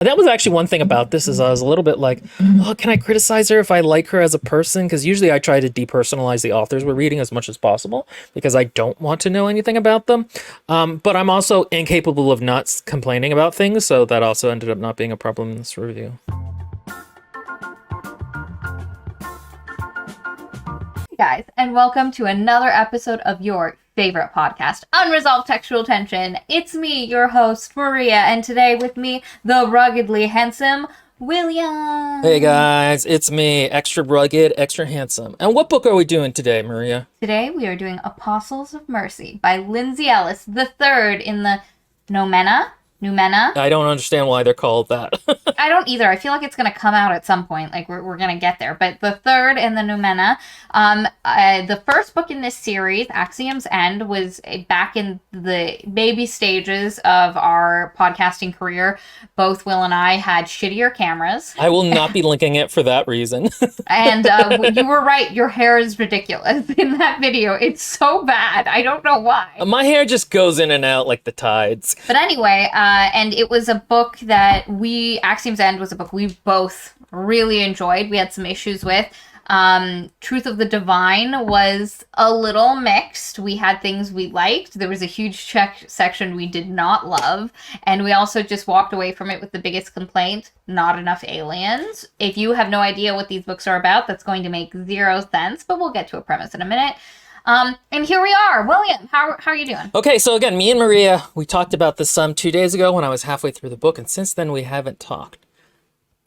That was actually one thing about this is I was a little bit like, oh, can I criticize her if I like her as a person? Because usually I try to depersonalize the authors we're reading as much as possible because I don't want to know anything about them. But I'm also incapable of not complaining about things, so that also ended up not being a problem in this review. Hey guys, and welcome to another episode of your favorite podcast, Unresolved Textual Tension. It's me, your host, Maria, and today with me, the ruggedly handsome William. Hey guys, it's me, extra rugged, extra handsome. And what book are we doing today, Maria? Today we are doing Apostles of Mercy by Lindsay Ellis, the third in the Noumena. I don't understand why they're called that. I don't either. I feel like it's going to come out at some point. Like, we're going to get there. But the third in the Noumena. The first book in this series, Axiom's End, was back in the baby stages of our podcasting career. Both Will and I had shittier cameras. I will not be linking it for that reason. And you were right. Your hair is ridiculous in that video. It's so bad. I don't know why. My hair just goes in and out like the tides. But anyway, and it was a book that Axiom's End was a book we both really enjoyed. We had some issues with. Truth of the Divine was a little mixed. We had things we liked. There was a huge section we did not love. And we also just walked away from it with the biggest complaint: not enough aliens. If you have no idea what these books are about, that's going to make zero sense, but we'll get to a premise in a minute. And here we are. William, how are you doing? Okay, so again, me and Maria, we talked about this 2 days ago when I was halfway through the book, and since then we haven't talked.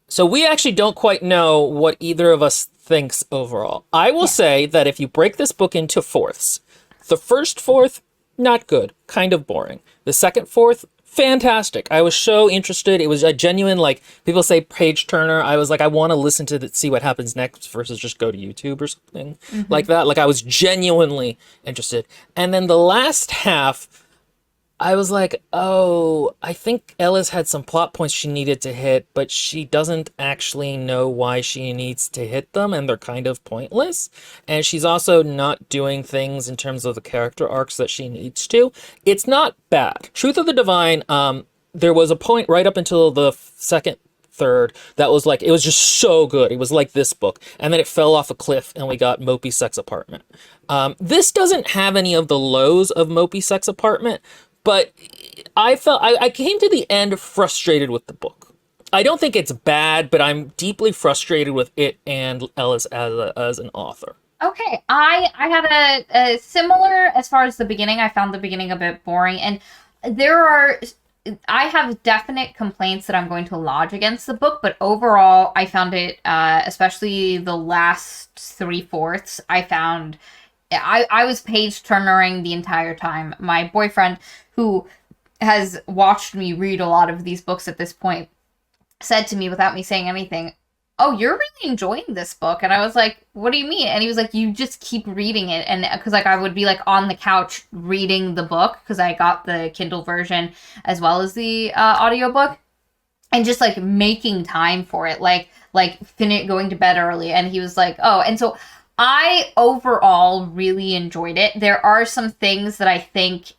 So we actually don't quite know what either of us thinks overall. I will say that if you break this book into fourths, the first fourth, not good, kind of boring. The second fourth, fantastic. I was so interested. It was a genuine, like, people say page turner. I was like, I want to listen to see what happens next versus just go to YouTube or something like that. Like, I was genuinely interested. And then the last half, I was like, oh, I think Ellis had some plot points she needed to hit, but she doesn't actually know why she needs to hit them, and they're kind of pointless. And she's also not doing things in terms of the character arcs that she needs to. It's not bad. Truth of the Divine, there was a point right up until the second, third that was like, it was just so good. It was like this book. And then it fell off a cliff and we got Mopey Sex Apartment. This doesn't have any of the lows of Mopey Sex Apartment, but I came to the end frustrated with the book. I don't think it's bad, but I'm deeply frustrated with it and Ellis as an author. Okay, I had a similar, as far as the beginning. I found the beginning a bit boring, and I have definite complaints that I'm going to lodge against the book, but overall, I found it, especially the last 3/4, I was page turnering the entire time. My boyfriend, who has watched me read a lot of these books at this point, said to me without me saying anything, "Oh, you're really enjoying this book." And I was like, "What do you mean?" And he was like, "You just keep reading it." And because like I would be like on the couch reading the book, because I got the Kindle version as well as the audiobook, and just like making time for it, like going to bed early. And he was like, "Oh," and so I overall really enjoyed it. There are some things that I think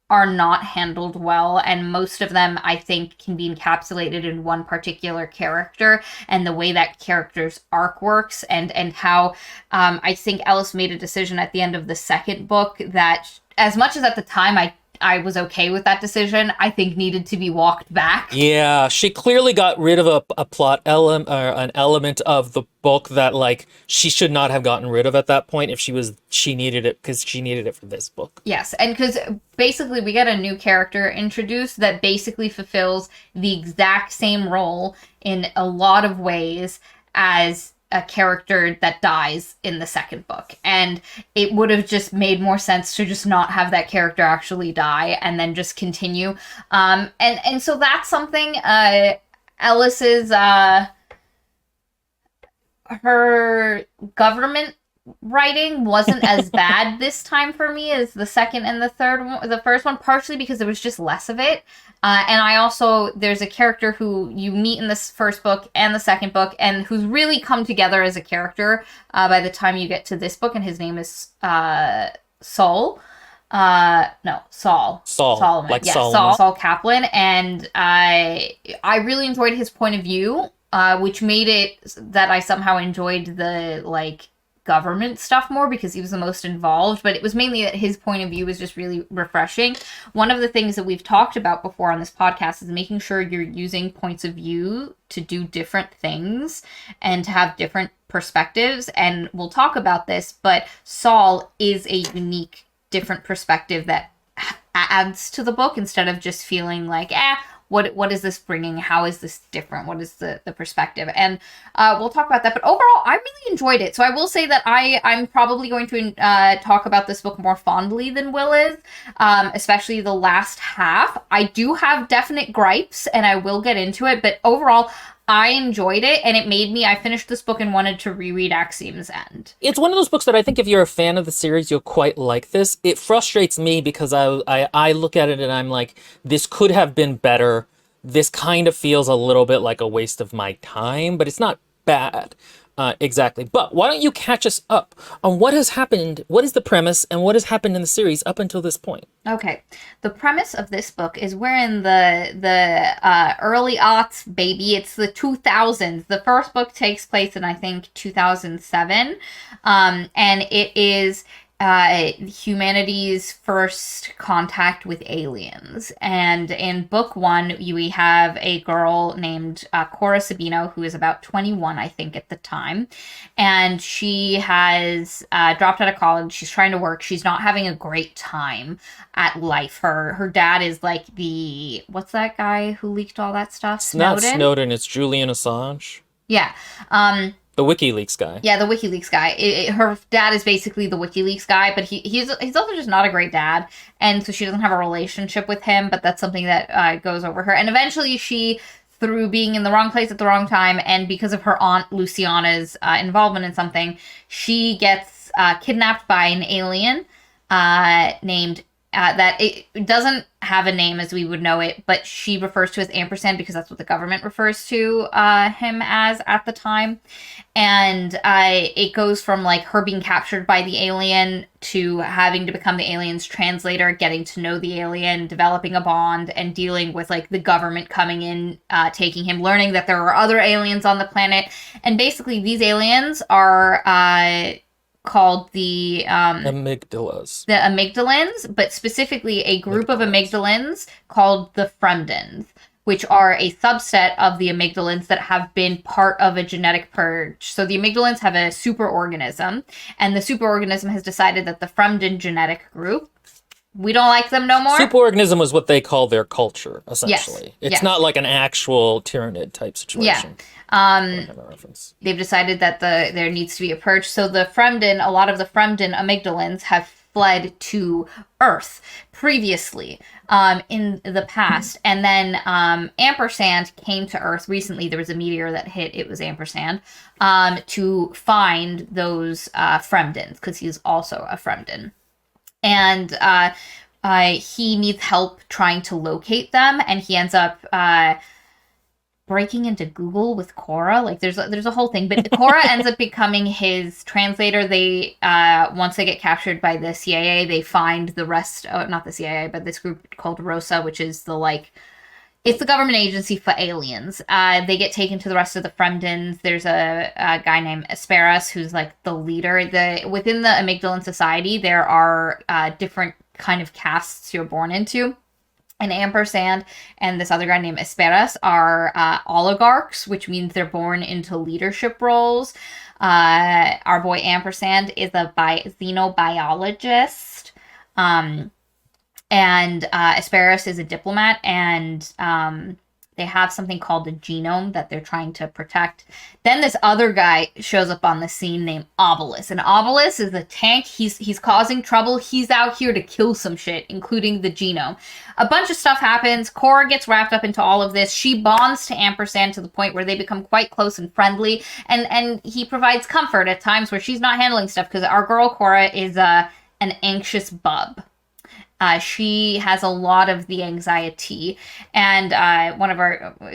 are not handled well, and most of them I think can be encapsulated in one particular character and the way that character's arc works, and how I think Ellis made a decision at the end of the second book that, as much as at the time I was okay with that decision, I think needed to be walked back. Yeah, she clearly got rid of a plot element, or an element of the book that like she should not have gotten rid of at that point if she needed it, because she needed it for this book. Yes, and because basically we get a new character introduced that basically fulfills the exact same role in a lot of ways as a character that dies in the second book, and it would have just made more sense to just not have that character actually die and then just continue. And so that's something. Ellis's her government writing wasn't as bad this time for me as the second and the first one, partially because there was just less of it. And there's a character who you meet in this first book and the second book, and who's really come together as a character by the time you get to this book, and his name is Sol. No, Saul. Saul, Solomon. like Yeah, Solomon. Saul Kaplan. And I really enjoyed his point of view, which made it that I somehow enjoyed the, like, government stuff more because he was the most involved, but it was mainly that his point of view was just really refreshing. One of the things that we've talked about before on this podcast is making sure you're using points of view to do different things and to have different perspectives, and we'll talk about this, but Saul is a unique, different perspective that adds to the book instead of just feeling like, what is this bringing? How is this different? What is the perspective? And we'll talk about that. But overall, I really enjoyed it. So I will say that I'm probably going to talk about this book more fondly than Will is, especially the last half. I do have definite gripes, and I will get into it. But overall, I enjoyed it, and it made me, I finished this book and wanted to reread Axiom's End. It's one of those books that I think if you're a fan of the series, you'll quite like this. It frustrates me because I look at it and I'm like, this could have been better. This kind of feels a little bit like a waste of my time, but it's not bad. Exactly. But why don't you catch us up on what has happened, what is the premise, and what has happened in the series up until this point? Okay. The premise of this book is we're in the early aughts, baby. It's the 2000s. The first book takes place in, I think, 2007. And it is humanity's first contact with aliens. And in book one, we have a girl named Kora Sabino, who is about 21, I think, at the time. And she has dropped out of college. She's trying to work. She's not having a great time at life. Her dad is like what's that guy who leaked all that stuff? Snowden? Not Snowden, it's Julian Assange. Yeah. The WikiLeaks guy. Yeah, the WikiLeaks guy. Her dad is basically the WikiLeaks guy, but he's also just not a great dad, and so she doesn't have a relationship with him, but that's something that goes over her. And eventually she, through being in the wrong place at the wrong time, and because of her aunt Luciana's involvement in something, she gets kidnapped by an alien named... that it doesn't have a name as we would know it, but she refers to as Ampersand because that's what the government refers to him as at the time. And it goes from like her being captured by the alien to having to become the alien's translator, getting to know the alien, developing a bond, and dealing with like the government coming in, taking him, learning that there are other aliens on the planet. And basically these aliens are... called the amygdalas. The amygdalans, but specifically a group of amygdalans called the Fremdens, which are a subset of the amygdalans that have been part of a genetic purge. So the amygdalans have a superorganism, and the superorganism has decided that the Fremden genetic group, we don't like them no more. Superorganism was what they call their culture, essentially. Yes. It's not like an actual Tyranid type situation. Yeah. They've decided that there needs to be a purge. So a lot of the Fremden amygdalans have fled to Earth previously, in the past. And then Ampersand came to Earth recently. There was a meteor that hit. It was Ampersand, to find those Fremdens, because he's also a Fremden. And he needs help trying to locate them, and he ends up breaking into Google with Kora. Like there's a whole thing, but Kora ends up becoming his translator. They once they get captured by the CIA, they find the rest. Not the CIA, but this group called ROSA, which is it's the government agency for aliens. They get taken to the rest of the Fremdens. There's a guy named Asperas who's like the leader. Within the Amygdalan society, there are different kind of castes you're born into. And Ampersand and this other guy named Asperas are oligarchs, which means they're born into leadership roles. Our boy Ampersand is a xenobiologist. And Asperas is a diplomat, and they have something called a genome that they're trying to protect. Then this other guy shows up on the scene named Obelisk, and Obelisk is a tank. He's causing trouble. He's out here to kill some shit, including the genome. A bunch of stuff happens. Kora gets wrapped up into all of this. She bonds to Ampersand to the point where they become quite close and friendly, and he provides comfort at times where she's not handling stuff, because our girl Kora is an anxious bub. She has a lot of the anxiety. And one of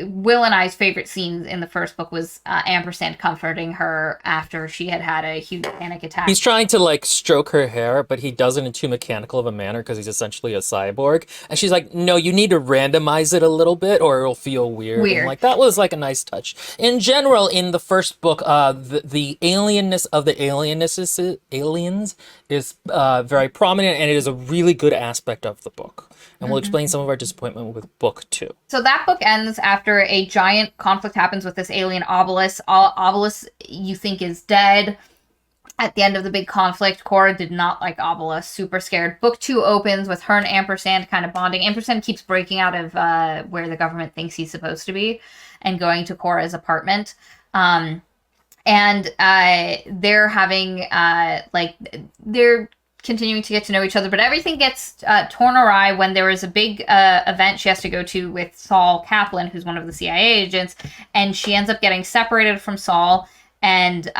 Will and I's favorite scenes in the first book was Ampersand comforting her after she had had a huge panic attack. He's trying to like stroke her hair, but he does it in too mechanical of a manner because he's essentially a cyborg. And she's like, no, you need to randomize it a little bit or it'll feel weird. And like, that was like a nice touch. In general, in the first book, the alienness of the aliens is very prominent, and it is a really good aspect of the book. And we'll explain some of our disappointment with book 2. So that book ends after a giant conflict happens with this alien Obelisk. Obelisk, you think, is dead. At the end of the big conflict, Kora did not like Obelisk, super scared. Book 2 opens with her and Ampersand kind of bonding. Ampersand keeps breaking out of where the government thinks he's supposed to be and going to Kora's apartment. And they're having, they're continuing to get to know each other, but everything gets torn awry when there is a big event she has to go to with Saul Kaplan, who's one of the CIA agents, and she ends up getting separated from Saul, and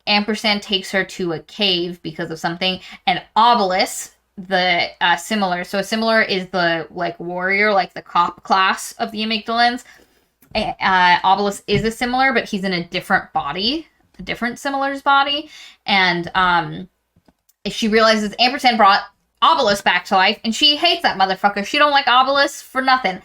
Ampersand takes her to a cave because of something, and Obelisk, the Similar, so a Similar is the, like, warrior, like the cop class of the Amygdalans. Obelisk is a Similar, but he's in a different body, a different Similar's body, and she realizes Ampersand brought Obelisk back to life, and she hates that motherfucker. She don't like Obelisk for nothing.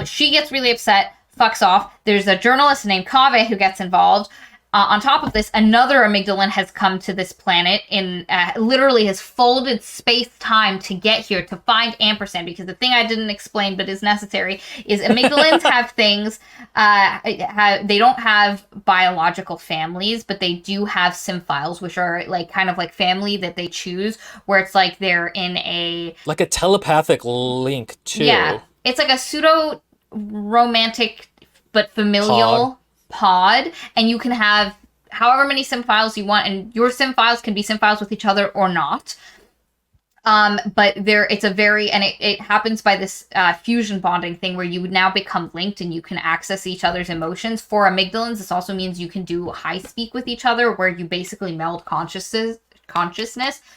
She gets really upset, fucks off. There's a journalist named Kaveh who gets involved. On top of this, another Amygdalan has come to this planet in literally has folded space-time to get here to find Ampersand, because the thing I didn't explain but is necessary is Amygdalans have things, they don't have biological families, but they do have symphiles, which are like kind of like family that they choose, where it's like they're in a... like a telepathic link, too. Yeah, it's like a pseudo-romantic but familial... pod, and you can have however many symphiles you want, and your symphiles can be symphiles with each other or not. But it happens by this fusion bonding thing where you would now become linked and you can access each other's emotions. For Amygdalans, this also means you can do high speak with each other, where you basically meld consciousness,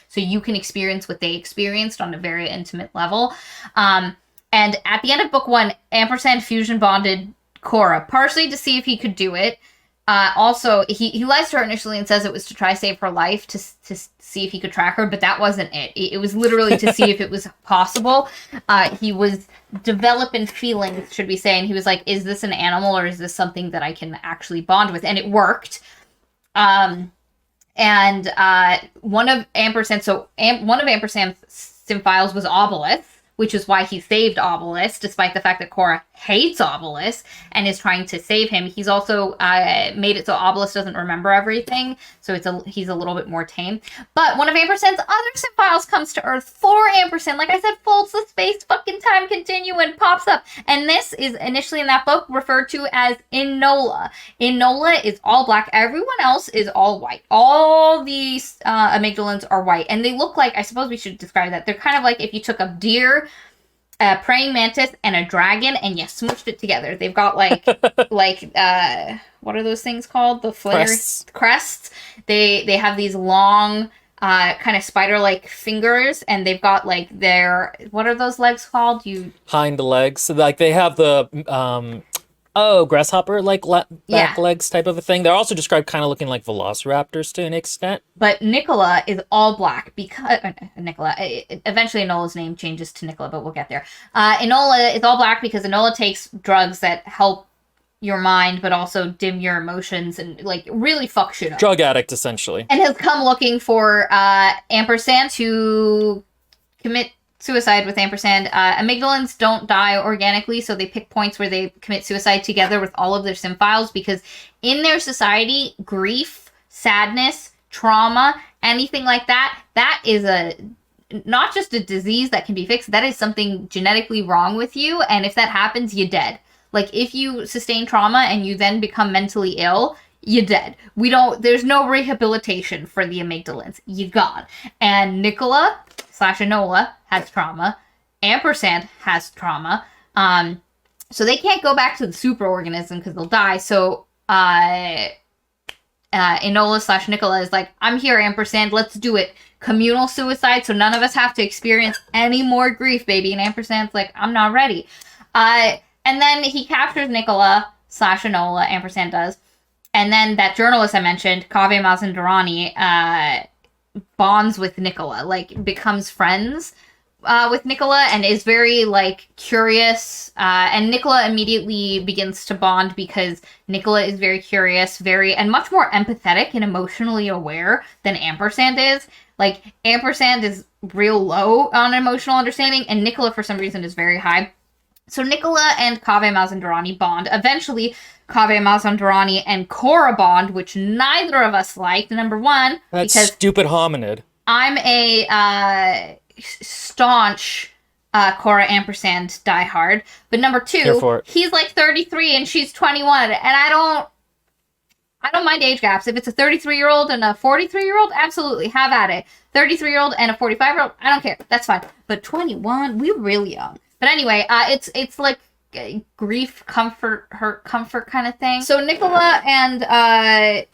so you can experience what they experienced on a very intimate level. And at the end of book 1, Ampersand fusion bonded Kora, partially to see if he could do it. Also, he lies to her initially and says it was to try save her life, to see if he could track her, but that wasn't it. It was literally to see if it was possible. He was developing feelings, should we say, and he was like, is this an animal or is this something that I can actually bond with? And it worked. One of Ampersand's symphiles was Obelisk, which is why he saved Obelisk, despite the fact that Kora hates Obelisk and is trying to save him. He's also made it so Obelisk doesn't remember everything, so he's a little bit more tame. But one of Ampersand's other symphiles comes to Earth for Ampersand. Like I said, folds the space-fucking-time continuum and pops up. And this is initially in that book referred to as Enola. Enola is all black. Everyone else is all white. All these Amygdalans are white. And they look like, I suppose we should describe that, they're kind of like if you took a deer, a praying mantis, and a dragon, and you smooshed it together. They've got like what are those things called? The crests. They have these long kind of spider-like fingers, and they've got like what are those legs called? Hind legs. So like they have the grasshopper like back legs type of a thing. They're also described kind of looking like velociraptors to an extent. But Nicola is all black because eventually Enola's name changes to Nicola, but we'll get there. Enola is all black because Enola takes drugs that help your mind but also dim your emotions and like really fuck shit up. Drug addict essentially. And has come looking for Ampersand to commit suicide with Ampersand. Amygdalans don't die organically, so they pick points where they commit suicide together with all of their symphiles, because in their society, grief, sadness, trauma, anything like that is not just a disease that can be fixed, that is something genetically wrong with you, and if that happens, you're dead. Like, if you sustain trauma and you then become mentally ill, you're dead. There's no rehabilitation for the Amygdalans. You're gone. And Nicola / Enola has trauma. Ampersand has trauma. So they can't go back to the superorganism because they'll die. So Enola / Nicola is like, I'm here, Ampersand, let's do it. communal suicide, so none of us have to experience any more grief, baby. And Ampersand's like, I'm not ready. And then he captures Nicola / Enola, Ampersand does. And then that journalist I mentioned, Kaveh Mazandarani, bonds with Nicola, like becomes friends with Nicola, and is very like curious. And Nicola immediately begins to bond because Nicola is very curious, and much more empathetic and emotionally aware than Ampersand is. Like Ampersand is real low on emotional understanding, and Nicola for some reason is very high. So Nicola and Kaveh Mazandarani bond. Eventually, Kaveh Mazandarani and Kora bond, which neither of us liked. Number one, That because stupid hominid. I'm a staunch Kora Ampersand diehard. But number Here two, for it. he's like 33 and she's 21, and I don't mind age gaps. If it's a 33-year-old and a 43-year-old, absolutely, have at it. 33-year-old and a 45-year-old, I don't care. That's fine. But 21, we're really young. But anyway, it's like grief, comfort kind of thing. So Nicola and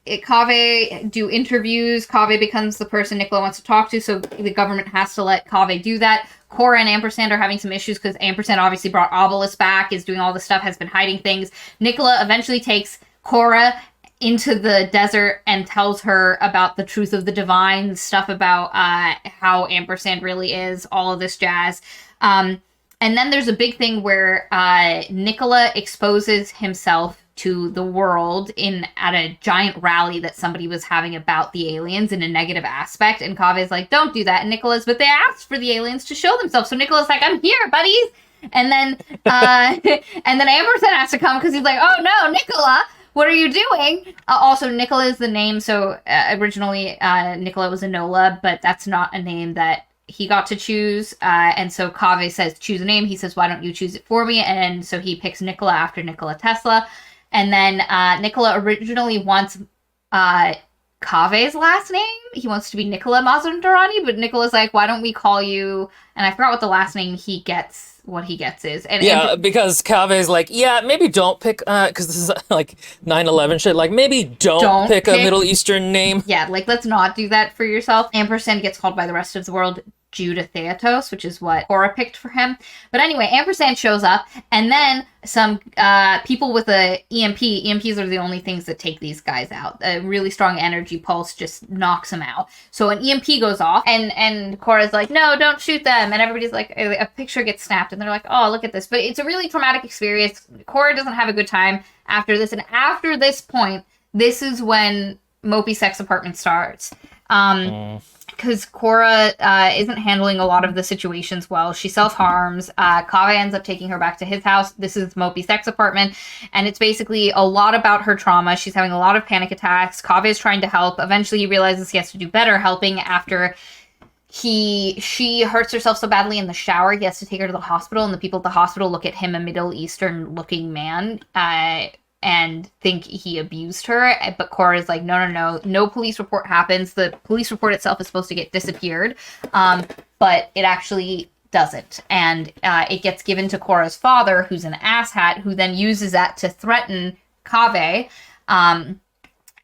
Kaveh do interviews. Kaveh becomes the person Nicola wants to talk to, so the government has to let Kaveh do that. Kora and Ampersand are having some issues because Ampersand obviously brought Obelisk back, is doing all this stuff, has been hiding things. Nicola eventually takes Kora into the desert and tells her about the truth of the divine, stuff about how Ampersand really is, all of this jazz. And then there's a big thing where Nicola exposes himself to the world at a giant rally that somebody was having about the aliens in a negative aspect. And Kaveh's like, don't do that. And Nicola's, but they asked for the aliens to show themselves. So Nicola's like, I'm here, buddies. And then and then Ampersand has to come because he's like, oh no, Nicola, what are you doing? Also, Nicola is the name. So originally Nicola was Enola, but that's not a name that he got to choose, and so Kaveh says, choose a name. He says, why don't you choose it for me? And so he picks Nicola after Nikola Tesla. And then Nicola originally wants Kaveh's last name. He wants to be Nicola Mazandarani, but Nicola's like, why don't we call you... And I forgot what the last name he gets, what he gets is. And because Kaveh's like, yeah, maybe don't pick, because this is like 9/11 shit, like maybe don't pick a Middle Eastern name. Yeah, like let's not do that for yourself. Ampersand gets called by the rest of the world Judah Theatos, which is what Kora picked for him. But anyway, Ampersand shows up, and then some people with a EMP. EMPs are the only things that take these guys out. A really strong energy pulse just knocks them out. So an EMP goes off, and Kora's like, no, don't shoot them. And everybody's like, a picture gets snapped, and they're like, oh, look at this. But it's a really traumatic experience. Kora doesn't have a good time after this. And after this point, this is when Mopey Sex Apartment starts. Because Kora isn't handling a lot of the situations well. She self-harms. Kaveh ends up taking her back to his house. This is Mopey Sex Apartment. And it's basically a lot about her trauma. She's having a lot of panic attacks. Kaveh is trying to help. Eventually he realizes he has to do better helping after she hurts herself so badly in the shower. He has to take her to the hospital. And the people at the hospital look at him, a Middle Eastern looking man, and think he abused her. But Kora is like, no police report happens. The police report itself is supposed to get disappeared, but it actually doesn't. And it gets given to Kora's father, who's an asshat, who then uses that to threaten Kaveh.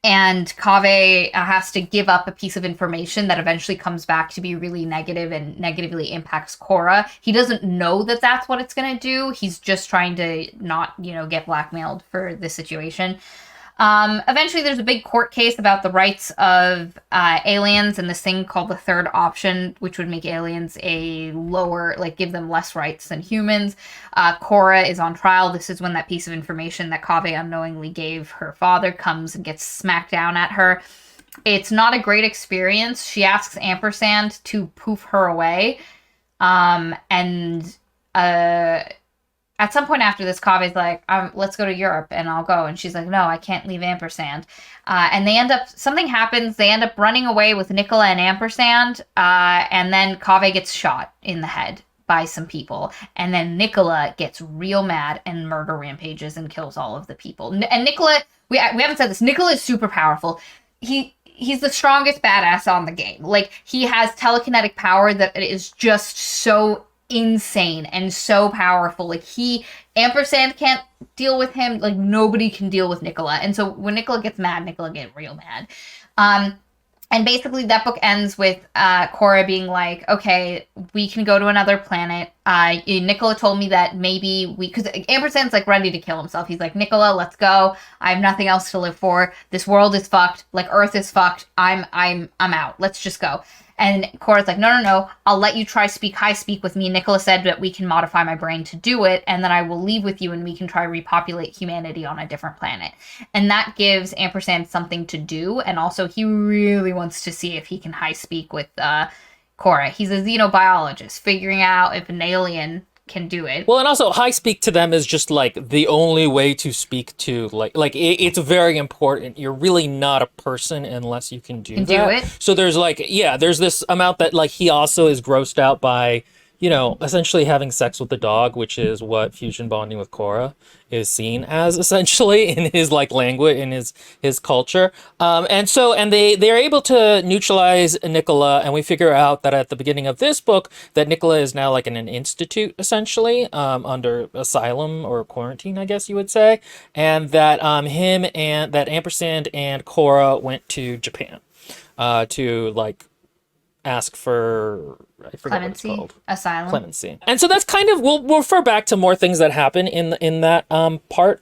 And Kaveh has to give up a piece of information that eventually comes back to be really negative and negatively impacts Kora. He doesn't know that that's what it's going to do. He's just trying to not, get blackmailed for this situation. Eventually, there's a big court case about the rights of aliens and this thing called the third option, which would make aliens give them less rights than humans. Kora is on trial. This is when that piece of information that Kaveh unknowingly gave her father comes and gets smacked down at her. It's not a great experience. She asks Ampersand to poof her away. At some point after this, Kaveh's like, let's go to Europe, and I'll go. And she's like, no, I can't leave Ampersand. And something happens. They end up running away with Nicola and Ampersand. And then Kaveh gets shot in the head by some people. And then Nicola gets real mad and murder rampages and kills all of the people. And Nicola, we haven't said this, Nicola is super powerful. He's the strongest badass on the game. Like, he has telekinetic power that is just so insane and so powerful. Like, Ampersand can't deal with him. Like, nobody can deal with Nicola. And so when Nicola gets mad, Nicola gets real mad. And basically, that book ends with Kora being like, okay, we can go to another planet. Nicola told me that maybe because Ampersand's like ready to kill himself. He's like, Nicola, let's go. I have nothing else to live for. This world is fucked. Like, Earth is fucked. I'm out. Let's just go. And Cora's like, no. I'll let you try high speak with me. Nicola said that we can modify my brain to do it, and then I will leave with you and we can try repopulate humanity on a different planet. And that gives Ampersand something to do, and also he really wants to see if he can high speak with Kora. He's a xenobiologist, figuring out if an alien can do it. Well, and also high speak to them is just like the only way to speak to it's very important. You're really not a person unless you can do that. So there's there's this amount that like he also is grossed out by, essentially having sex with the dog, which is what fusion bonding with Kora is seen as essentially in his like language, in his culture. And they're able to neutralize Nicola, and we figure out that at the beginning of this book that Nicola is now like in an institute essentially, under asylum or quarantine, I guess you would say. And that that Ampersand and Kora went to Japan to like ask for, I forget what it's called. Asylum. Clemency. And so that's kind of, we'll refer back to more things that happen in that part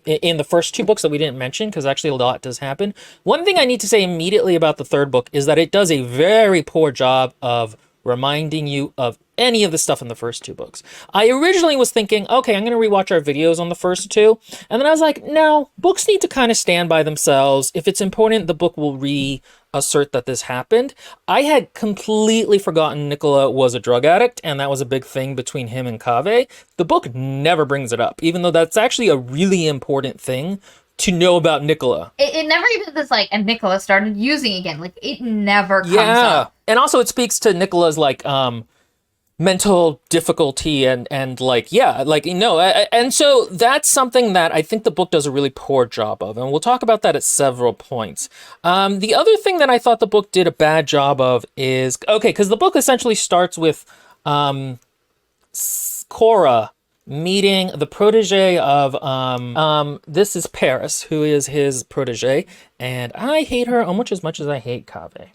in the first two books that we didn't mention, because actually a lot does happen. One thing I need to say immediately about the third book is that it does a very poor job of reminding you of any of the stuff in the first two books. I originally was thinking, okay, I'm going to rewatch our videos on the first two. And then I was like, no, books need to kind of stand by themselves. If it's important, the book will reassert that this happened. I had completely forgotten Nicola was a drug addict, and that was a big thing between him and Kaveh. The book never brings it up, even though that's actually a really important thing to know about Nicola. It never even says like, and Nicola started using again. Like, it never comes up. And also it speaks to Nicola's like mental difficulty and and so that's something that I think the book does a really poor job of, and we'll talk about that at several points. The other thing that I thought the book did a bad job of is, because the book essentially starts with Kora meeting the protege of this is Paris, who is his protege, and I hate her almost as much as I hate Kaveh.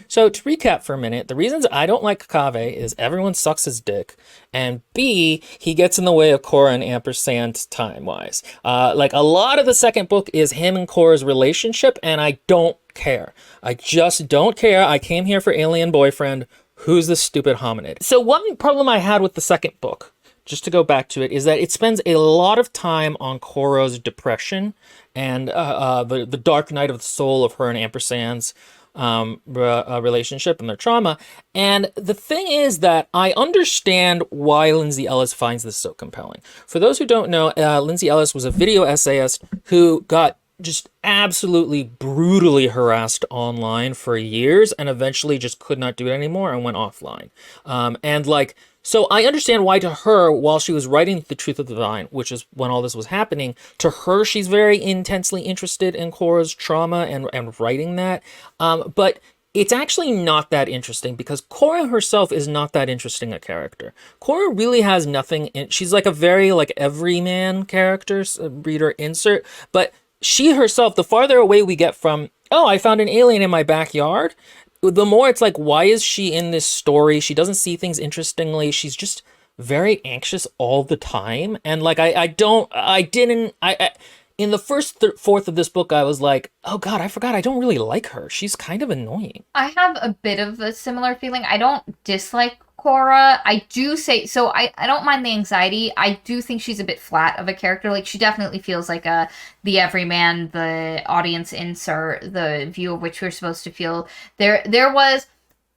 So to recap for a minute, the reasons I don't like Kaveh is everyone sucks his dick, and B, he gets in the way of Kora and Ampersand time-wise. Like, a lot of the second book is him and Kora's relationship, and I don't care. I just don't care. I came here for alien boyfriend. Who's this stupid hominid? So one problem I had with the second book, just to go back to it, is that it spends a lot of time on Kora's depression and the dark night of the soul of her and Ampersand's relationship and their trauma. And the thing is that I understand why Lindsay Ellis finds this so compelling. For those who don't know, Lindsay Ellis was a video essayist who got just absolutely brutally harassed online for years and eventually just could not do it anymore and went offline. So I understand why to her, while she was writing The Truth of the Divine, which is when all this was happening, to her, she's very intensely interested in Kora's trauma and writing that. But it's actually not that interesting because Kora herself is not that interesting a character. Kora really has nothing she's like a very like everyman character, reader insert, but she herself, the farther away we get from, oh, I found an alien in my backyard, the more it's like, why is she in this story? She doesn't see things interestingly. She's just very anxious all the time. And like, in the first fourth of this book, I was like, oh God, I forgot. I don't really like her. She's kind of annoying. I have a bit of a similar feeling. I don't dislike Kora. I do say, so I don't mind the anxiety. I do think she's a bit flat of a character. Like, she definitely feels like the everyman, the audience insert, the view of which we're supposed to feel. There was,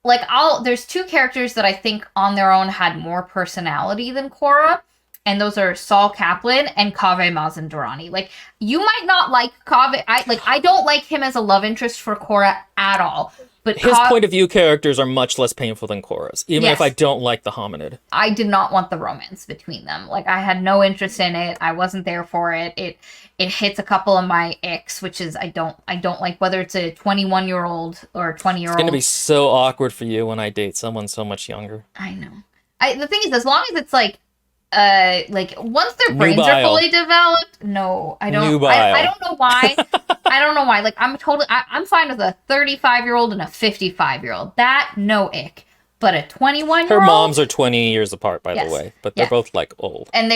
like, there's two characters that I think on their own had more personality than Kora. And those are Saul Kaplan and Kaveh Mazandarani. Like, you might not like Kaveh. I don't like him as a love interest for Kora at all. But his point of view characters are much less painful than Kora's, even if I don't like the hominid. I did not want the romance between them. Like, I had no interest in it. I wasn't there for it. It hits a couple of my icks, which is I don't like, whether it's a 21-year-old or 20-year-old. It's going to be so awkward for you when I date someone so much younger. I know. The thing is, as long as it's like once their brains are fully developed, no, I don't. I don't know why. I don't know why. Like, I'm fine with a 35-year-old and a 55-year-old. That, no ick. But a 21-year-old... Her moms are 20 years apart, by Yes. the way. But they're both, like, old. And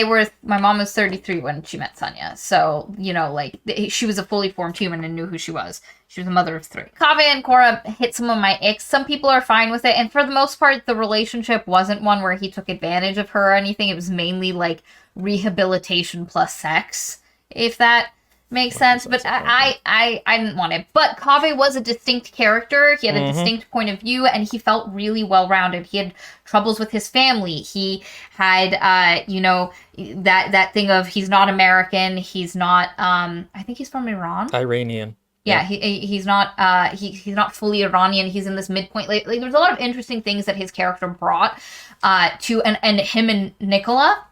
my mom was 33 when she met Sonia. So, you know, like, she was a fully formed human and knew who she was. She was a mother of 3. Kaveh and Kora hit some of my icks. Some people are fine with it. And for the most part, the relationship wasn't one where he took advantage of her or anything. It was mainly, like, rehabilitation plus sex, if that makes sense. But I didn't want it. But Kaveh was a distinct character. He had a distinct point of view, and he felt really well-rounded. He had troubles with his family. He had, you know, that thing of he's not American. He's not, I think he's from Iran. Iranian. Yeah, he's not he's not fully Iranian. He's in this midpoint. Like there's a lot of interesting things that his character brought to and him and Nicola.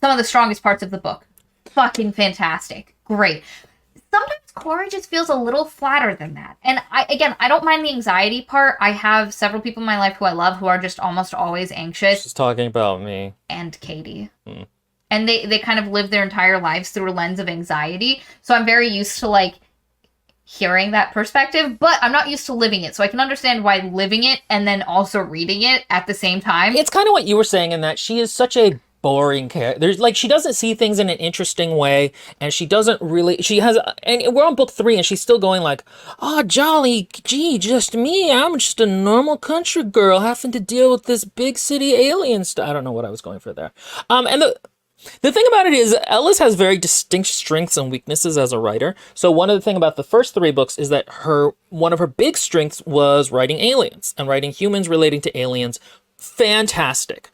Some of the strongest parts of the book. Fucking fantastic. Great. Sometimes Kora just feels a little flatter than that. And I don't mind the anxiety part. I have several people in my life who I love who are just almost always anxious. She's talking about me. And Katie. And they kind of live their entire lives through a lens of anxiety. So I'm very used to, like, hearing that perspective, but I'm not used to living it. So I can understand why living it and then also reading it at the same time. It's kind of what you were saying in that she is such a boring character. There's like, she doesn't see things in an interesting way, and she doesn't really, and we're on book 3 and she's still going like, oh, jolly, gee, just me. I'm just a normal country girl having to deal with this big city alien stuff. I don't know what I was going for there. And the thing about it is Ellis has very distinct strengths and weaknesses as a writer. So one of the things about the first 3 books is that one of her big strengths was writing aliens and writing humans relating to aliens. Fantastic.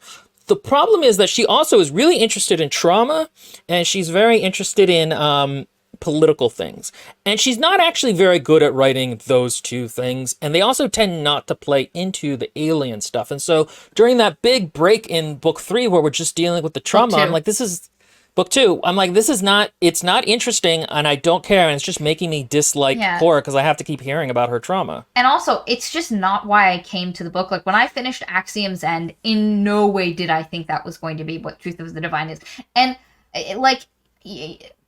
The problem is that she also is really interested in trauma, and she's very interested in political things. And she's not actually very good at writing those 2 things. And they also tend not to play into the alien stuff. And so during that big break in book 3 where we're just dealing with the trauma, I'm like, this is book 2. I'm like, it's not interesting, and I don't care. And it's just making me dislike Kora because I have to keep hearing about her trauma. And also, it's just not why I came to the book. Like, when I finished Axiom's End, in no way did I think that was going to be what Truth of the Divine is. And,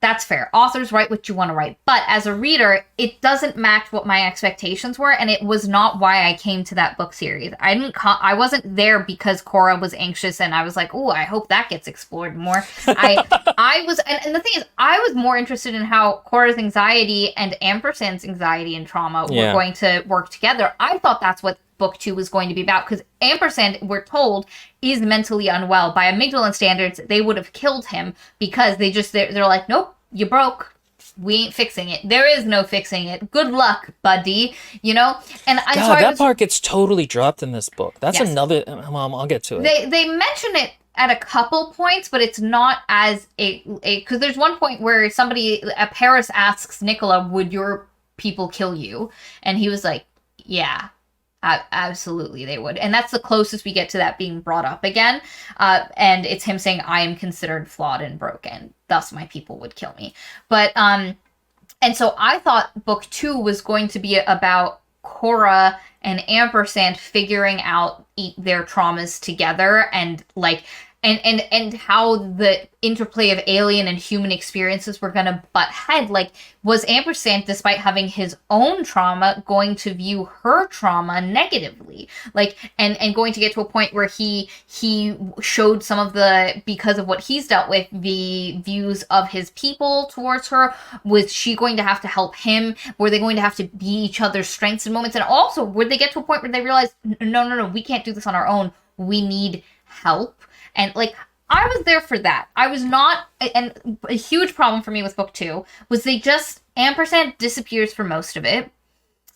that's fair. Authors write what you want to write. But as a reader, it doesn't match what my expectations were, and it was not why I came to that book series. I wasn't there because Kora was anxious and I was like, oh, I hope that gets explored more. I was, and the thing is, I was more interested in how Kora's anxiety and Ampersand's anxiety and trauma were going to work together. I thought that's what book 2 was going to be about, because Ampersand, we're told, is mentally unwell. By Amygdalan standards, they would have killed him because they're like, nope, you broke. We ain't fixing it. There is no fixing it. Good luck, buddy. You know? And that part gets totally dropped in this book. That's another... Mom, I'll get to it. They mention it at a couple points, but it's not as because there's one point where Paris asks Nicola, would your people kill you? And he was like, yeah. Absolutely, they would. And that's the closest we get to that being brought up again. And it's him saying, I am considered flawed and broken. Thus, my people would kill me. But, and so I thought book 2 was going to be about Kora and Ampersand figuring out their traumas together and, like, and how the interplay of alien and human experiences were going to butt head. Like, was Ampersand, despite having his own trauma, going to view her trauma negatively? Like, and going to get to a point where he showed some of the, because of what he's dealt with, the views of his people towards her. Was she going to have to help him? Were they going to have to be each other's strengths and moments? And also, would they get to a point where they realize, no, we can't do this on our own. We need help. And, like, I was there for that. I was not, and a huge problem for me with book 2 was Ampersand disappears for most of it.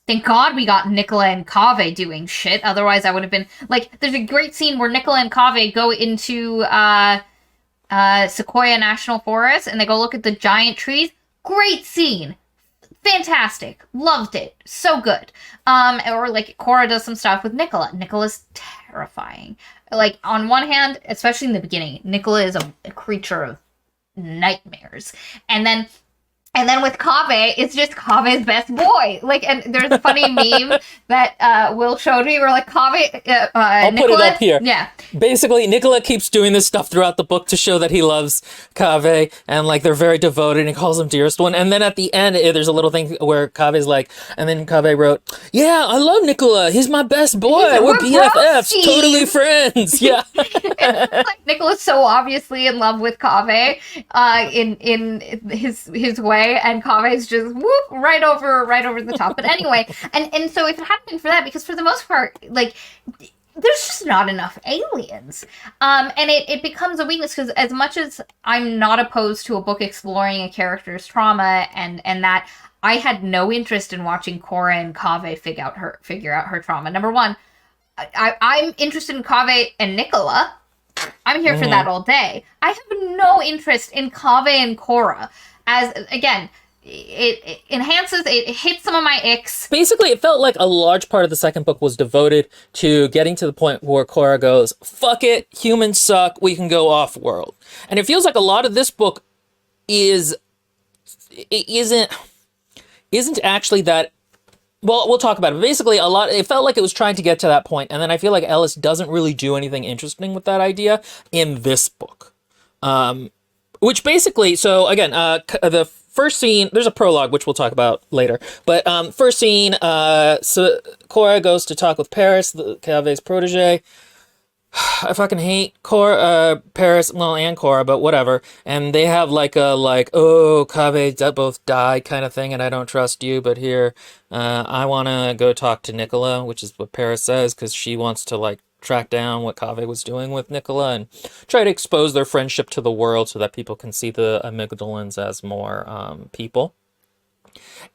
Thank God we got Nicola and Kaveh doing shit. Otherwise, I would have been, like, there's a great scene where Nicola and Kaveh go into Sequoia National Forest and they go look at the giant trees. Great scene. Fantastic. Loved it. So good. Or, like, Kora does some stuff with Nicola. Nicola's terrifying. Like, on one hand, especially in the beginning, Nicola is a creature of nightmares. And then And then with Kaveh, it's just Kaveh's best boy. Like, and there's a funny meme that Will showed me where, like, Kaveh, I'll Nicholas, put it up here. Yeah. Basically, Nicola keeps doing this stuff throughout the book to show that he loves Kaveh, and like they're very devoted, and he calls him dearest one. And then at the end, there's a little thing where Kaveh's like, and then Kaveh wrote, "Yeah, I love Nicola. He's my best boy. We're BFFs, broskies." totally friends." Yeah. It's like Nicholas so obviously in love with Kaveh, in his way, and Kaveh's just whoop right over the top. But anyway, and so if it hadn't been for that, because for the most part, like, there's just not enough aliens. And it becomes a weakness, because as much as I'm not opposed to a book exploring a character's trauma, and that, I had no interest in watching Kora and Kaveh figure out her trauma. Number one, I'm interested in Kaveh and Nicola. I'm here for that all day. I have no interest in Kaveh and Kora. As, again, it enhances, it hits some of my icks. Basically, it felt like a large part of the second book was devoted to getting to the point where Kora goes, "Fuck it, humans suck, we can go off-world." And it feels like a lot of this book isn't actually that. Well, we'll talk about it. Basically, it felt like it was trying to get to that point, and then I feel like Ellis doesn't really do anything interesting with that idea in this book. Which basically, so again, the first scene, there's a prologue, which we'll talk about later, but first scene, so Kora goes to talk with Paris, Kaveh's protege. I fucking hate Paris, well, and Kora, but whatever. And they have oh, Kaveh both died kind of thing, and I don't trust you, but here, I want to go talk to Nicola, which is what Paris says, because she wants to, track down what Kaveh was doing with Nicola and try to expose their friendship to the world so that people can see the amygdalans as more people.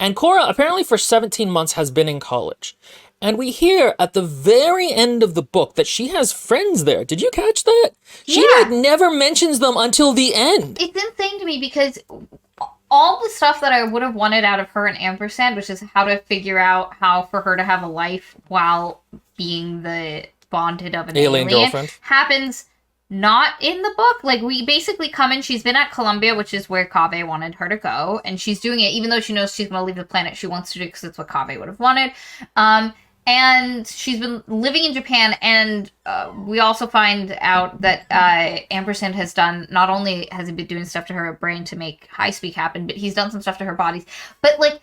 And Kora, apparently for 17 months, has been in college. And we hear at the very end of the book that she has friends there. Did you catch that? She never mentions them until the end. It's insane to me, because all the stuff that I would have wanted out of her and Ampersand, which is how to figure out how for her to have a life while being the bonded of an alien girlfriend, happens not in the book. Like, we basically come in, she's been at Columbia, which is where Kaveh wanted her to go, and she's doing it even though she knows she's going to leave the planet she wants to do, because it's what Kaveh would have wanted. And she's been living in Japan, and we also find out that Ampersand has done, not only has he been doing stuff to her brain to make high speak happen, but he's done some stuff to her bodies. But,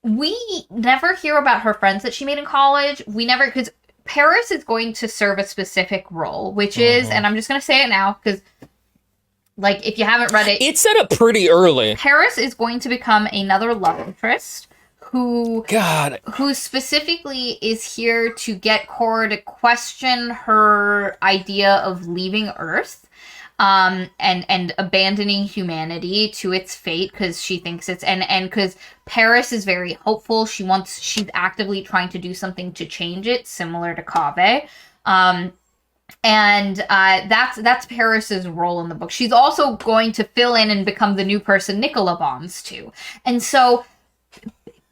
we never hear about her friends that she made in college. We never, because Paris is going to serve a specific role, which is, and I'm just going to say it now, because, if you haven't read it... It's set up pretty early. Paris is going to become another love interest who specifically is here to get Kora to question her idea of leaving Earth, and abandoning humanity to its fate, because she thinks it's, and because Paris is very hopeful. She's actively trying to do something to change it, similar to Kaveh. And that's Paris's role in the book. She's also going to fill in and become the new person Nicola bonds to. And so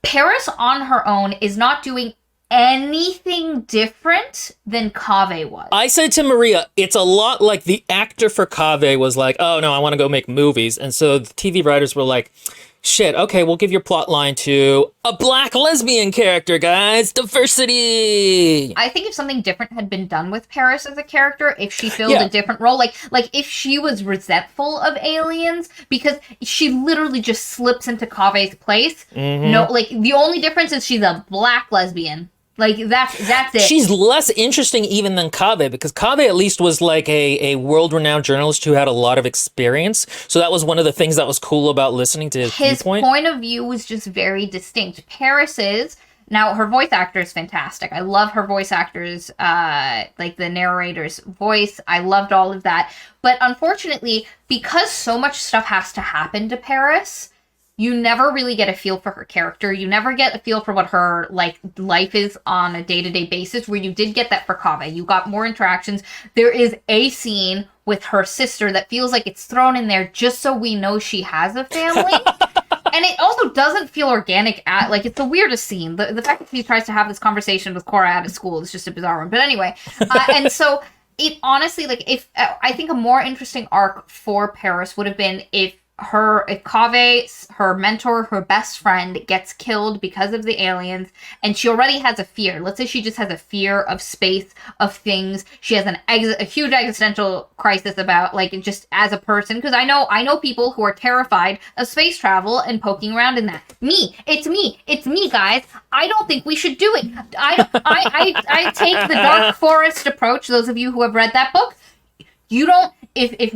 Paris on her own is not doing anything different than Kaveh was. I said to Maria, it's a lot like the actor for Kaveh was like, "Oh no, I want to go make movies." And so the TV writers were like, "Shit, okay, we'll give your plot line to a black lesbian character, guys. Diversity." I think if something different had been done with Paris as a character, if she filled a different role, like if she was resentful of aliens, because she literally just slips into Kaveh's place. No, the only difference is she's a black lesbian. That's it. She's less interesting even than Kaveh, because Kaveh at least was a world-renowned journalist who had a lot of experience. So that was one of the things that was cool about listening to his viewpoint. His point of view was just very distinct. Paris's, now her voice actor is fantastic. I love her voice actors, the narrator's voice. I loved all of that. But unfortunately, because so much stuff has to happen to Paris, you never really get a feel for her character. You never get a feel for what her life is on a day-to-day basis, where you did get that for Kaveh. You got more interactions. There is a scene with her sister that feels like it's thrown in there just so we know she has a family. And it also doesn't feel organic. It's the weirdest scene. The fact that he tries to have this conversation with Kora out of school is just a bizarre one. But anyway, and so it honestly, if I think a more interesting arc for Paris would have been if if Kaveh, her mentor, her best friend, gets killed because of the aliens, and she already has a fear. Let's say she just has a fear of space, of things. She has a huge existential crisis about, like, just as a person. Because I know people who are terrified of space travel and poking around in that. It's me, guys. I don't think we should do it. I take the Dark Forest approach. Those of you who have read that book, you don't. If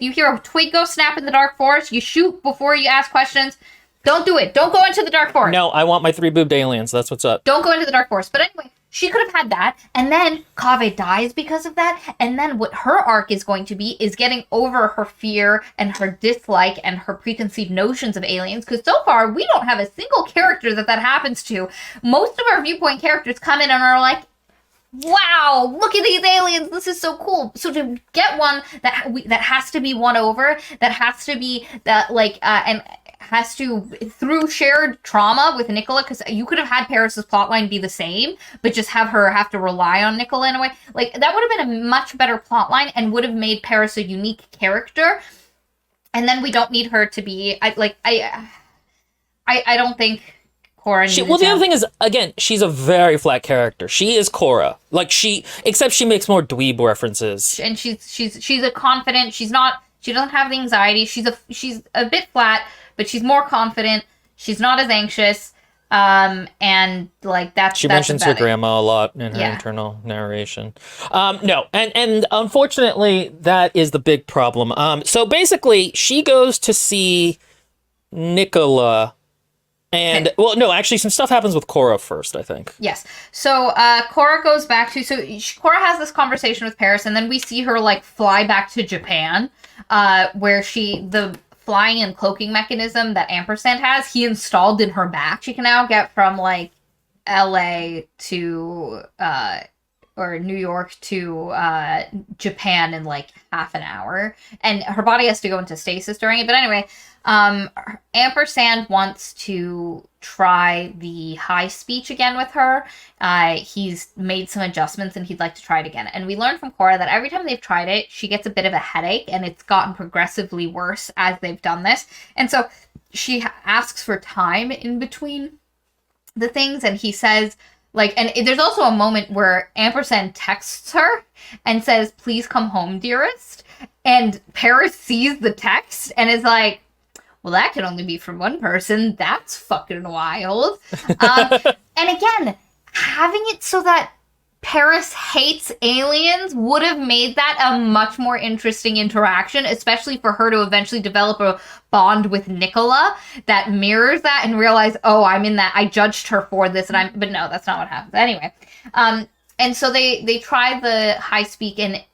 you hear a twig go snap in the Dark Forest, you shoot before you ask questions. Don't do it. Don't go into the Dark Forest. No, I want my 3-boobed aliens. That's what's up. Don't go into the Dark Forest. But anyway, she could have had that, and then Kaveh dies because of that, and then what her arc is going to be is getting over her fear and her dislike and her preconceived notions of aliens, because so far, we don't have a single character that happens to. Most of our viewpoint characters come in and are like, wow, look at these aliens, this is so cool. So to get one that has to be won over, that has to be that, like, and has to, through shared trauma with Nicola, because you could have had Paris's plotline be the same, but just have her have to rely on Nicola in a way. Like, that would have been a much better plotline and would have made Paris a unique character. And then we don't need her to be, I don't think Kora. Well, the other thing is, again, she's a very flat character. She is Kora, like except she makes more dweeb references. And she's a confident. She doesn't have the anxiety. She's a bit flat, but she's more confident. She's not as anxious. And like she mentions her grandma a lot in her internal narration. No, and unfortunately, that is the big problem. So basically, she goes to see Nicola. And, well, no, actually, some stuff happens with Kora first, I think. Yes. So, Kora goes back to... Kora has this conversation with Paris, and then we see her, like, fly back to Japan, where the flying and cloaking mechanism that Ampersand has, he installed in her back. She can now get from, like, LA to... or New York to Japan in, like, half an hour. And her body has to go into stasis during it. But anyway... Ampersand wants to try the high speech again with her. He's made some adjustments and he'd like to try it again. And we learned from Kora that every time they've tried it, she gets a bit of a headache and it's gotten progressively worse as they've done this. And so she asks for time in between the things, and he says, like, and there's also a moment where Ampersand texts her and says, "Please come home, dearest." And Paris sees the text and is like, well, that can only be from one person. That's fucking wild. And again, having it so that Paris hates aliens would have made that a much more interesting interaction, especially for her to eventually develop a bond with Nicola that mirrors that and realize, oh, I'm in that. I judged her for this, but no, that's not what happens. Anyway, and so they try the high speak, and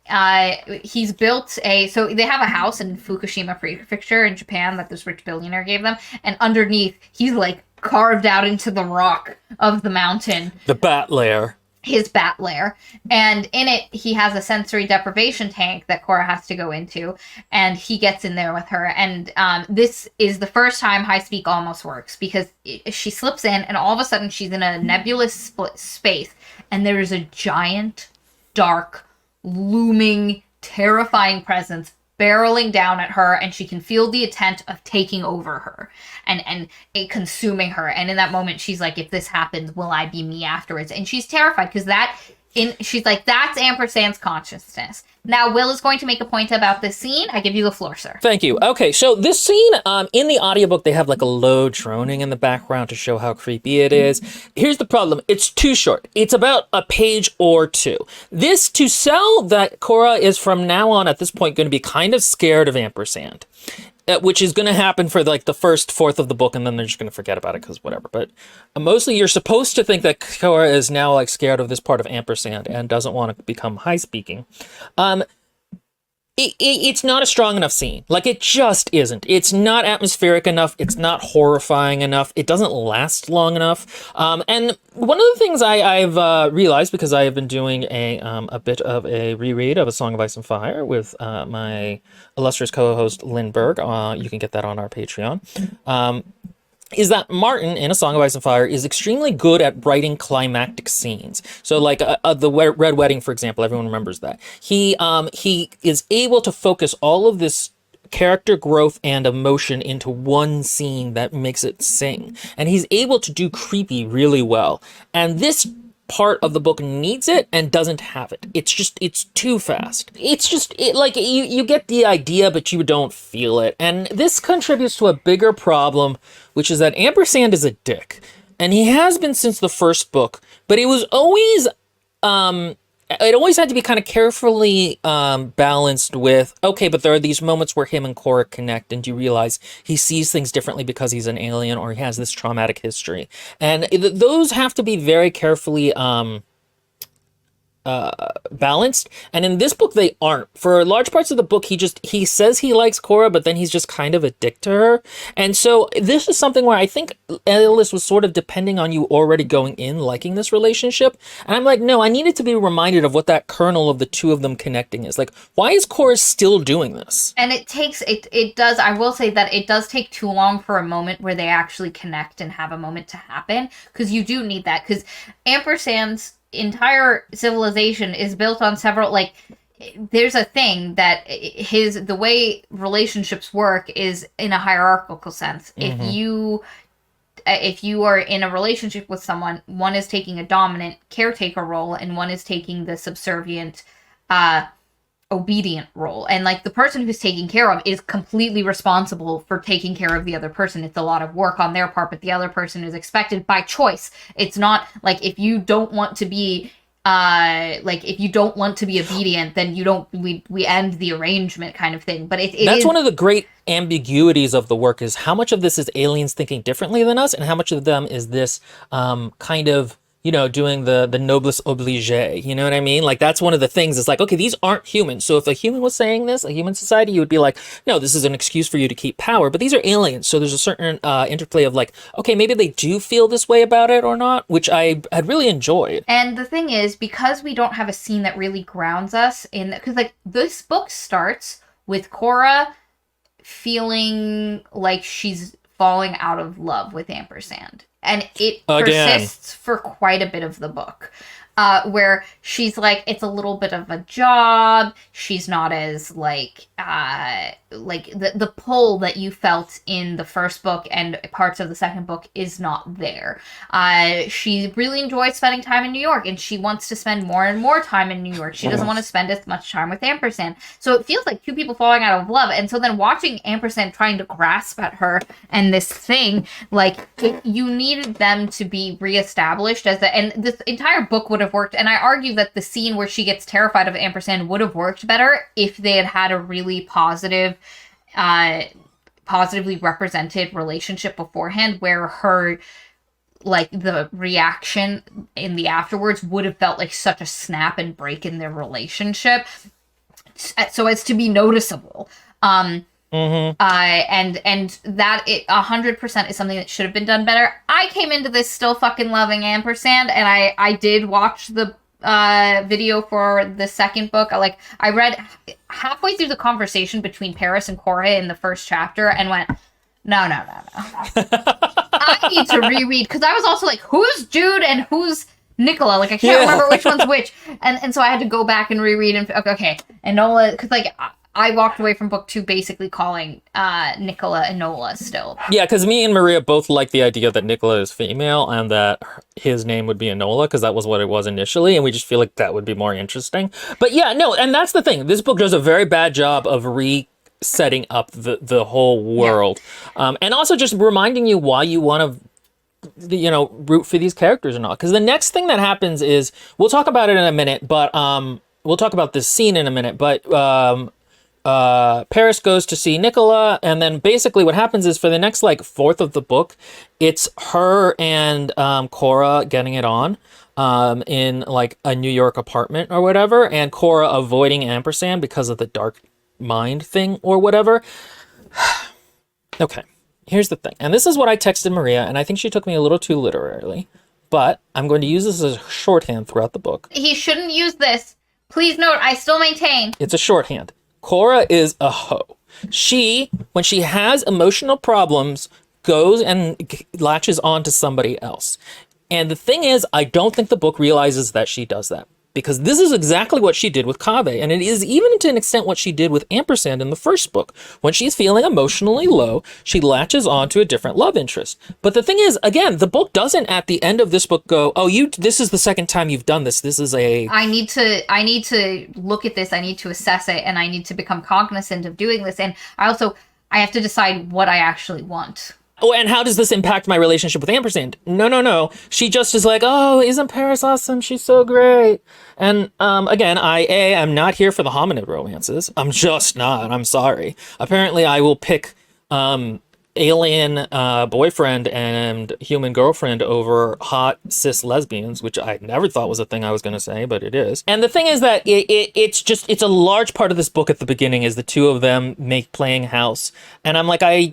he's built so they have a house in Fukushima Prefecture in Japan that this rich billionaire gave them, and underneath he's like carved out into the rock of the mountain. The bat lair. His bat lair. And in it, he has a sensory deprivation tank that Kora has to go into, and he gets in there with her. And this is the first time high speak almost works, because she slips in, and all of a sudden she's in a nebulous space, and there is a giant, dark, looming, terrifying presence barreling down at her, and she can feel the intent of taking over her and it consuming her. And in that moment, she's like, if this happens, will I be me afterwards? And she's terrified because she's like, that's Ampersand's consciousness. Now, Will is going to make a point about this scene. I give you the floor, sir. Thank you. Okay, so this scene, in the audiobook, they have like a low droning in the background to show how creepy it is. Here's the problem. It's too short. It's about a page or two. This, to sell that Kora is from now on at this point going to be kind of scared of Ampersand, which is going to happen for like the first fourth of the book, and then they're just going to forget about it because whatever. But mostly you're supposed to think that Kora is now like scared of this part of Ampersand and doesn't want to become high speaking. It's not a strong enough scene. Like, it just isn't. It's not atmospheric enough. It's not horrifying enough. It doesn't last long enough. And one of the things I've realized, because I have been doing a bit of a reread of A Song of Ice and Fire with my illustrious co-host Lynn Berg, you can get that on our Patreon, is that Martin in A Song of Ice and Fire is extremely good at writing climactic scenes. So like the Red Wedding, for example, everyone remembers that. He is able to focus all of this character growth and emotion into one scene that makes it sing. And he's able to do creepy really well. And this part of the book needs it and doesn't have it. It's too fast. Like you get the idea, but you don't feel it. And this contributes to a bigger problem, which is that Ampersand is a dick. And he has been since the first book, but it was always, it always had to be kind of carefully balanced with, okay, but there are these moments where him and Kora connect and you realize he sees things differently because he's an alien or he has this traumatic history. And those have to be very carefully balanced, and in this book they aren't. For large parts of the book he says he likes Kora, but then he's just kind of a dick to her. And so this is something where I think Ellis was sort of depending on you already going in liking this relationship, and I'm like, no, I needed to be reminded of what that kernel of the two of them connecting is. Like, why is Kora still doing this? And it does, I will say that it does take too long for a moment where they actually connect and have a moment to happen, because you do need that, because Ampersand's entire civilization is built on several, like, there's a thing that the way relationships work is in a hierarchical sense. Mm-hmm. If you are in a relationship with someone, one is taking a dominant caretaker role and one is taking the subservient obedient role, and like the person who's taking care of is completely responsible for taking care of the other person. It's a lot of work on their part, but the other person is expected by choice. It's not like if you don't want to be obedient, then you don't, we end the arrangement kind of thing. But that's one of the great ambiguities of the work, is how much of this is aliens thinking differently than us and how much of them is this kind of, you know, doing the noblesse oblige, you know what I mean? Like, that's one of the things. It's like, okay, these aren't humans. So if a human was saying this, a human society, you would be like, no, this is an excuse for you to keep power. But these are aliens. So there's a certain interplay of like, okay, maybe they do feel this way about it or not, which I had really enjoyed. And the thing is, because we don't have a scene that really grounds us in, because like this book starts with Kora feeling like she's falling out of love with Ampersand. And it persists for quite a bit of the book, where she's like, it's a little bit of a job. She's not as like the pull that you felt in the first book and parts of the second book is not there. She really enjoys spending time in New York, and she wants to spend more and more time in New York. She doesn't want to spend as much time with Ampersand. So it feels like two people falling out of love. And so then watching Ampersand trying to grasp at her and this thing, like, you needed them to be reestablished as and this entire book would have worked. And I argue that the scene where she gets terrified of Ampersand would have worked better if they had had a really positively represented relationship beforehand, where her, like, the reaction in the afterwards would have felt like such a snap and break in their relationship, so as to be noticeable. And that it 100% is something that should have been done better. I came into this still fucking loving Ampersand, and I did watch the video for the second book. I read halfway through the conversation between Paris and Kora in the first chapter and went, no. I need to reread, because I was also like, who's Jude and who's Nicola? Like, I can't remember which one's which. And so I had to go back and reread and okay. And Nola, because like I walked away from book 2 basically calling Nicola and Nola still. Yeah, because me and Maria both like the idea that Nicola is female and that his name would be Enola, because that was what it was initially, and we just feel like that would be more interesting. But yeah, no, and that's the thing. This book does a very bad job of resetting up the whole world. Yeah. And also just reminding you why you want to, you know, root for these characters or not. Because the next thing that happens is, we'll talk about it in a minute, but we'll talk about this scene in a minute, but Paris goes to see Nicola, and then basically what happens is, for the next like fourth of the book, it's her and Kora getting it on in like a New York apartment or whatever, and Kora avoiding Ampersand because of the dark mind thing or whatever. Okay, here's the thing, and this is what I texted Maria, and I think she took me a little too literally, but I'm going to use this as a shorthand throughout the book. He shouldn't use this. Please note, I still maintain. It's a shorthand. Kora is a hoe. She, when she has emotional problems, goes and latches on to somebody else. And the thing is, I don't think the book realizes that she does that. because this is exactly what she did with Kaveh, and it is even to an extent what she did with Ampersand in the first book. When she's feeling emotionally low, she latches on to a different love interest. But the thing is, again, the book doesn't at the end of this book go, oh, this is the second time you've done this. This is I need to look at this, I need to assess it, and I need to become cognizant of doing this. And I have to decide what I actually want. Oh, and how does this impact my relationship with Ampersand? No. She just is like, oh, isn't Paris awesome? She's so great. And again, I'm not here for the hominid romances. I'm just not. I'm sorry. Apparently, I will pick alien boyfriend and human girlfriend over hot cis lesbians, which I never thought was a thing I was going to say, but it is. And the thing is that it's a large part of this book at the beginning is the two of them playing house. And I'm like, I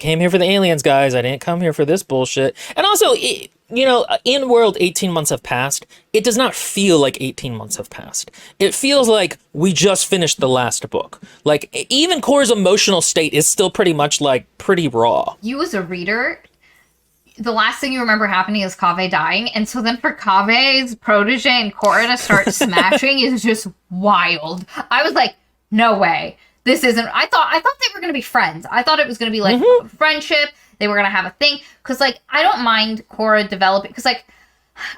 came here for the aliens, guys. I didn't come here for this bullshit. And also, in world 18 months have passed. It does not feel like 18 months have passed. It feels like we just finished the last book. Like, even Kora's emotional state is still pretty much like pretty raw. You as a reader, the last thing you remember happening is Kaveh dying. And so then for Kaveh's protege and Kora to start smashing is just wild. I was like, no way. This isn't, I thought they were going to be friends. I thought it was going to be like friendship. They were going to have a thing. Because, like, I don't mind Kora developing. Because, like,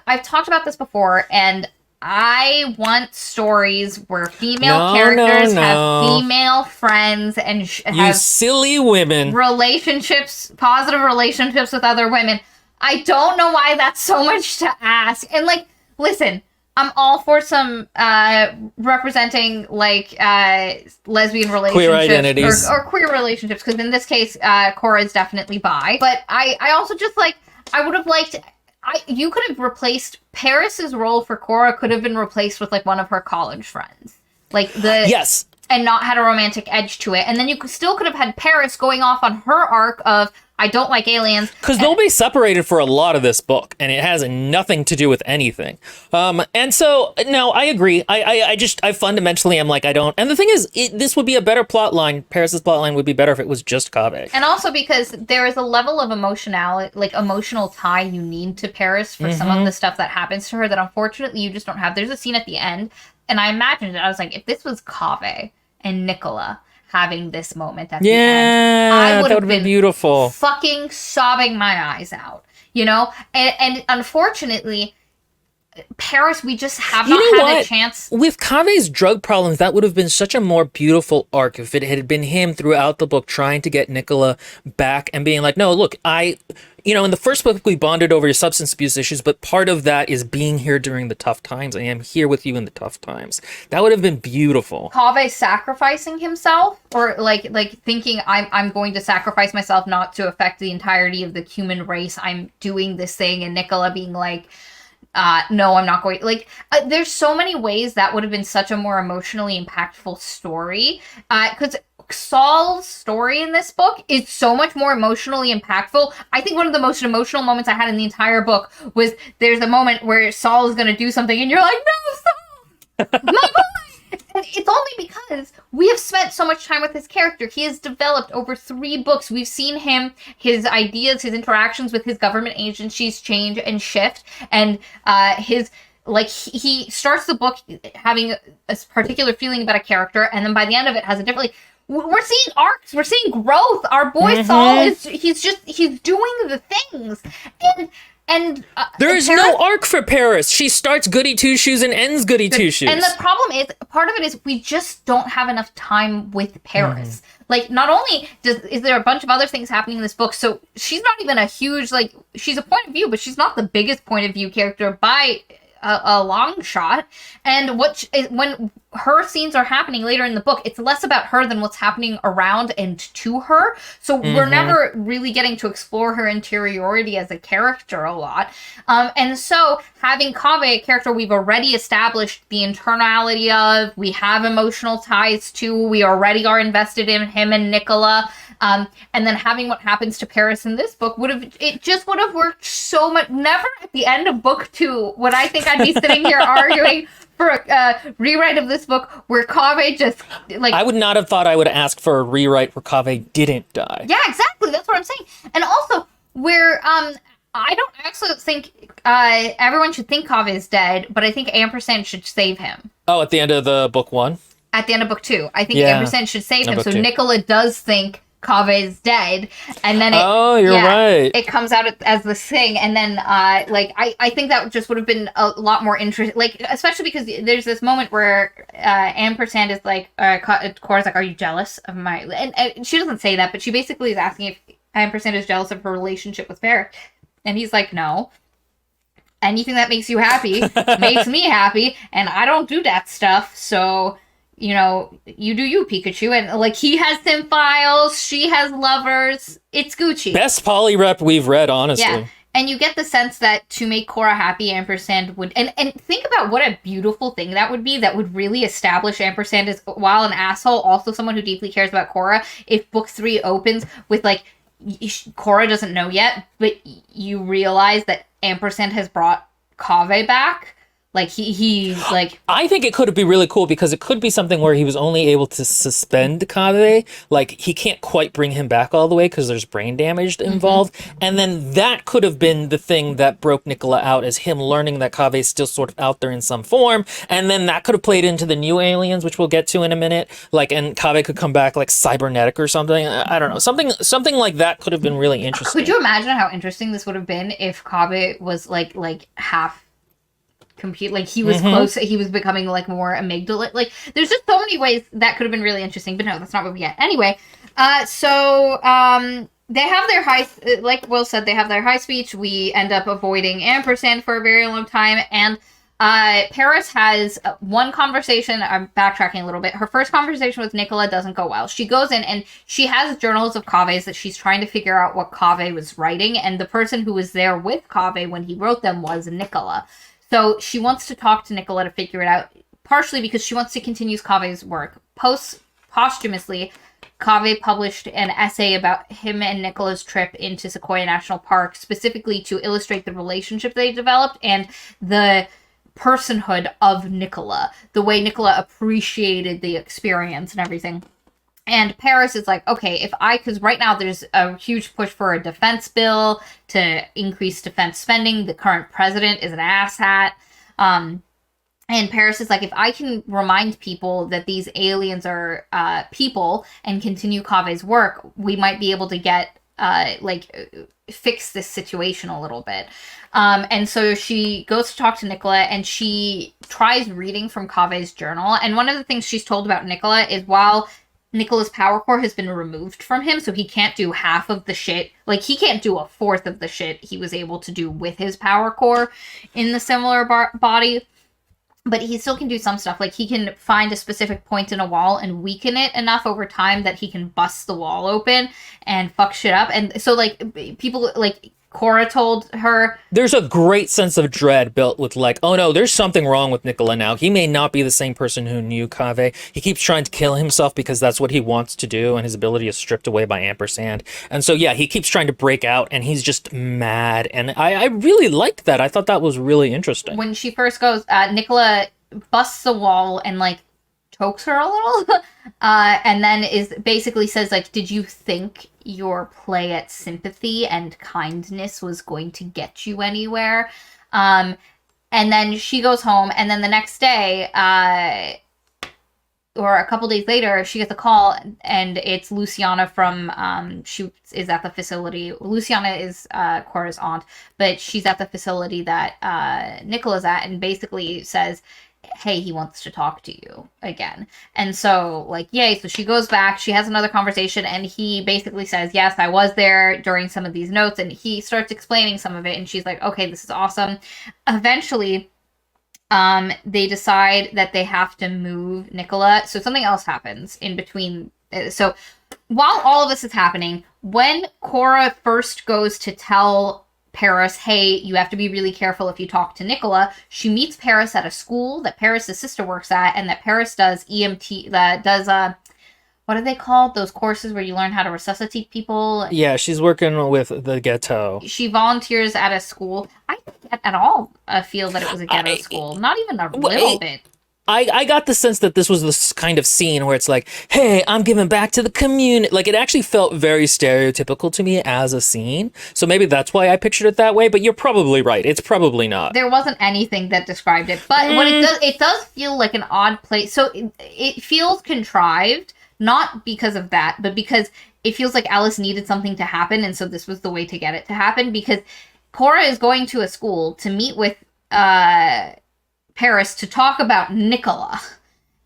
I've talked about this before. And I want stories where female characters have female friends and have you silly women. Relationships, positive relationships with other women. I don't know why that's so much to ask. And, like, listen, I'm all for some representing like lesbian relationships, queer identities, or queer relationships. Because in this case, Kora is definitely bi. But I also just like I would have liked. You could have replaced Paris's role for Kora. Could have been replaced with like one of her college friends, like yes, and not had a romantic edge to it. And then you still could have had Paris going off on her arc of I don't like aliens. Because they'll be separated for a lot of this book, and it has nothing to do with anything. And so, no, I agree. I fundamentally am like, I don't. And the thing is, this would be a better plot line. Paris's plot line would be better if it was just Kaveh. And also because there is a level of emotional tie you need to Paris for some of the stuff that happens to her that unfortunately you just don't have. There's a scene at the end, and I imagined it. I was like, if this was Kaveh and Nicola having this moment at the end, I would have been beautiful, fucking sobbing my eyes out, and unfortunately Paris, we just have not had a chance. With Kaveh's drug problems, that would have been such a more beautiful arc if it had been him throughout the book trying to get Nicola back and being like, no, look, in the first book, we bonded over your substance abuse issues, but part of that is being here during the tough times. I am here with you in the tough times. That would have been beautiful. Kaveh sacrificing himself, or like thinking I'm going to sacrifice myself not to affect the entirety of the human race. I'm doing this thing, and Nicola being like, no, I'm not going. There's so many ways that would have been such a more emotionally impactful story. Because Saul's story in this book is so much more emotionally impactful. I think one of the most emotional moments I had in the entire book was there's a moment where Saul is going to do something and you're like, no, Saul, my boy! And it's only because we have spent so much time with this character. He has developed over 3 books. We've seen him, his ideas, his interactions with his government agencies change and shift. And he starts the book having a particular feeling about a character, and then by the end of it has a different... we're seeing arcs. We're seeing growth. Our boy Saul he's doing the things. And there is no arc for Paris. She starts goody two shoes and ends goody two shoes. And the problem is, part of it is we just don't have enough time with Paris. Like, not only is there a bunch of other things happening in this book, so she's not even a huge, she's a point of view, but she's not the biggest point of view character by a long shot. And when her scenes are happening later in the book, it's less about her than what's happening around and to her. So we're never really getting to explore her interiority as a character a lot. And so having Kaveh, a character we've already established the internality of, we have emotional ties to, we already are invested in him and Nicola. And then having what happens to Paris in this book would have worked so much. Never at the end of book 2 would I think I'd be sitting here arguing for a rewrite of this book where Kaveh just I would not have thought I would ask for a rewrite where Kaveh didn't die. Yeah, exactly. That's what I'm saying. And also where I don't actually think everyone should think Kaveh is dead, but I think Ampersand should save him. Oh, at the end of the book 1? At the end of book 2. I think Yeah. Ampersand should save him. book So 2. Nicola does think Kaveh is dead, and then you're right. It comes out as this thing, and then I think that just would have been a lot more interesting, like, especially because there's this moment where Ampersand is like, Cora's like, "Are you jealous of my?" And she doesn't say that, but she basically is asking if Ampersand is jealous of her relationship with Faerin, and he's like, "No. Anything that makes you happy makes me happy, and I don't do that stuff, so." You know, you do you, Pikachu. And, like, he has symphiles, she has lovers. It's Gucci. Best poly rep we've read, honestly. Yeah. And you get the sense that to make Kora happy, Ampersand would... And think about what a beautiful thing that would really establish Ampersand as, while an asshole, also someone who deeply cares about Kora. If book 3 opens with, like, Kora doesn't know yet, but you realize that Ampersand has brought Kaveh back. Like, he like... I think it could be really cool because it could be something where he was only able to suspend Kaveh. Like, he can't quite bring him back all the way because there's brain damage involved. Mm-hmm. And then that could have been the thing that broke Nicola out, is him learning that Kaveh is still sort of out there in some form. And then that could have played into the new aliens, which we'll get to in a minute. Like, and Kaveh could come back, like, cybernetic or something. I don't know. Something like that could have been really interesting. Could you imagine how interesting this would have been if Kaveh was, like half... compete, like, he was close, he was becoming, like, more amygdala, like, there's just so many ways that could have been really interesting, but no, that's not what we get. Anyway, they have their high, like Will said, they have their high speech. We end up avoiding Ampersand for a very long time, and Paris has one conversation. I'm backtracking a little bit. Her first conversation with Nicola doesn't go well. She goes in and she has journals of Kaveh's that she's trying to figure out what Kaveh was writing, and the person who was there with Kaveh when he wrote them was Nicola. So she wants to talk to Nicola to figure it out, partially because she wants to continue Kaveh's work. Posthumously, Kaveh published an essay about him and Nicola's trip into Sequoia National Park, specifically to illustrate the relationship they developed and the personhood of Nicola, the way Nicola appreciated the experience and everything. And Paris is like, okay, because right now there's a huge push for a defense bill to increase defense spending. The current president is an asshat. And Paris is like, if I can remind people that these aliens are people and continue Kaveh's work, we might be able to get, fix this situation a little bit. And so she goes to talk to Nicola, and she tries reading from Kaveh's journal. And one of the things she's told about Nicola is, while Nicola's power core has been removed from him, so he can't do half of the shit. Like, he can't do a fourth of the shit he was able to do with his power core in the similar body. But he still can do some stuff. Like, he can find a specific point in a wall and weaken it enough over time that he can bust the wall open and fuck shit up. And so, like, people, like, Kora told her... There's a great sense of dread built with, like, oh no, there's something wrong with Nicola now. He may not be the same person who knew Kaveh. He keeps trying to kill himself because that's what he wants to do, and his ability is stripped away by Ampersand. And so, yeah, he keeps trying to break out, and he's just mad. And I really liked that. I thought that was really interesting. When she first goes, Nicola busts the wall and, like, chokes her a little. And then basically says, like, did you think your play at sympathy and kindness was going to get you anywhere? And then she goes home, and then the next day, or a couple days later, she gets a call, and it's Luciana from, she is at the facility. Luciana is Cora's aunt, but she's at the facility that Nicola's at, and basically says, hey, he wants to talk to you again. And so, like, yay. So she goes back, she has another conversation, and he basically says, yes, I was there during some of these notes, and he starts explaining some of it, and she's like, okay, this is awesome. Eventually, they decide that they have to move Nicola. So something else happens in between. So while all of this is happening, when Kora first goes to tell Paris, hey, you have to be really careful if you talk to Nicola, she meets Paris at a school that Paris' sister works at, and that Paris does EMT, that does, what are they called? Those courses where you learn how to resuscitate people? Yeah, she's working with the ghetto. She volunteers at a school. I didn't at all feel that it was a ghetto school. Not even a little bit. I got the sense that this was this kind of scene where it's like, hey, I'm giving back to the community. Like, it actually felt very stereotypical to me as a scene. So maybe that's why I pictured it that way, but you're probably right. It's probably not. There wasn't anything that described it. But what it does feel like an odd place. So it feels contrived, not because of that, but because it feels like Alice needed something to happen, and so this was the way to get it to happen, because Kora is going to a school to meet with Paris to talk about Nicola.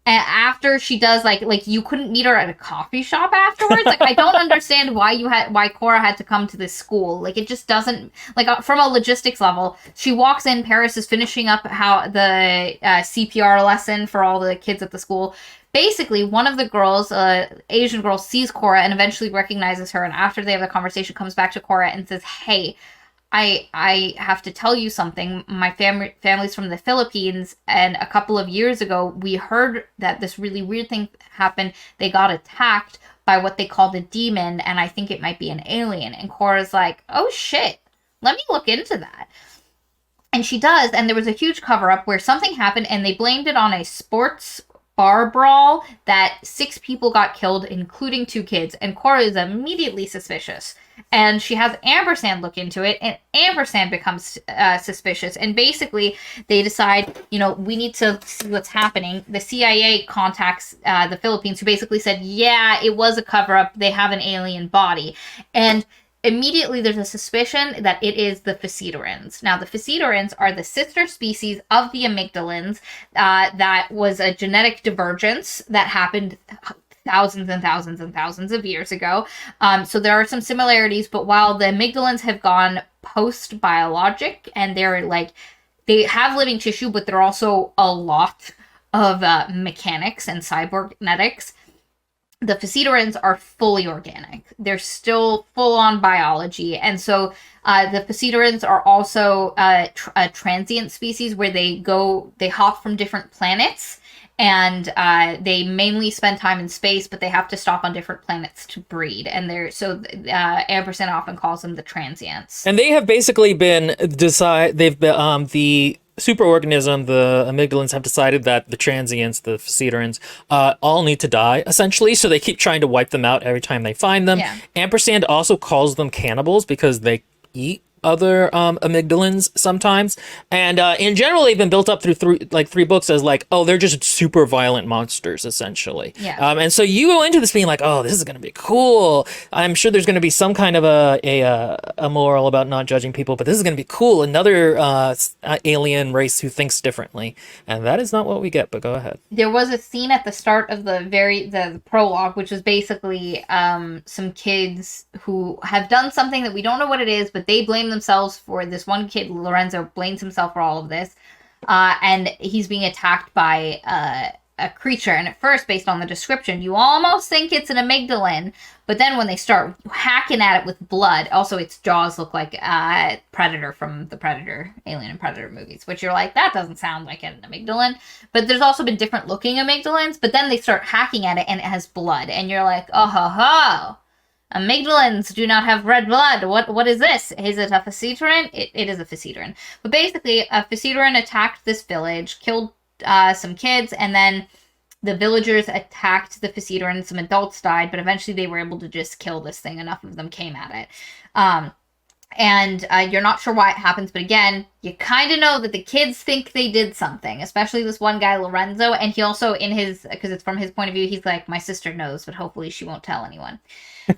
And after she does, like you couldn't meet her at a coffee shop afterwards. Like, I don't understand why Kora had to come to this school. Like, it just doesn't, like, from a logistics level. She walks in, Paris is finishing up how the CPR lesson for all the kids at the school. Basically, one of the girls, Asian girl, sees Kora and eventually recognizes her. And after they have a conversation, comes back to Kora and says, hey, I have to tell you something. My family's from the Philippines, and a couple of years ago, we heard that this really weird thing happened. They got attacked by what they called a demon, and I think it might be an alien. And Cora's like, oh shit, let me look into that. And she does, and there was a huge cover-up where something happened, and they blamed it on a sports bar brawl that 6 people got killed, including 2 kids, and Kora is immediately suspicious. And she has Ampersand look into it, and Ampersand becomes suspicious. And basically, they decide, we need to see what's happening. The CIA contacts the Philippines, who basically said, yeah, it was a cover-up. They have an alien body. And immediately, there's a suspicion that it is the Faecerins. Now, the Faecerins are the sister species of the amygdalans. That was a genetic divergence that happened thousands and thousands and thousands of years ago. So there are some similarities, but while the amygdalans have gone post-biologic, and they have living tissue, but they're also a lot of mechanics and cybernetics, the Faecerins are fully organic. They're still full-on biology. And so the Faecerins are also a transient species where they hop from different planets, and they mainly spend time in space, but they have to stop on different planets to breed. And Ampersand often calls them the transients. And they have basically the superorganism, the amygdalans, have decided that the transients, the Faecerins, all need to die, essentially, so they keep trying to wipe them out every time they find them. Yeah. Ampersand also calls them cannibals because they eat other amygdalans sometimes, and in general they've been built up through 3 books as they're just super violent monsters, essentially. Yeah. And so you go into this being like, oh, this is going to be cool. I'm sure there's going to be some kind of a moral about not judging people, but this is going to be cool. Another alien race who thinks differently, and that is not what we get. But go ahead. There was a scene at the start of the prologue, which was basically some kids who have done something that we don't know what it is, but they blame themselves for this. One kid, Lorenzo, blames himself for all of this, and he's being attacked by a creature. And at first, based on the description, you almost think it's an amygdalan, but then when they start hacking at it with blood, also its jaws look like Predator from the Alien and Predator movies, which you're like, that doesn't sound like an amygdalan. But there's also been different looking amygdalans, but then they start hacking at it and it has blood, and you're like, oh ho ho, amygdalans do not have red blood. What is this? Is it a Faecerin? It is a Faecerin. But basically, a Faecerin attacked this village, killed some kids, and then the villagers attacked the Faecerin. Some adults died, but eventually they were able to just kill this thing. Enough of them came at it. And you're not sure why it happens, but again, you kind of know that the kids think they did something, especially this one guy, Lorenzo, and he also, because it's from his point of view, he's like, my sister knows, but hopefully she won't tell anyone.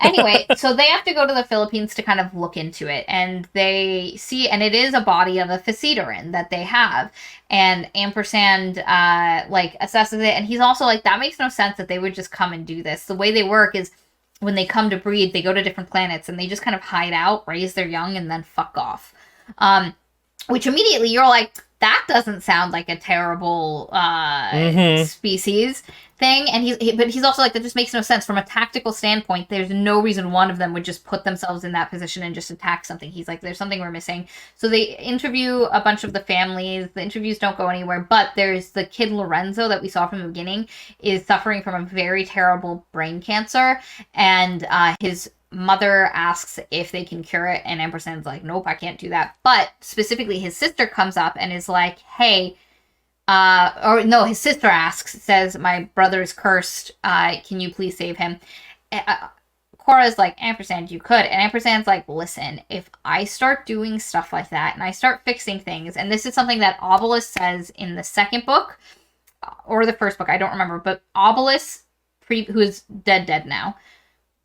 Anyway, so they have to go to the Philippines to kind of look into it, and they see, and it is a body of a Faecerin that they have, and Ampersand, assesses it, and he's also like, that makes no sense that they would just come and do this. The way they work is, when they come to breed, they go to different planets, and they just kind of hide out, raise their young, and then fuck off. Which immediately you're like, that doesn't sound like a terrible species thing. And he's also like, that just makes no sense from a tactical standpoint. There's no reason one of them would just put themselves in that position and just attack something. He's like, there's something we're missing. So they interview a bunch of the families. The interviews don't go anywhere, but there's the kid Lorenzo that we saw from the beginning is suffering from a very terrible brain cancer, and his mother asks if they can cure it, and Ampersand's like, nope, I can't do that. But specifically, his sister comes up and is like, hey, or no, his sister says, my brother is cursed. Can you please save him? Kora's like, Ampersand, you could. And Ampersand's like, listen, if I start doing stuff like that and I start fixing things, and this is something that Obelisk says in the second book, or the first book, I don't remember, but Obelisk, who is dead now,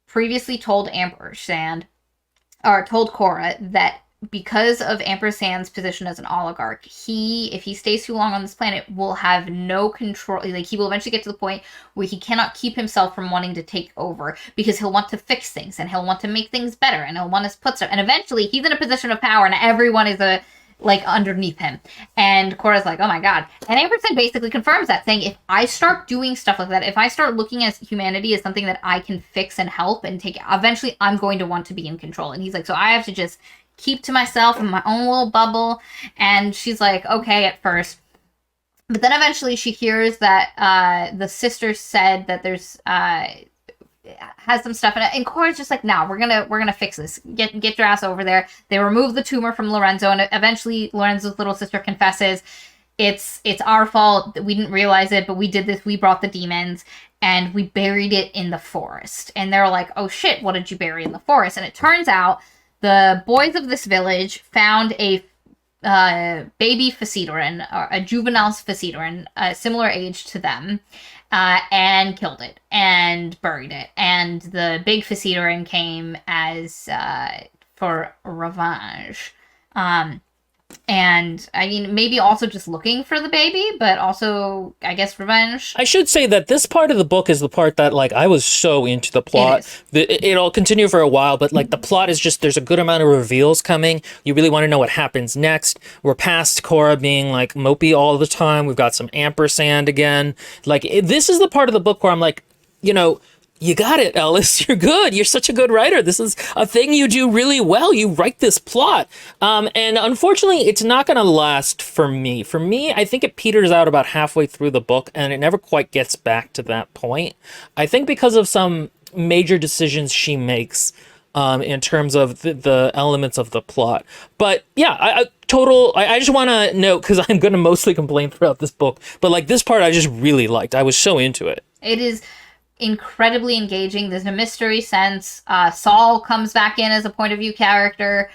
previously told Ampersand, or told Kora, that because of Ampersand's position as an oligarch, if he stays too long on this planet, will have no control. Like, he will eventually get to the point where he cannot keep himself from wanting to take over, because he'll want to fix things and he'll want to make things better and he'll want to put stuff. And eventually, he's in a position of power and everyone is underneath him. And Kora's like, oh my god. And Ampersand basically confirms that, saying, if I start doing stuff like that, if I start looking at humanity as something that I can fix and help and take, eventually I'm going to want to be in control. And he's like, so I have to just keep to myself in my own little bubble. And she's like, okay, at first. But then eventually she hears that the sister said that there's has some stuff in it, and Cora's just like, no, we're gonna fix this. Get your ass over there. They remove the tumor from Lorenzo, and eventually Lorenzo's little sister confesses, it's our fault. We didn't realize it, but we did this. We brought the demons and we buried it in the forest. And they're like, oh shit, what did you bury in the forest? And it turns out the boys of this village found a baby Faerin, or a juvenile Faerin, a similar age to them, and killed it and buried it. And the big Faerin came as for revenge. And I mean, maybe also just looking for the baby, but also, I guess, revenge. I should say that this part of the book is the part that, like, I was so into the plot. It'll continue for a while, but, like, the plot is just, there's a good amount of reveals coming. You really want to know what happens next. We're past Kora being, like, mopey all the time. We've got some Ampersand again. Like, this is the part of the book where I'm like, you know, you got it, Ellis. You're good. You're such a good writer. This is a thing you do really well. You write this plot. And unfortunately, it's not going to last for me. For me, I think it peters out about halfway through the book, and it never quite gets back to that point. I think because of some major decisions she makes in terms of the elements of the plot. But yeah, I just want to note, because I'm going to mostly complain throughout this book, but like this part I just really liked. I was so into it. It is incredibly engaging. There's a mystery sense. Saul comes back in as a point of view character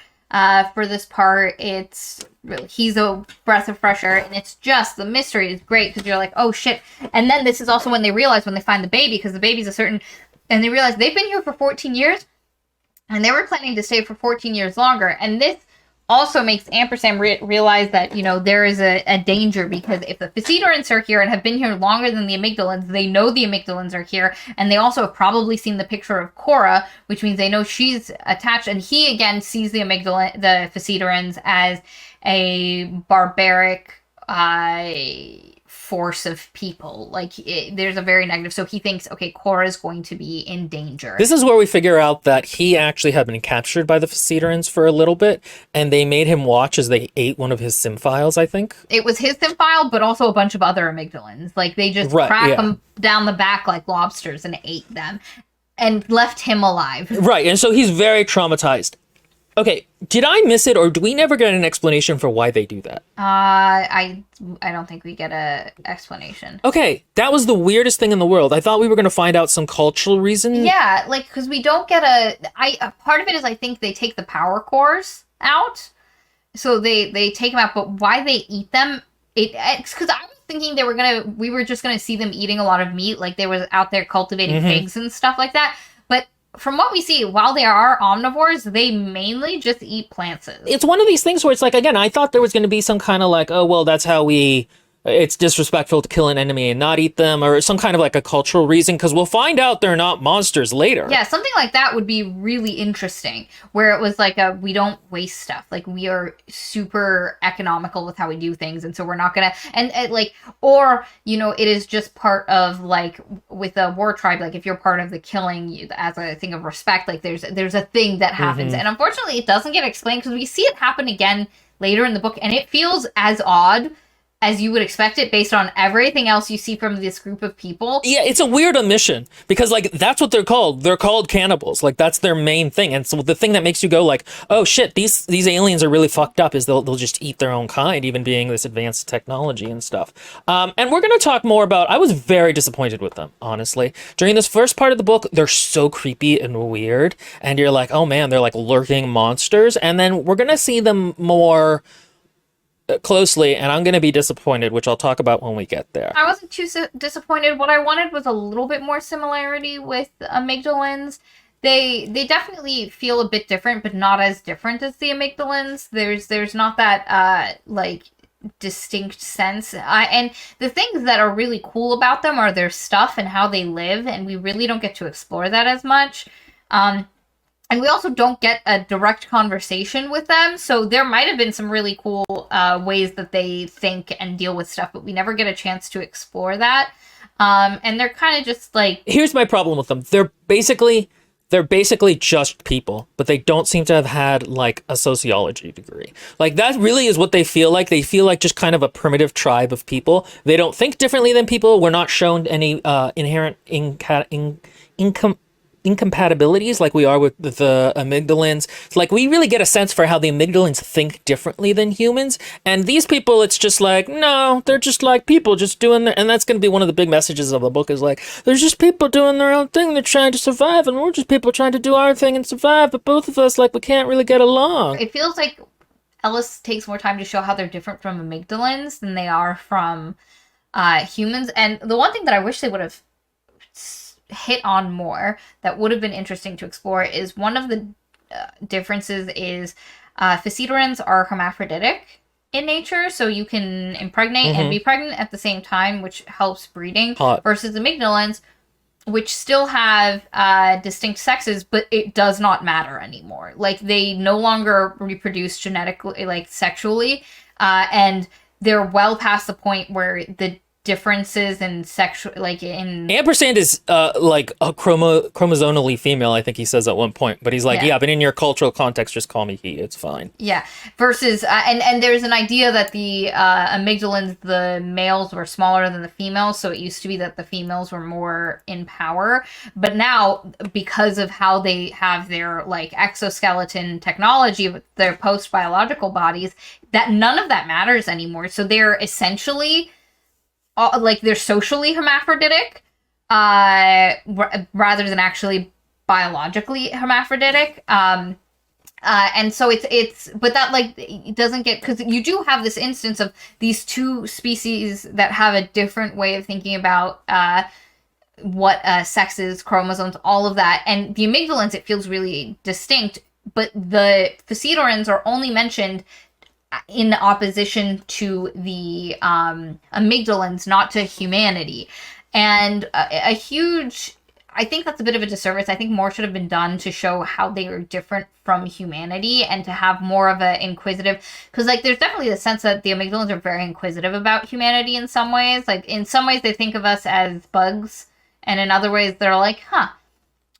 for this part. He's a breath of fresh air, and it's just, the mystery is great, because you're like, oh shit. And then this is also when they realize, when they find the baby, because the baby's and they realize they've been here for 14 years and they were planning to stay for 14 years longer. And this also makes Ampersand realize that, you know, there is a danger, because if the Faerin are here and have been here longer than the Amygdalans, they know the Amygdalans are here, and they also have probably seen the picture of Kora, which means they know she's attached, and he again sees the Faerins as a barbaric force of people. Like, there's a very negative, so he thinks, okay, Kora is going to be in danger. This is where we figure out that he actually had been captured by the Faerins for a little bit, and they made him watch as they ate one of his symphiles, I think. It was his symphile, but also a bunch of other Amygdalans. Like, they just cracked them down the back like lobsters and ate them, and left him alive. Right, and so he's very traumatized. Okay, did I miss it, or do we never get an explanation for why they do that? I don't think we get a explanation. Okay, that was the weirdest thing in the world. I thought we were going to find out some cultural reason. Yeah, like, because we don't get a part of it is, I think they take the power cores out. So they take them out, but why they eat them, it's because I was thinking we were just gonna see them eating a lot of meat, like they were out there cultivating pigs and stuff like that. But from what we see, while they are omnivores, they mainly just eat plants. It's one of these things where it's like, again, I thought there was going to be some kind of like, oh, well, that's how it's disrespectful to kill an enemy and not eat them, or some kind of like a cultural reason, because we'll find out they're not monsters later. Yeah, something like that would be really interesting, where it was like we don't waste stuff. Like, we are super economical with how we do things, and so we're not gonna, and like, or, you know, it is just part of, like, with a war tribe, like, if you're part of the killing as a thing of respect, like, there's a thing that happens. And unfortunately, it doesn't get explained, because we see it happen again later in the book, and it feels as odd as you would expect it based on everything else you see from this group of people. Yeah, it's a weird omission because like that's what they're called. They're called cannibals. Like that's their main thing. And so the thing that makes you go like, oh shit, these aliens are really fucked up is they'll just eat their own kind, even being this advanced technology and stuff. And we're gonna talk more about. I was very disappointed with them, honestly. During this first part of the book, they're so creepy and weird, and you're like, oh man, they're like lurking monsters. And then we're gonna see them more closely, and I'm going to be disappointed, which I'll talk about when we get there. I wasn't too disappointed. What I wanted was a little bit more similarity with amygdalans. They definitely feel a bit different, but not as different as the amygdalans. There's not that like distinct sense. And the things that are really cool about them are their stuff and how they live, and we really don't get to explore that as much. And we also don't get a direct conversation with them, so there might have been some really cool ways that they think and deal with stuff, but we never get a chance to explore that. And they're kind of just like... Here's my problem with them. They're basically just people, but they don't seem to have had like a sociology degree. Like that really is what they feel like. They feel like just kind of a primitive tribe of people. They don't think differently than people. We're not shown any inherent incompatibilities like we are with the amygdalans. Like we really get a sense for how the amygdalans think differently than humans, and these people, it's just like, no, they're just like people just doing their, and that's going to be one of the big messages of the book is like, there's just people doing their own thing, they're trying to survive, and we're just people trying to do our thing and survive, but both of us, like, we can't really get along. It feels like Ellis takes more time to show how they're different from amygdalans than they are from humans. And the one thing that I wish they would have hit on more that would have been interesting to explore is one of the differences is Faerin are hermaphroditic in nature, so you can impregnate and be pregnant at the same time, which helps breeding. Hot. Versus amygdalans, which still have distinct sexes, but it does not matter anymore. Like, they no longer reproduce genetically, like, sexually, and they're well past the point where the differences in sexual, like in Ampersand is like a chromosomally female, I think he says at one point, but he's like, yeah, but in your cultural context, just call me he, it's fine. Yeah, versus and there's an idea that the amygdalans, the males were smaller than the females, so it used to be that the females were more in power, but now because of how they have their like exoskeleton technology with their post-biological bodies, that none of that matters anymore, so they're essentially like they're socially hermaphroditic rather than actually biologically hermaphroditic, and so it's but that like it doesn't get, because you do have this instance of these two species that have a different way of thinking about what sexes, chromosomes, all of that, and the amygdalans, it feels really distinct, but the Faerin are only mentioned in opposition to the amygdalans, not to humanity. And a huge, I think that's a bit of a disservice. I think more should have been done to show how they are different from humanity and to have more of a inquisitive, because like there's definitely the sense that the amygdalans are very inquisitive about humanity in some ways. Like in some ways they think of us as bugs, and in other ways they're like,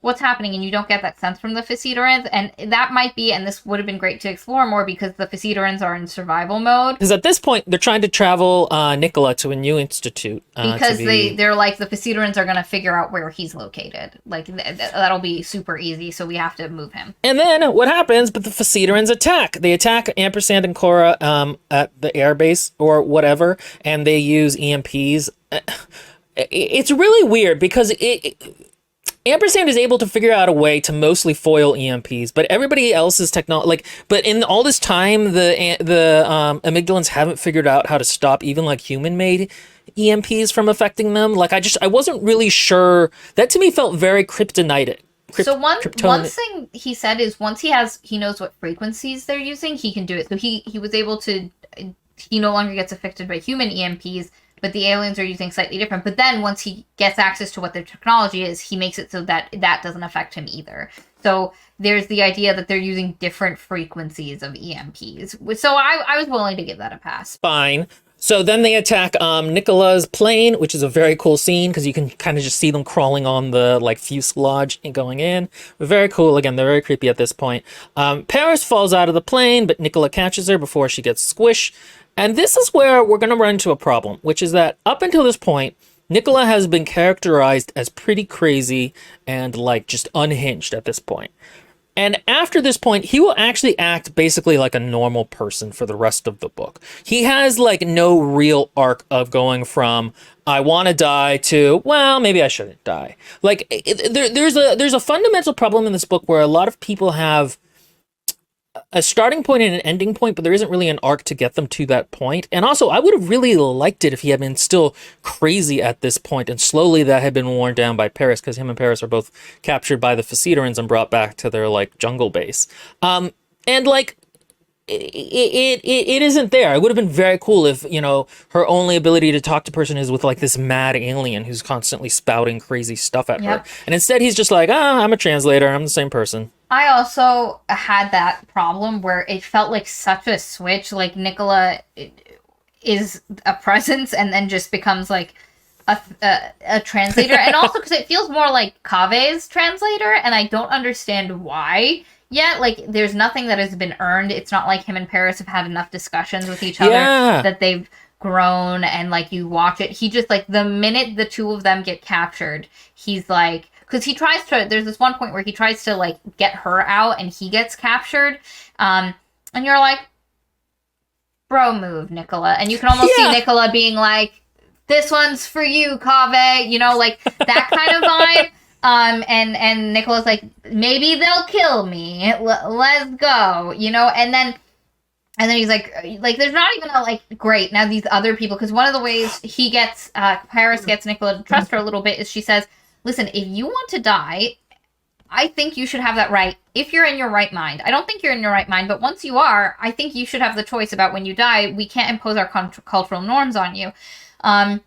what's happening? And you don't get that sense from the Faerin, and that might be, and this would have been great to explore more, because the Faerin are in survival mode. Because at this point, they're trying to travel Nicola to a new institute. Because they're like, the Faerin are going to figure out where he's located. Like, that'll be super easy, so we have to move him. And then what happens, but the Faerin attack. They attack Ampersand and Kora at the airbase or whatever, and they use EMPs. It's really weird, because Ampersand is able to figure out a way to mostly foil EMPs, but everybody else's technology, like, but in all this time, the amygdalans haven't figured out how to stop even like human-made EMPs from affecting them. Like, I wasn't really sure. That to me felt very kryptonitic. So one thing he said is once he knows what frequencies they're using, he can do it. So he was able to, he no longer gets affected by human EMPs, but the aliens are using slightly different. But then once he gets access to what their technology is, he makes it so that that doesn't affect him either. So there's the idea that they're using different frequencies of EMPs. So I was willing to give that a pass. Fine. So then they attack Nicola's plane, which is a very cool scene because you can kind of just see them crawling on the like fuselage and going in. Very cool. Again, they're very creepy at this point. Paris falls out of the plane, but Nicola catches her before she gets squished. And this is where we're going to run into a problem, which is that up until this point, Nicola has been characterized as pretty crazy and like just unhinged at this point. And after this point, he will actually act basically like a normal person for the rest of the book. He has like no real arc of going from I want to die to, well, maybe I shouldn't die. Like there's a fundamental problem in this book where a lot of people have a starting point and an ending point, but there isn't really an arc to get them to that point. And also, I would have really liked it if he had been still crazy at this point, and slowly that had been worn down by Paris, because him and Paris are both captured by the Faerin and brought back to their like jungle base. And like it isn't there. It would have been very cool if, you know, her only ability to talk to person is with like this mad alien who's constantly spouting crazy stuff at her. And instead he's just like, I'm a translator, I'm the same person. I also had that problem where it felt like such a switch. Like Nicola is a presence and then just becomes like a translator. And also because it feels more like Kave's translator, and I don't understand why yet. Like there's nothing that has been earned. It's not like him and Paris have had enough discussions with each other that they've grown, and like you watch it. He just like the minute the two of them get captured, he's like, because he tries to, there's this one point where he tries to like get her out and he gets captured. And you're like, bro move, Nicola. And you can almost see Nicola being like, this one's for you, Kaveh, you know, like that kind of vibe. And Nicola's like, maybe they'll kill me. Let's go, you know? And then he's like, there's not even a, like, great, now these other people, because one of the ways he gets, Paris gets Nicola to trust her a little bit is she says, listen, if you want to die, I think you should have that right if you're in your right mind. I don't think you're in your right mind, but once you are, I think you should have the choice about when you die. We can't impose our cultural norms on you. And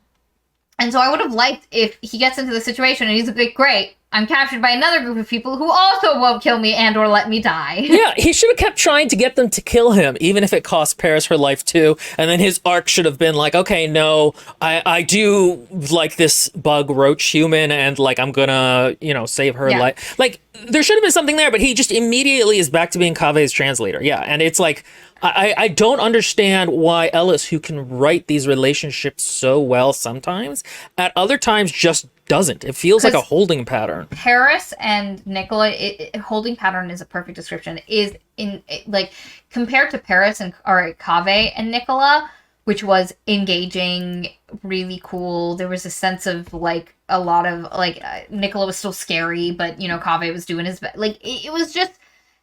so I would have liked if he gets into the situation and he's like, great, I'm captured by another group of people who also won't kill me and or let me die. Yeah, he should have kept trying to get them to kill him, even if it cost Paris her life too. And then his arc should have been like, okay, no, I do like this bug roach human, and like I'm gonna, you know, save her life. Like there should have been something there, but he just immediately is back to being Kaveh's translator. Yeah, and it's like, I don't understand why Ellis, who can write these relationships so well sometimes, at other times just doesn't. It feels like a holding pattern. Paris and Nicola, holding pattern is a perfect description, is in like compared to Paris and or Kaveh and Nicola, which was engaging, really cool. There was a sense of like a lot of like Nicola was still scary, but you know Kaveh was doing his best. Like it was just.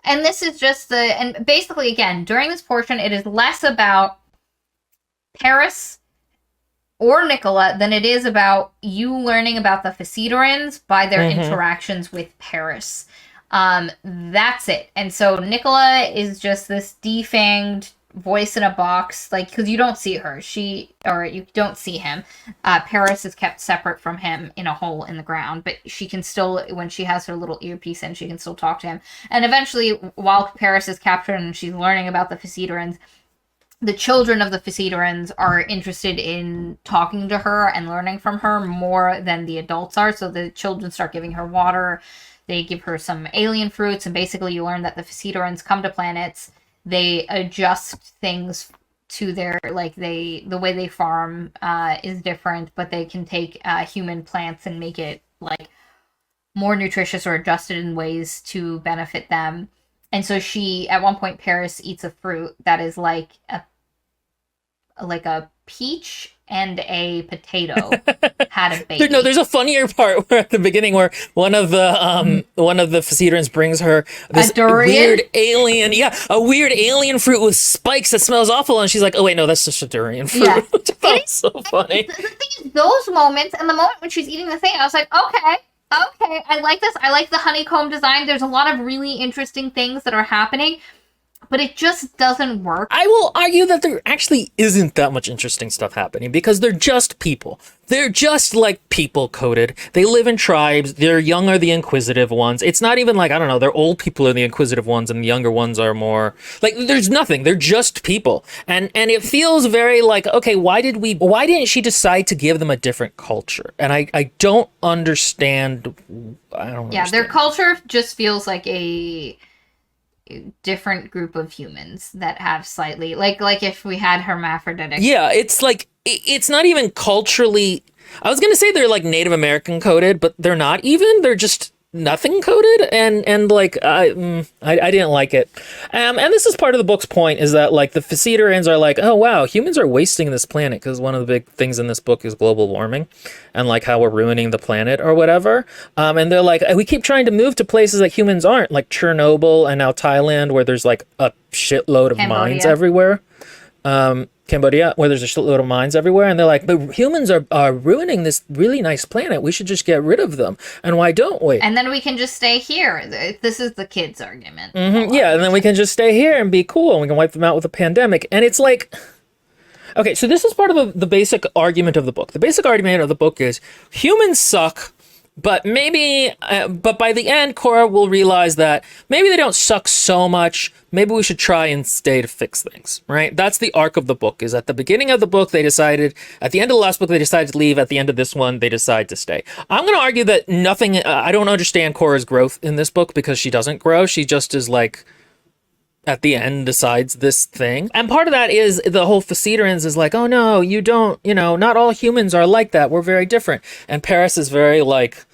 And this is just and basically, again, during this portion, it is less about Paris or Nicola than it is about you learning about the Faerin by their interactions with Paris. That's it. And so Nicola is just this defanged voice in a box, like, because you don't see her, you don't see him. Paris is kept separate from him in a hole in the ground, but she can still, when she has her little earpiece in, she can still talk to him. And eventually, while Paris is captured and she's learning about the Faerin, the children of the Faerin are interested in talking to her and learning from her more than the adults are. So the children start giving her water, they give her some alien fruits, and basically you learn that the Faerin come to planets. They adjust things to their, like, the way they farm is different, but they can take human plants and make it, like, more nutritious or adjusted in ways to benefit them. And so at one point, Paris eats a fruit that is like a peach and a potato had a baby. No, there's a funnier part where at the beginning where one of the Faerin brings her this weird alien, a weird alien fruit with spikes that smells awful, and she's like, oh wait, no, that's just a durian fruit. Yeah. Which I thought was so funny. The thing is, those moments, and the moment when she's eating the thing, I was like, okay, I like this. I like the honeycomb design. There's a lot of really interesting things that are happening. but it just doesn't work. I will argue that there actually isn't that much interesting stuff happening because they're just people. They're just like people coded. They live in tribes. Their young are the inquisitive ones. It's not even like, I don't know, they're old people are the inquisitive ones and the younger ones are more like, there's nothing. They're just people. And it feels very like, okay, why didn't she decide to give them a different culture? And I don't understand. Yeah, their culture just feels like a different group of humans that have slightly like if we had hermaphroditic. Yeah, it's like it's not even culturally. I was gonna say they're like Native American coded, but they're not even. They're just nothing coded, and like I didn't like it. And this is part of the book's point is that like the Faerin are like, oh wow, humans are wasting this planet because one of the big things in this book is global warming, and like how we're ruining the planet or whatever. And they're like, we keep trying to move to places that humans aren't, like Chernobyl and now Thailand, where there's like a shitload of mines everywhere. Cambodia, where there's a shitload of mines everywhere, and they're like, but humans are ruining this really nice planet. We should just get rid of them. And why don't we? And then we can just stay here. This is the kids' argument. Yeah, and then we can just stay here and be cool, and we can wipe them out with a pandemic. And it's like, okay, so this is part of the basic argument of the book. The basic argument of the book is humans suck. But but by the end, Kora will realize that maybe they don't suck so much. Maybe we should try and stay to fix things, right? That's the arc of the book, is at the beginning of the book, they decided, at the end of the last book, they decided to leave. At the end of this one, they decide to stay. I'm going to argue that I don't understand Kora's growth in this book because she doesn't grow. She just is like, at the end decides this thing. And part of that is the whole Faerin is like, oh no, you don't, not all humans are like that. We're very different. And Paris is very like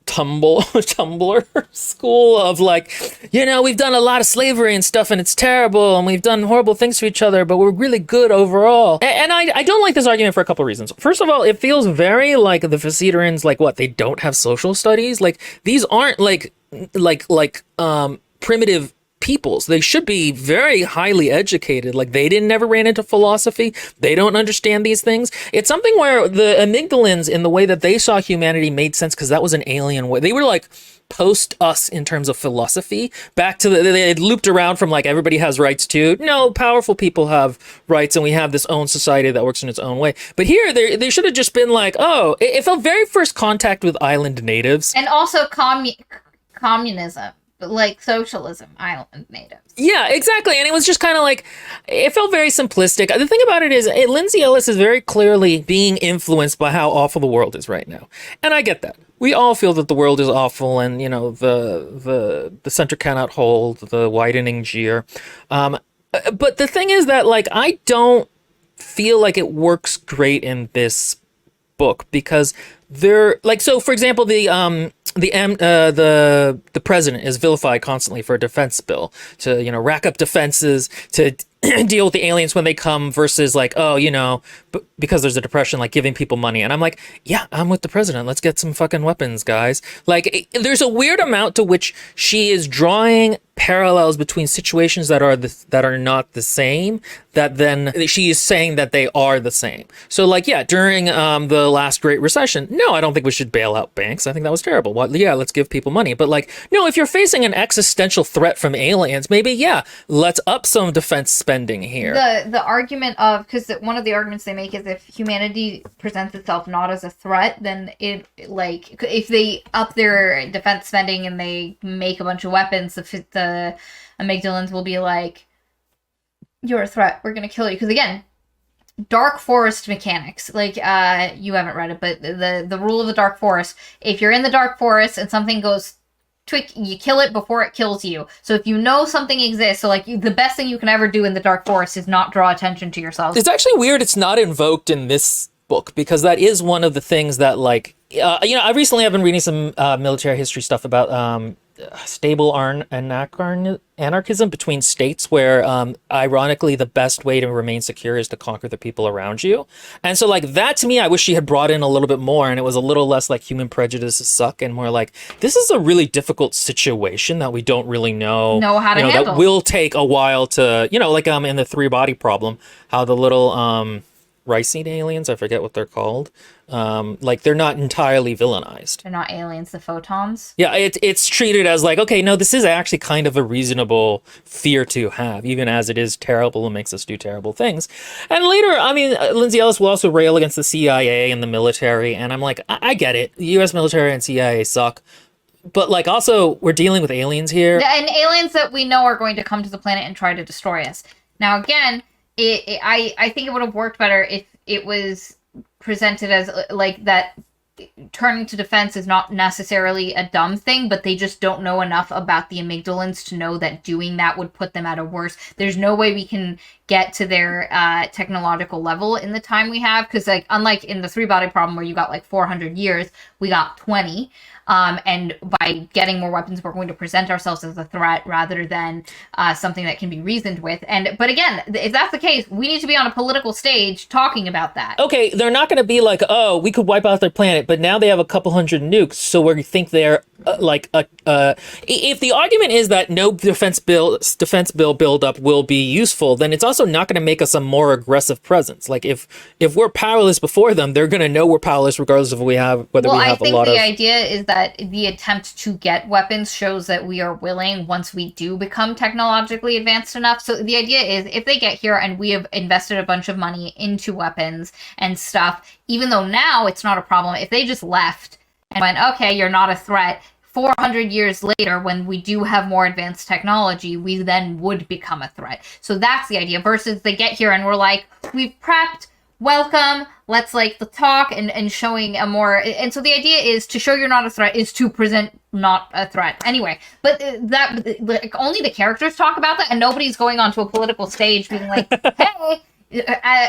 Tumblr school of like, we've done a lot of slavery and stuff and it's terrible and we've done horrible things to each other, but we're really good overall. And I don't like this argument for a couple of reasons. First of all, it feels very like the Faerin like what, they don't have social studies? Like these aren't like primitive peoples. They should be very highly educated. Like they never ran into philosophy. They don't understand these things. It's something where the amygdalans, in the way that they saw humanity, made sense because that was an alien way. They were like post us in terms of philosophy. Back to they had looped around from like everybody has rights to no, powerful people have rights and we have this own society that works in its own way. But here they should have just been like, oh, it felt very first contact with island natives. And also communism. Like socialism, island natives. Yeah, exactly. And it was just kind of like, it felt very simplistic. The thing about it is, Lindsay Ellis is very clearly being influenced by how awful the world is right now. And I get that. We all feel that the world is awful and, the center cannot hold, the widening jeer. But the thing is that, like, I don't feel like it works great in this book because so for example, the president is vilified constantly for a defense bill to, rack up defenses to deal with the aliens when they come versus like, because there's a depression, like giving people money. And I'm like, yeah, I'm with the president. Let's get some fucking weapons, guys. Like there's a weird amount to which she is drawing parallels between situations that are not the same, that then she is saying that they are the same. So like, yeah, during the last Great Recession, no, I don't think we should bail out banks. I think that was terrible. Well, yeah, let's give people money. But like, no, if you're facing an existential threat from aliens, maybe, yeah, let's up some defense spending here. The argument of, because one of the arguments they make is if humanity presents itself not as a threat, then if they up their defense spending and they make a bunch of weapons, the amygdalans will be like, you're a threat, we're gonna kill you. Because again, dark forest mechanics, like you haven't read it, but the rule of the dark forest, if you're in the dark forest and something goes twig, you kill it before it kills you. So if you know something exists, so like the best thing you can ever do in the dark forest is not draw attention to yourself. It's actually weird it's not invoked in this book, because that is one of the things that, like, I recently have been reading some military history stuff about stable anarchism between states, where ironically the best way to remain secure is to conquer the people around you. And so like that, to me, I wish she had brought in a little bit more, and it was a little less like human prejudices suck and more like, this is a really difficult situation that we don't really know how to handle, that will take a while to, like in the three body problem, how the little Ricine aliens. I forget what they're called. Like they're not entirely villainized. They're not aliens, the photons. Yeah, it's treated as like, okay, no, this is actually kind of a reasonable fear to have, even as it is terrible and makes us do terrible things. And later, I mean, Lindsay Ellis will also rail against the CIA and the military, and I'm like, I get it. The U.S. military and CIA suck. But, like, also, we're dealing with aliens here. And aliens that we know are going to come to the planet and try to destroy us. Now, again, I think it would have worked better if it was presented as, like, that turning to defense is not necessarily a dumb thing, but they just don't know enough about the amygdalans to know that doing that would put them at a worse. There's no way we can get to their technological level in the time we have, because, like, unlike in the three-body problem where you got, like, 400 years, we got 20. And by getting more weapons, we're going to present ourselves as a threat rather than something that can be reasoned with. But again, if that's the case, we need to be on a political stage talking about that. Okay, they're not going to be like, oh, we could wipe out their planet, but now they have a couple hundred nukes, so we think they're if the argument is that no defense bill buildup will be useful, then it's also not going to make us a more aggressive presence. Like if we're powerless before them, they're going to know we're powerless regardless of whether we have a lot of. Well, I think the idea is that the attempt to get weapons shows that we are willing once we do become technologically advanced enough. So the idea is if they get here and we have invested a bunch of money into weapons and stuff, even though now it's not a problem, if they just left and went, okay, you're not a threat, 400 years later, when we do have more advanced technology, we then would become a threat. So that's the idea, versus they get here and we're like, we've prepped, welcome, let's like the talk and showing a more, and so the idea is to show you're not a threat is to present not a threat. Anyway, but that, like, only the characters talk about that and nobody's going onto a political stage being like, hey,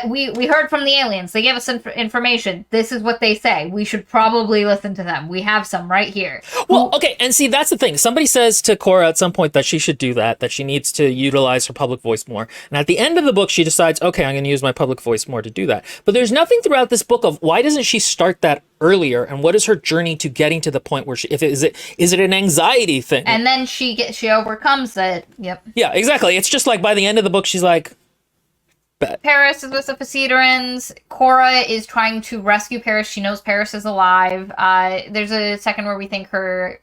we heard from the aliens. They gave us information. This is what they say. We should probably listen to them. We have some right here. Well, okay, and see, that's the thing. Somebody says to Kora at some point that she should do that she needs to utilize her public voice more. And at the end of the book, she decides, okay, I'm going to use my public voice more to do that. But there's nothing throughout this book of why doesn't she start that earlier, and what is her journey to getting to the point where is it an anxiety thing? And then she overcomes it. Yep. Yeah, exactly. It's just like by the end of the book, she's like, Paris is with the Faerin. Kora is trying to rescue Paris. She knows Paris is alive. There's a second where we think her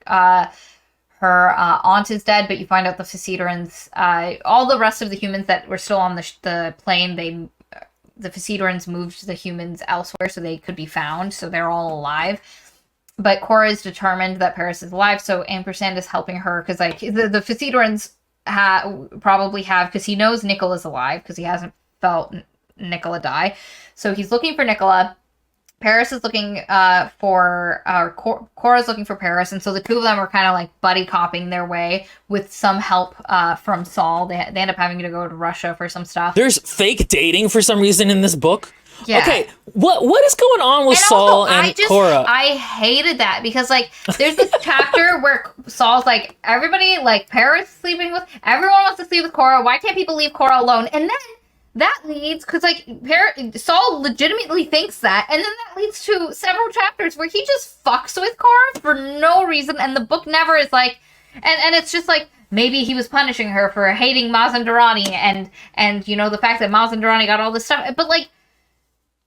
aunt is dead, but you find out the Faerin, all the rest of the humans that were still on the plane, the Faerin moved the humans elsewhere so they could be found, so they're all alive. But Kora is determined that Paris is alive, so Ampersand is helping her, because like the Faerin probably have, because he knows Nicola's alive, because he hasn't felt Nicola die. So he's looking for Nicola. Paris is looking Cora's looking for Paris, and so the two of them are kind of like buddy copping their way with some help from Saul. They end up having to go to Russia for some stuff. There's fake dating for some reason in this book. Yeah. Okay, what is going on with Saul and Kora? I hated that because like there's this chapter where Saul's like, everybody, like Paris sleeping with, everyone wants to sleep with Kora. Why can't people leave Kora alone? And then that leads, because like Saul legitimately thinks that, and then that leads to several chapters where he just fucks with Kora for no reason, and the book never is like, and it's just like, maybe he was punishing her for hating Mazandarani and you know, the fact that Mazandarani got all this stuff, but like,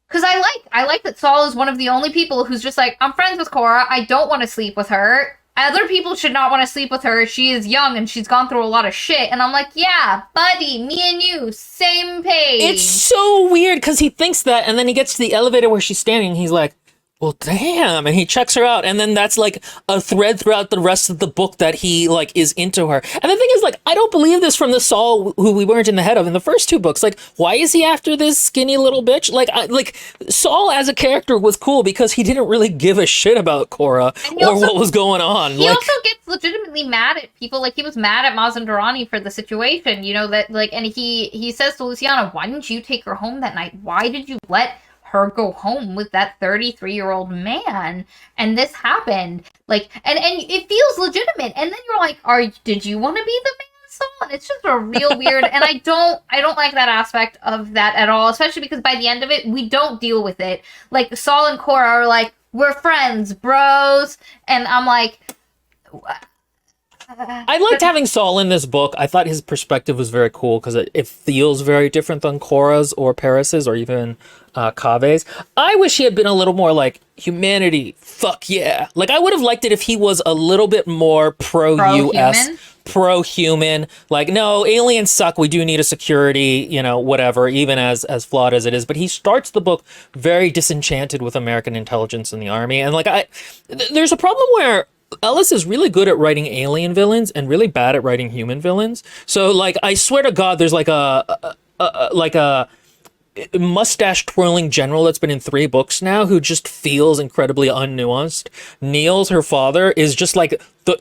because I like that Saul is one of the only people who's just like, I'm friends with Kora, I don't want to sleep with her. Other people should not want to sleep with her. She is young and she's gone through a lot of shit. And I'm like, yeah, buddy, me and you, same page. It's so weird because he thinks that, and then he gets to the elevator where she's standing and he's like, well, damn. And he checks her out. And then that's like a thread throughout the rest of the book that he like is into her. And the thing is, like, I don't believe this from the Saul who we weren't in the head of in the first two books. Like, why is he after this skinny little bitch? Like Saul as a character was cool because he didn't really give a shit about Kora or what was going on. He also gets legitimately mad at people. Like, he was mad at Mazandarani for the situation, you know, that like, and he says to Luciana, why didn't you take her home that night? Why did you let her go home with that 33-year-old man? And this happened, like, and it feels legitimate, and then you're like, did you want to be the man, Saul? And it's just a real weird, and I don't like that aspect of that at all, especially because by the end of it we don't deal with it. Like, Saul and Kora are like, we're friends, bros, and I'm like, I liked having Saul in this book. I thought his perspective was very cool because it feels very different than Kora's or Paris's or even Kave's. I wish he had been a little more like humanity. Fuck yeah! Like I would have liked it if he was a little bit more pro-US, pro-human. Like no, aliens suck. We do need a security, whatever. Even as flawed as it is, but he starts the book very disenchanted with American intelligence and the army, and there's a problem where Ellis is really good at writing alien villains and really bad at writing human villains. So, I swear to God, there's a mustache twirling general that's been in 3 books now who just feels incredibly unnuanced. Niels, her father, is just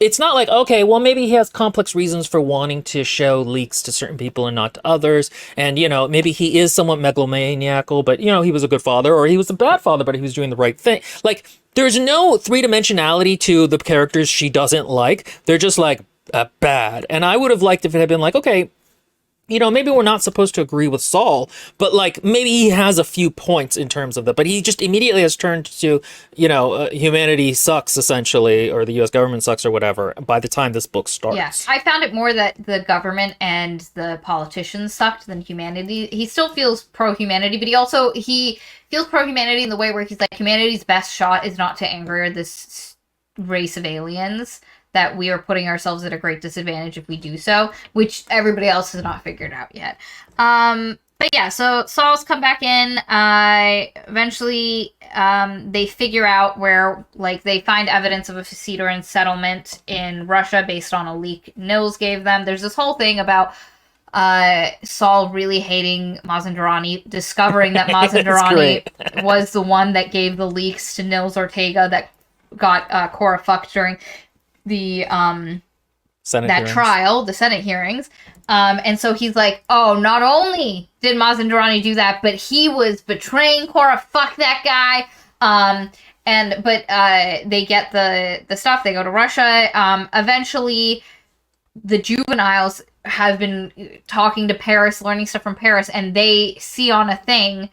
it's not like, okay, well, maybe he has complex reasons for wanting to show leaks to certain people and not to others. And, maybe he is somewhat megalomaniacal, but, he was a good father, or he was a bad father, but he was doing the right thing. There's no 3-dimensionality to the characters she doesn't like. They're just bad. And I would have liked if it had been okay, maybe we're not supposed to agree with Saul, but maybe he has a few points in terms of that. But he just immediately has turned to, humanity sucks essentially, or the U.S. government sucks or whatever by the time this book starts. Yes, I found it more that the government and the politicians sucked than humanity. He still feels pro-humanity, but he feels pro-humanity in the way where he's like, humanity's best shot is not to anger this race of aliens, that we are putting ourselves at a great disadvantage if we do so, which everybody else has not figured out yet. But yeah, so Saul's come back in. Eventually, they figure out where, they find evidence of a Faerin settlement in Russia based on a leak Nils gave them. There's this whole thing about Saul really hating Mazandarani, discovering that Mazandarani was the one that gave the leaks to Nils Ortega that got Kora fucked during the trial, the Senate hearings. And so he's like, oh, not only did Mazandarani do that, but he was betraying Kora. Fuck that guy. But they get the stuff. They go to Russia. Eventually, the juveniles have been talking to Paris, learning stuff from Paris, and they see on a thing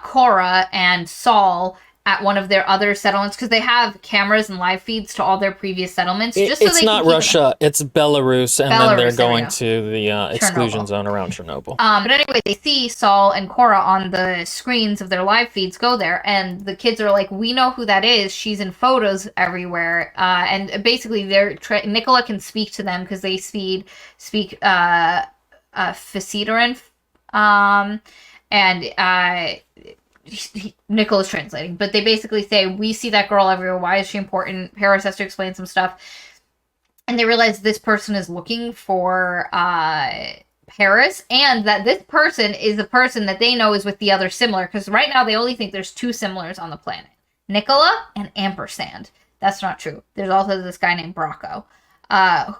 Kora and Saul at one of their other settlements, because they have cameras and live feeds to all their previous settlements. It's not Russia, it's Belarus, and then they're going to the exclusion zone around Chernobyl. But anyway, they see Saul and Kora on the screens of their live feeds go there, and the kids are like, we know who that is. She's in photos everywhere. And basically, Nicola can speak to them because they speak Faerin. Nicola's translating, but they basically say, we see that girl everywhere. Why is she important? Paris has to explain some stuff. And they realize this person is looking for Paris, and that this person is the person that they know is with the other similar, because right now they only think there's 2 similars on the planet. Nicola and Ampersand. That's not true. There's also this guy named Bracco,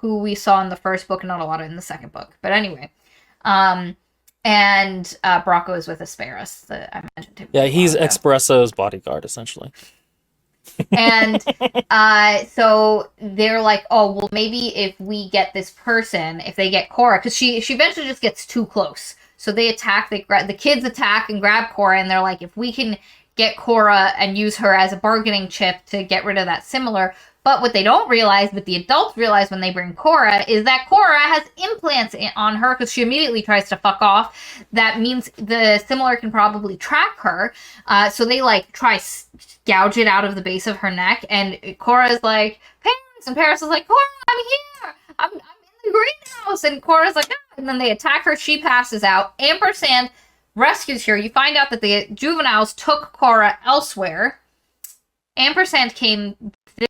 who we saw in the first book and not a lot in the second book. But anyway, and Bracco is with Asparis, that I mentioned him. Yeah, he's Espresso's bodyguard, essentially. And so they're like, oh, well, maybe if we get this person, if they get Kora, because she eventually just gets too close. So they attack, the kids attack and grab Kora, and they're like, if we can get Kora and use her as a bargaining chip to get rid of that similar. But what they don't realize, but the adults realize when they bring Kora, is that Kora has implants on her because she immediately tries to fuck off. That means the similar can probably track her. So they try gouge it out of the base of her neck. And Kora's like, Paris. And Paris is like, Kora, I'm here. I'm in the greenhouse. And Kora's like, ah. And then they attack her. She passes out. Ampersand rescues her. You find out that the juveniles took Kora elsewhere. Ampersand came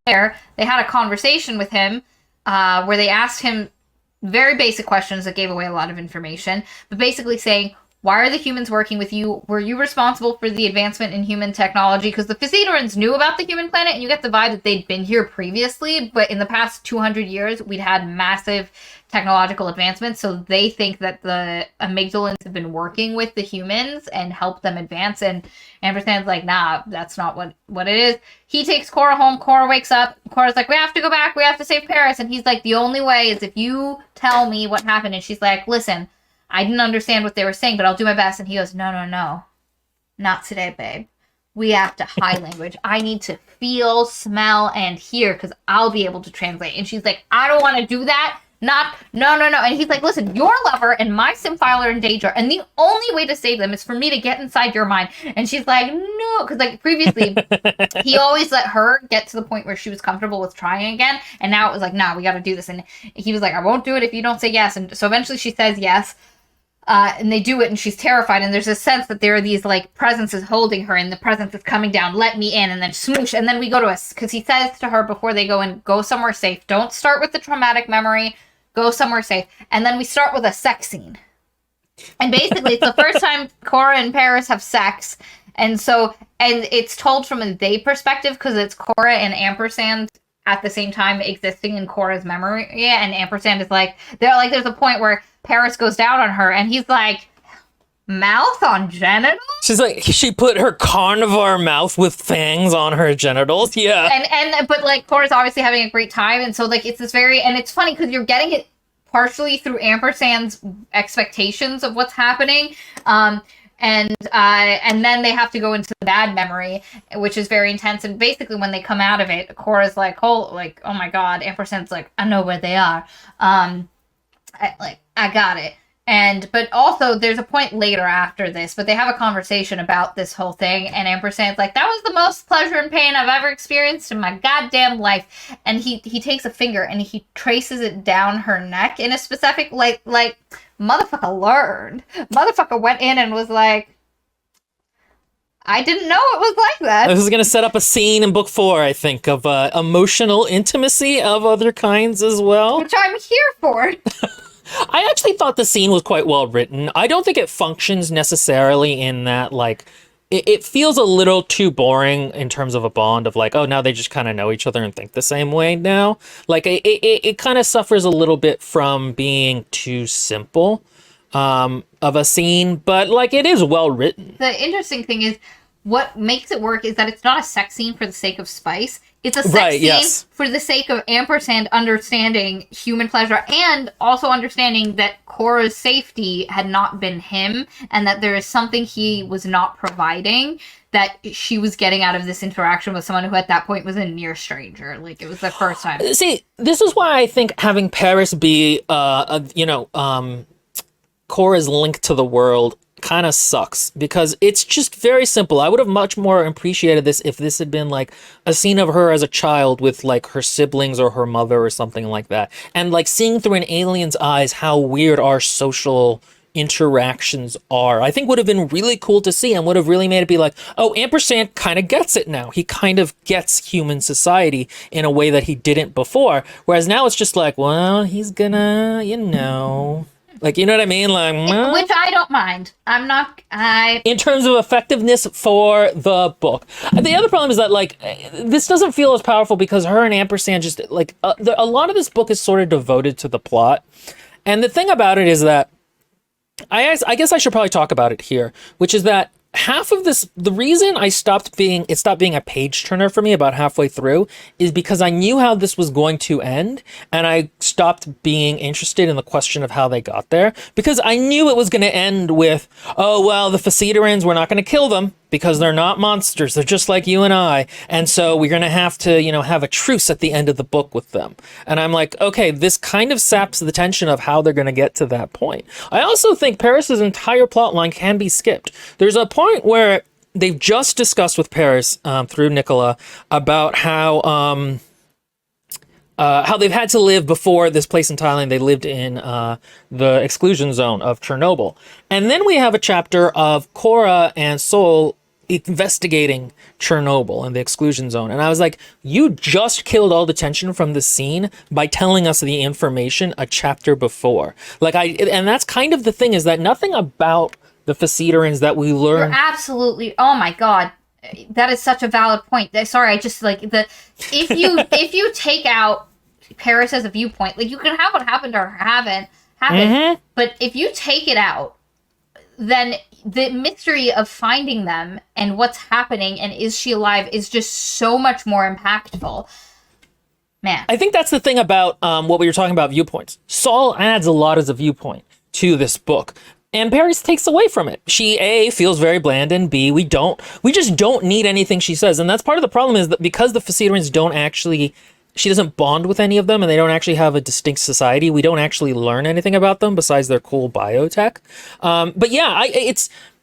there. They had a conversation with him where they asked him very basic questions that gave away a lot of information, but basically saying, why are the humans working with you? Were you responsible for the advancement in human technology? Because the Faerin knew about the human planet, and you get the vibe that they'd been here previously, but in the past 200 years, we'd had massive technological advancements, so they think that the amygdalans have been working with the humans and helped them advance, and Ampersand's like, nah, that's not what it is. He takes Kora home. Kora wakes up. Kora's like, we have to go back. We have to save Paris. And he's like, the only way is if you tell me what happened. And she's like, listen, I didn't understand what they were saying, but I'll do my best. And he goes, no, not today, babe. we have to hide language. I need to feel, smell, and hear because I'll be able to translate. And she's like, I don't want to do that. No. And he's like, listen, your lover and my Symphiler are in danger, and the only way to save them is for me to get inside your mind. And she's like, no, because like previously, he always let her get to the point where she was comfortable with trying again, and now it was like, nah, we got to do this. And he was like, I won't do it if you don't say yes. And so eventually she says yes. And they do it, and she's terrified, and there's a sense that there are these, like, presences holding her, and the presence is coming down, let me in, and then smoosh, and then we go to us, because he says to her before they go in, go somewhere safe, don't start with the traumatic memory, go somewhere safe, and then we start with a sex scene. And basically, it's the first time Kora and Paris have sex, and it's told from a they perspective, because it's Kora and Ampersand at the same time existing in Kora's memory, and Ampersand is like, there's a point where Paris goes down on her, and he's like, mouth on genitals? She's like, she put her carnivore mouth with fangs on her genitals. Yeah. But like, Kora's obviously having a great time, and so like, it's this and it's funny because you're getting it partially through Ampersand's expectations of what's happening, and then they have to go into the bad memory, which is very intense. And basically, when they come out of it, Kora's like, oh my god. Ampersand's like, I know where they are. I got it. But also there's a point later after this, but they have a conversation about this whole thing, and Ampersand's like, that was the most pleasure and pain I've ever experienced in my goddamn life. And he takes a finger and he traces it down her neck in a specific, like motherfucker learned. Motherfucker went in and was like, I didn't know it was like that. This is going to set up a scene in book 4, I think, of emotional intimacy of other kinds as well. Which I'm here for. I actually thought the scene was quite well written. I don't think it functions necessarily in that, like, it feels a little too boring in terms of a bond of like, oh, now they just kind of know each other and think the same way now. Like, it kind of suffers a little bit from being too simple of a scene, but, like, it is well written. The interesting thing is, what makes it work is that it's not a sex scene for the sake of spice. It's a sex scene for the sake of Ampersand understanding human pleasure and also understanding that Kora's safety had not been him, and that there is something he was not providing that she was getting out of this interaction with someone who at that point was a near stranger. Like, it was the first time. See, this is why I think having Paris be, Kora's link to the world kind of sucks, because it's just very simple. I would have much more appreciated this if this had been like a scene of her as a child with like her siblings or her mother or something like that, and like seeing through an alien's eyes how weird our social interactions are. I think would have been really cool to see, and would have really made it be like, oh, Ampersand kind of gets it now. He kind of gets human society in a way that he didn't before, whereas now it's just like, well, he's gonna, like, you know what I mean? Like, which I don't mind. In terms of effectiveness for the book. The other problem is that, like, this doesn't feel as powerful because her and Ampersand just, like, a lot of this book is sort of devoted to the plot. And the thing about it is that, I guess I should probably talk about it here, which is that half of this, the reason it stopped being a page turner for me about halfway through is because I knew how this was going to end, and I stopped being interested in the question of how they got there, because I knew it was going to end with, oh, well, the Faerin, we're not going to kill them because they're not monsters. They're just like you and I. And so we're going to have to, have a truce at the end of the book with them. And I'm like, okay, this kind of saps the tension of how they're going to get to that point. I also think Paris's entire plot line can be skipped. There's a point where they've just discussed with Paris through Nicola about how they've had to live before this place in Thailand. They lived in the exclusion zone of Chernobyl. And then we have a chapter of Kora and Sol investigating Chernobyl and the exclusion zone. And I was like, you just killed all the tension from the scene by telling us the information a chapter before. And that's kind of the thing, is that nothing about the Faerin that we learn. You're absolutely, oh my God. That is such a valid point. Sorry, I just if you take out Paris as a viewpoint, like, you can have what happened or haven't happened, but if you take it out, then the mystery of finding them and what's happening and is she alive is just so much more impactful. Man, I think that's the thing about what we were talking about, viewpoints. Saul adds a lot as a viewpoint to this book. And Paris takes away from it. She A, feels very bland, and B, we just don't need anything she says. And that's part of the problem, is that because the Faerin don't actually, she doesn't bond with any of them, and they don't actually have a distinct society, we don't actually learn anything about them besides their cool biotech. But yeah,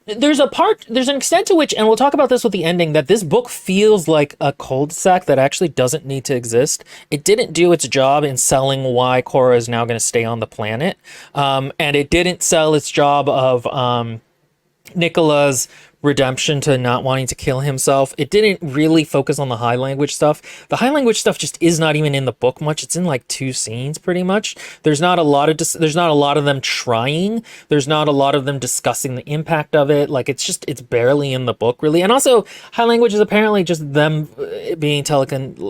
there's an extent to which, and we'll talk about this with the ending, that this book feels like a cul-de-sac that actually doesn't need to exist. It didn't do its job in selling why Kora is now going to stay on the planet. And it didn't sell its job of Nicola's redemption to not wanting to kill himself. It didn't really focus on the high language stuff. The high language stuff just is not even in the book much. It's in like 2 scenes pretty much. There's not a lot of them trying. There's not a lot of them discussing the impact of it. Like it's barely in the book really. And also high language is apparently just them being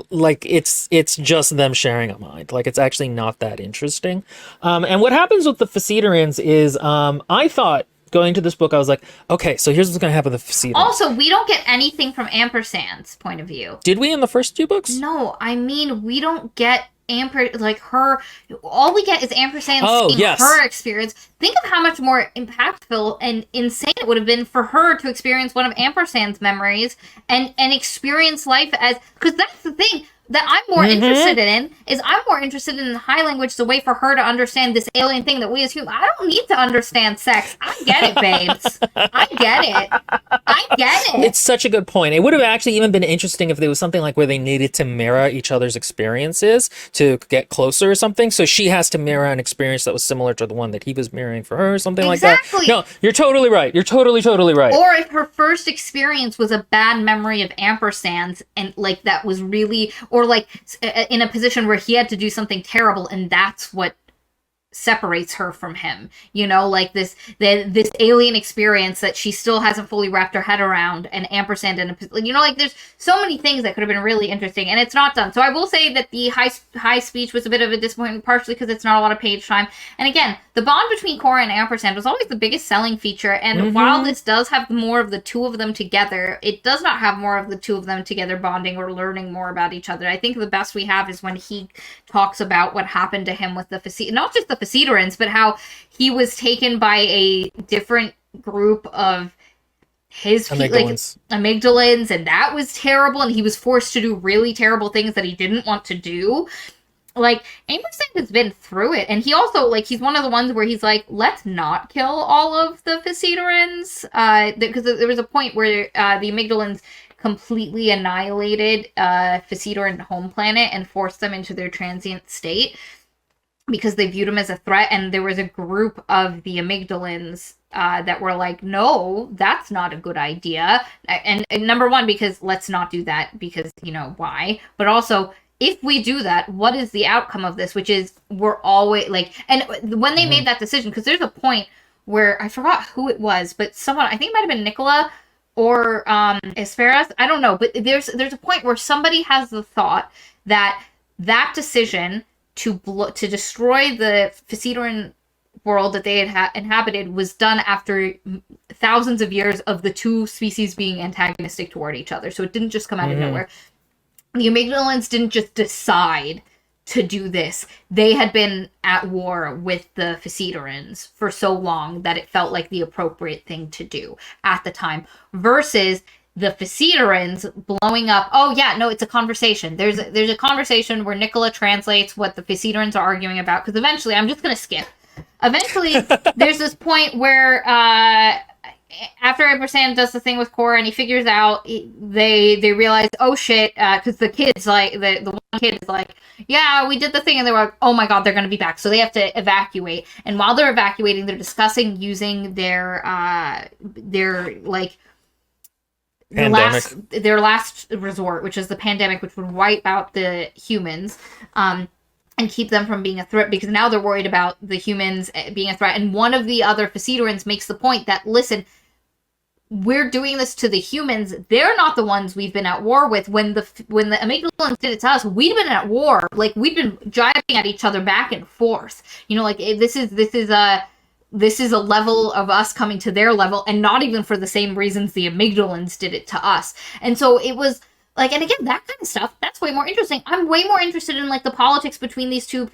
like it's just them sharing a mind. Like it's actually not that interesting. And what happens with the Faerin is I thought, going to this book, I was like, okay, so here's what's going to happen with the Faerin. Also, we don't get anything from Ampersand's point of view. Did we in the first 2 books? No, I mean, we don't get her. All we get is Ampersand seeing her experience. Think of how much more impactful and insane it would have been for her to experience one of Ampersand's memories and experience life as... Because that's the thing that I'm more interested in, is I'm more interested in high language, the way for her to understand this alien thing that we as humans... I don't need to understand sex. I get it, babes. I get it. It's such a good point. It would have actually even been interesting if there was something like where they needed to mirror each other's experiences to get closer or something. So she has to mirror an experience that was similar to the one that he was mirroring for her or something like that. No, you're totally right. You're totally right. Or if her first experience was a bad memory of Ampersand's and like that was really... Or like in a position where he had to do something terrible and that's what separates her from him, you know, like this alien experience that she still hasn't fully wrapped her head around, and Ampersand you know, like there's so many things that could have been really interesting, and it's not done. So I will say that the high speech was a bit of a disappointment, partially because it's not a lot of page time, and again, the bond between Kora and Ampersand was always the biggest selling feature, and while this does have more of the 2 of them together, it does not have more of the 2 of them together bonding or learning more about each other. I think the best we have is when he talks about what happened to him with the not just the Faerin, but how he was taken by a different group of his amygdalans, and that was terrible, and he was forced to do really terrible things that he didn't want to do. Like, Ampersand has been through it, and he also, like, he's one of the ones where he's like, let's not kill all of the Faerins, because there was a point where the amygdalans completely annihilated Faerin home planet and forced them into their transient state because they viewed him as a threat, and there was a group of the amygdalans that were like, no, that's not a good idea. And number one, because let's not do that, because, you know, why? But also, if we do that, what is the outcome of this? Which is, we're always, like, and when they made that decision, because there's a point where, I forgot who it was, but someone, I think it might have been Nicola or Esperas, I don't know, but there's a point where somebody has the thought that decision to destroy the Faerin world that they had inhabited was done after thousands of years of the 2 species being antagonistic toward each other. So it didn't just come out of nowhere. The amygdalans didn't just decide to do this. They had been at war with the Faerins for so long that it felt like the appropriate thing to do at the time, versus the Faerins blowing up. Oh yeah, no, it's a conversation. There's a conversation where Nicola translates what the Faerins are arguing about, because eventually, I'm just going to skip. Eventually, there's this point where after Ampersand does the thing with Kora and he figures out, they realize, oh shit, because the kid's like, the one kid is like, yeah, we did the thing, and they were like, oh my god, they're going to be back. So they have to evacuate. And while they're evacuating, they're discussing using their like, their last resort, which is the pandemic, which would wipe out the humans, and keep them from being a threat, because now they're worried about the humans being a threat. And one of the other Faerins makes the point that, listen, we're doing this to the humans. They're not the ones we've been at war with. When the amygdalans did it to us, we'd been at war. Like, we've been jiving at each other back and forth. You know, like, this is a level of us coming to their level, and not even for the same reasons the amygdalans did it to us. And so it was Like, and again, that kind of stuff, that's way more interesting. I'm way more interested in, like, the politics between these two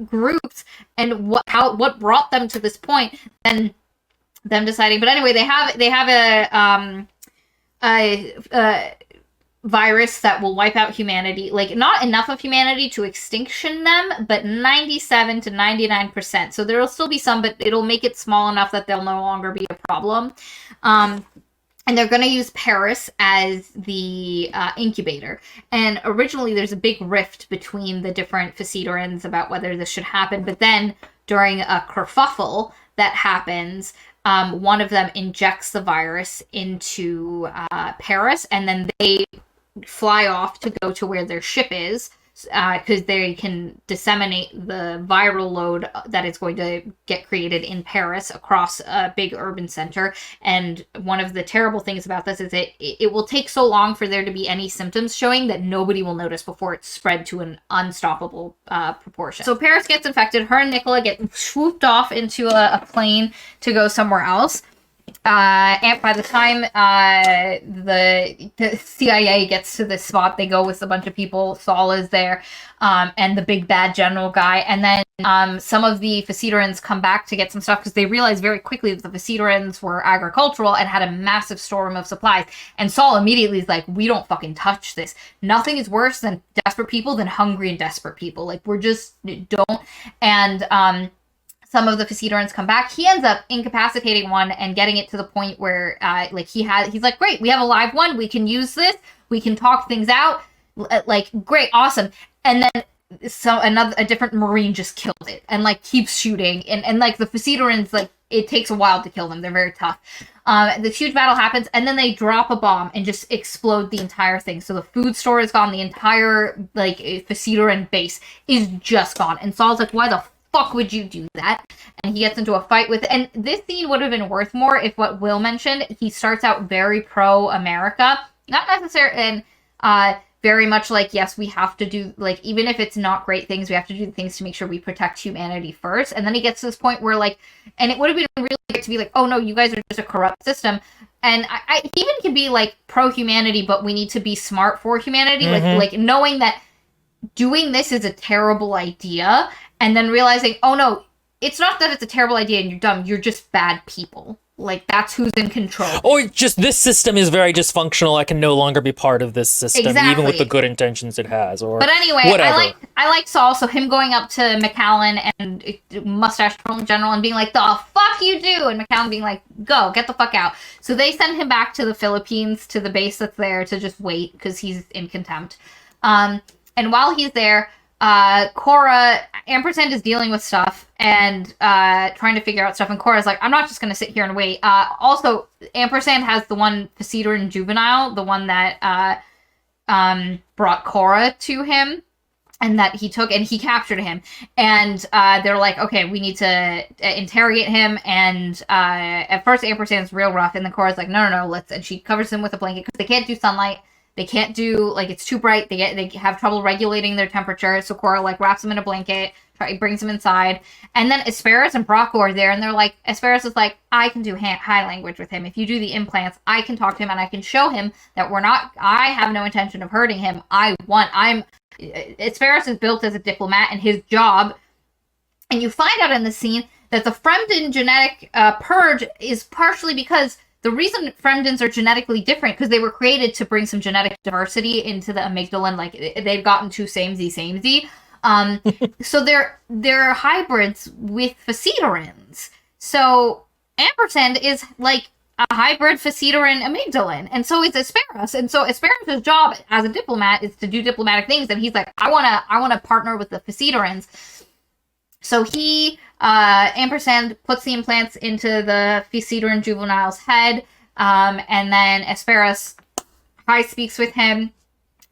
groups and what brought them to this point than them deciding. But anyway, they have a virus that will wipe out humanity. Like, not enough of humanity to extinction them, but 97 to 99%. So there'll still be some, but it'll make it small enough that they'll no longer be a problem. And they're going to use Paris as the incubator. And originally, there's a big rift between the different Faecerins about whether this should happen. But then, during a kerfuffle that happens, one of them injects the virus into Paris, and then they fly off to go to where their ship is, because they can disseminate the viral load that is going to get created in Paris across a big urban center. And one of the terrible things about this is it will take so long for there to be any symptoms showing that nobody will notice before it's spread to an unstoppable proportion. So Paris gets infected. Her and Nicola get swooped off into a plane to go somewhere else. And by the time the CIA gets to this spot, they go with a bunch of people. Saul is there, and the big bad general guy. And then some of the Faecerins come back to get some stuff because they realize very quickly that the Faecerins were agricultural and had a massive storeroom of supplies. And Saul immediately is like, we don't fucking touch this. Nothing is worse than desperate people than hungry and desperate people. Like, we're just don't. And some of the Faecerins come back. He ends up incapacitating one and getting it to the point where, he's like, great, we have a live one. We can use this. We can talk things out. Like, great, awesome. And then a different Marine just killed it and, like, keeps shooting. And like, the Faecerins, like, it takes a while to kill them. They're very tough. This huge battle happens, and then they drop a bomb and just explode the entire thing. So the food store is gone. The entire, like, Faecerin base is just gone. And Saul's like, why the fuck would you do that? And he gets into a fight with it. And this scene would have been worth more if what Will mentioned, he starts out very pro-America. Not necessarily, and very much like, yes, we have to do, like, even if it's not great things, we have to do the things to make sure we protect humanity first. And then he gets to this point where, like, and it would have been really great to be like, oh no, you guys are just a corrupt system. And I even can be, like, pro-humanity, but we need to be smart for humanity. Mm-hmm. Like knowing that doing this is a terrible idea, and then realizing, oh no, it's not that it's a terrible idea and you're dumb, you're just bad people. Like, that's who's in control. Or just, this system is very dysfunctional, I can no longer be part of this system, exactly. Even with the good intentions it has, or but anyway, whatever. I like Saul, so him going up to McAllen and Mustache General and being like, the fuck you do? And McAllen being like, go, get the fuck out. So they send him back to the Philippines, to the base that's there, to just wait, because he's in contempt. And while he's there, Kora, Ampersand is dealing with stuff and trying to figure out stuff, and Kora's like, I'm not just going to sit here and wait. Also, Ampersand has the one Faecerin juvenile, the one that brought Kora to him, and that he took, and he captured him. And they're like, okay, we need to interrogate him. And at first, Ampersand's real rough, and then Kora's like, no, let's, and she covers him with a blanket, because they can't do sunlight. They can't do, like, it's too bright. They have trouble regulating their temperature. So Kora, like, wraps him in a blanket, brings him inside. And then Asparis and Brocco are there, and they're like, Asparis is like, I can do high language with him. If you do the implants, I can talk to him, and I can show him that I have no intention of hurting him. Asparis is built as a diplomat, and his job, and you find out in the scene that the Fremden genetic purge is partially because the reason Fremdens are genetically different, because they were created to bring some genetic diversity into the amygdala, like, they've gotten too samey. So they're hybrids with Faecerins. So Ampersand is like a hybrid Faecerin amygdalan, and so is Asparis. And so Asparis' job as a diplomat is to do diplomatic things, and he's like, I wanna partner with the Faecerins. So he, Ampersand puts the implants into the Faecerin juvenile's head, and then Asparis speaks with him,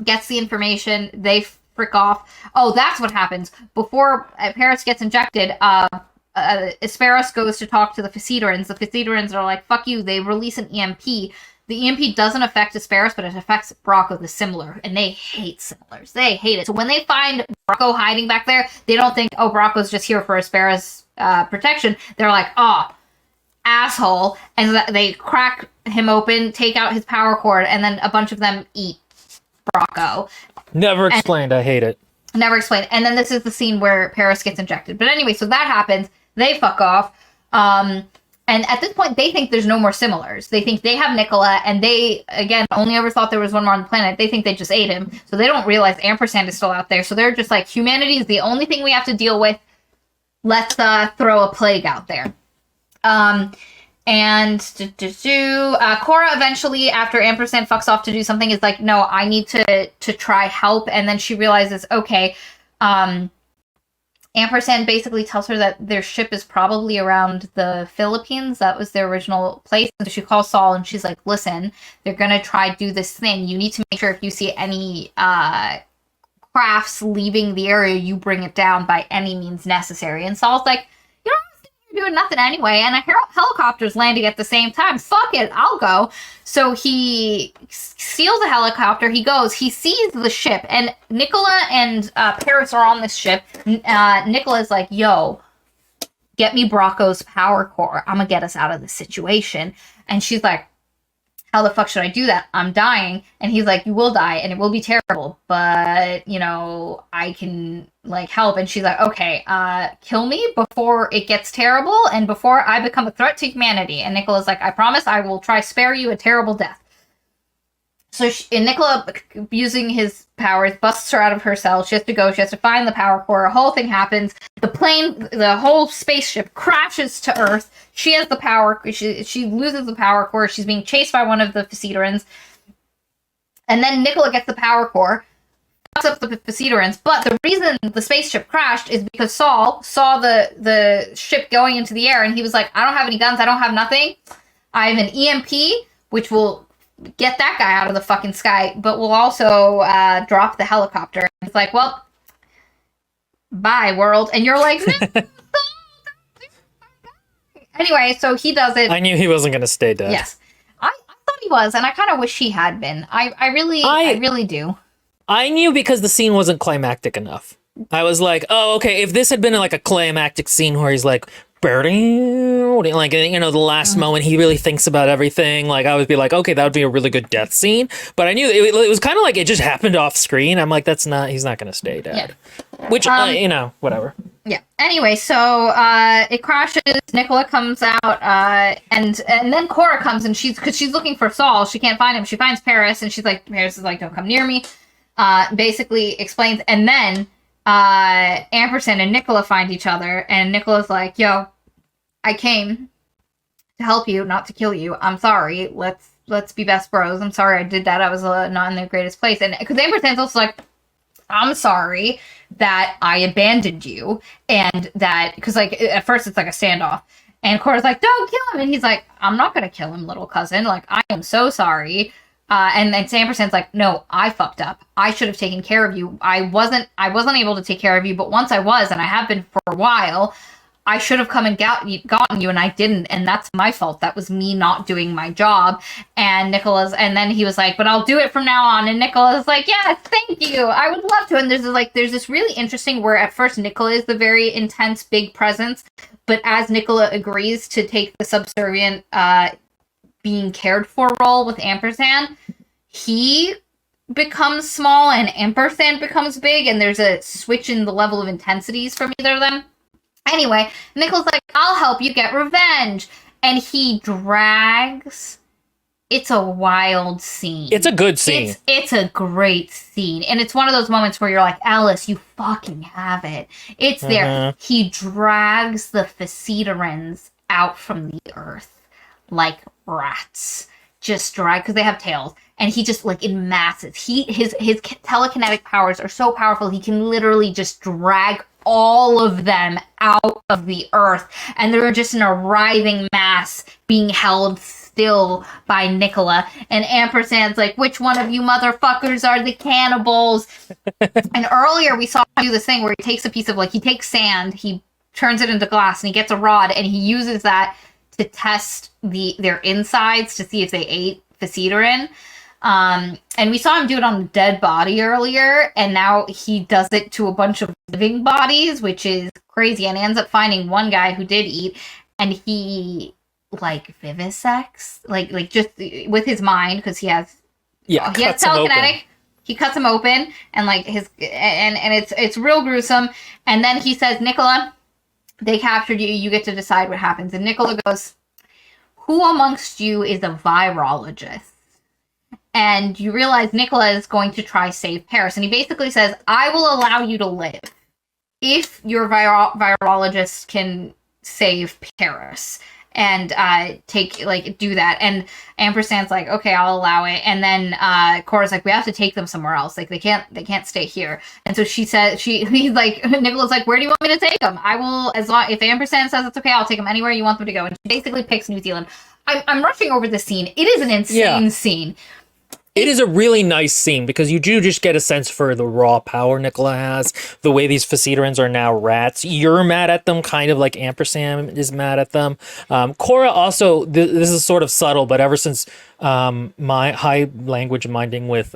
gets the information, they frick off. Oh, that's what happens. Before Paris gets injected, Asparis goes to talk to the Faecerins. The Faecerins are like, fuck you, they release an EMP. The EMP doesn't affect Asparis, but it affects Brocco, the Similar, and they hate Similars. They hate it. So when they find Brocco hiding back there, they don't think, oh, Brocco's just here for Asparis protection. They're like, oh, asshole, and they crack him open, take out his power cord, and then a bunch of them eat Bracco. Never explained. I hate it. Never explained. And then this is the scene where Paris gets injected. But anyway, so that happens. They fuck off. And at this point, they think there's no more similars. They think they have Nicola, and they, again, only ever thought there was one more on the planet. They think they just ate him. So they don't realize Ampersand is still out there. So they're just like, humanity is the only thing we have to deal with. Let's throw a plague out there. And Kora eventually, after Ampersand fucks off to do something, is like, no, I need to try help. And then she realizes, okay, Ampersand basically tells her that their ship is probably around the Philippines. That was their original place. So she calls Saul and she's like, listen, they're going to try do this thing. You need to make sure if you see any crafts leaving the area, you bring it down by any means necessary. And Saul's like, you don't have to do doing nothing anyway, and a helicopter's landing at the same time. Fuck it, I'll go. So he steals a helicopter, he goes, he sees the ship, and Nicola and Paris are on this ship. Nicola's like, yo, get me Bracco's power core. I'm gonna get us out of this situation. And she's like, how the fuck should I do that? I'm dying. And he's like, you will die, and it will be terrible, but, you know, I can, like, help. And she's like, okay, kill me before it gets terrible and before I become a threat to humanity. And Nicola's like, I promise I will try spare you a terrible death. So Nicola, using his powers, busts her out of her cell. She has to go. She has to find the power core. A whole thing happens. The plane, the whole spaceship crashes to Earth. She has the power. She loses the power core. She's being chased by one of the Faerin. And then Nicola gets the power core, fucks up the Faerin. But the reason the spaceship crashed is because Saul saw the ship going into the air, and he was like, I don't have any guns. I don't have nothing. I have an EMP, which will get that guy out of the fucking sky, but we'll also drop the helicopter. It's like, well, bye, world. And you're like, no. Anyway, so he does it. I knew he wasn't going to stay dead. Yes. I thought he was, and I kind of wish he had been. I really do. I knew because the scene wasn't climactic enough. I was like, oh, okay, if this had been like a climactic scene where he's like, like, you know, the last moment he really thinks about everything, like, I would be like, okay, that would be a really good death scene. But I knew it was kind of like it just happened off screen. I'm like, he's not going to stay dead. Yeah. Which, you know, whatever. Yeah. Anyway, so it crashes. Nicola comes out, and then Kora comes, and because she's looking for Saul. She can't find him. She finds Paris, and she's like, Paris is like, don't come near me. Basically explains, and then Ampersand and Nicola find each other, and Nicola's like, yo, I came to help you, not to kill you. I'm sorry. Let's be best bros. I'm sorry I did that. I was not in the greatest place. And because Ampersand's also like, I'm sorry that I abandoned you, and that, because, like, at first it's like a standoff, and Cora's like, don't kill him, and he's like, I'm not gonna kill him, little cousin. Like, I am so sorry. And then Ampersand's like, no, I fucked up. I should have taken care of you. I wasn't able to take care of you, but once I was, and I have been for a while, I should have come and gotten you, and I didn't, and that's my fault. That was me not doing my job. And then he was like, but I'll do it from now on. And Nicola's like, yeah, thank you. I would love to. And there's this really interesting where at first Nicola is the very intense, big presence, but as Nicola agrees to take the subservient, being cared for role with Ampersand, he becomes small and Ampersand becomes big, and there's a switch in the level of intensities from either of them. Anyway, Nicola's like, I'll help you get revenge. And he drags. It's a wild scene. It's a good scene. It's a great scene. And it's one of those moments where you're like, Alice, you fucking have it. It's there. He drags the Faerin out from the earth like rats. Just drag, because they have tails. And he just, like, in masses. His telekinetic powers are so powerful, he can literally just drag all of them out of the earth, and they're just in a writhing mass being held still by Nicola. And Ampersand's like, which one of you motherfuckers are the cannibals? And earlier we saw him do this thing where he takes a piece of, like, he takes sand, he turns it into glass, and he gets a rod, and he uses that to test their insides to see if they ate Faerin. And we saw him do it on a dead body earlier, and now he does it to a bunch of living bodies, which is crazy. And he ends up finding one guy who did eat, and he like vivisects, like just with his mind, because he has cuts him open. telekinetic. He cuts him open, and like and it's real gruesome. And then he says, Nicola, they captured you. You get to decide what happens. And Nicola goes, who amongst you is a virologist? And you realize Nicola is going to try save Paris. And he basically says, I will allow you to live if your virologist can save Paris and do that. And Ampersand's like, okay, I'll allow it. And then Kora's like, we have to take them somewhere else. Like they can't stay here. And so he's like, Nicola's like, where do you want me to take them? I will, as long if Ampersand says it's okay, I'll take them anywhere you want them to go. And she basically picks New Zealand. I'm rushing over the scene. It is an insane scene. It is a really nice scene because you do just get a sense for the raw power Nicola has, the way these Faecerans are now rats. You're mad at them, kind of like Ampersand is mad at them. Kora also, this is sort of subtle, but ever since my high language minding with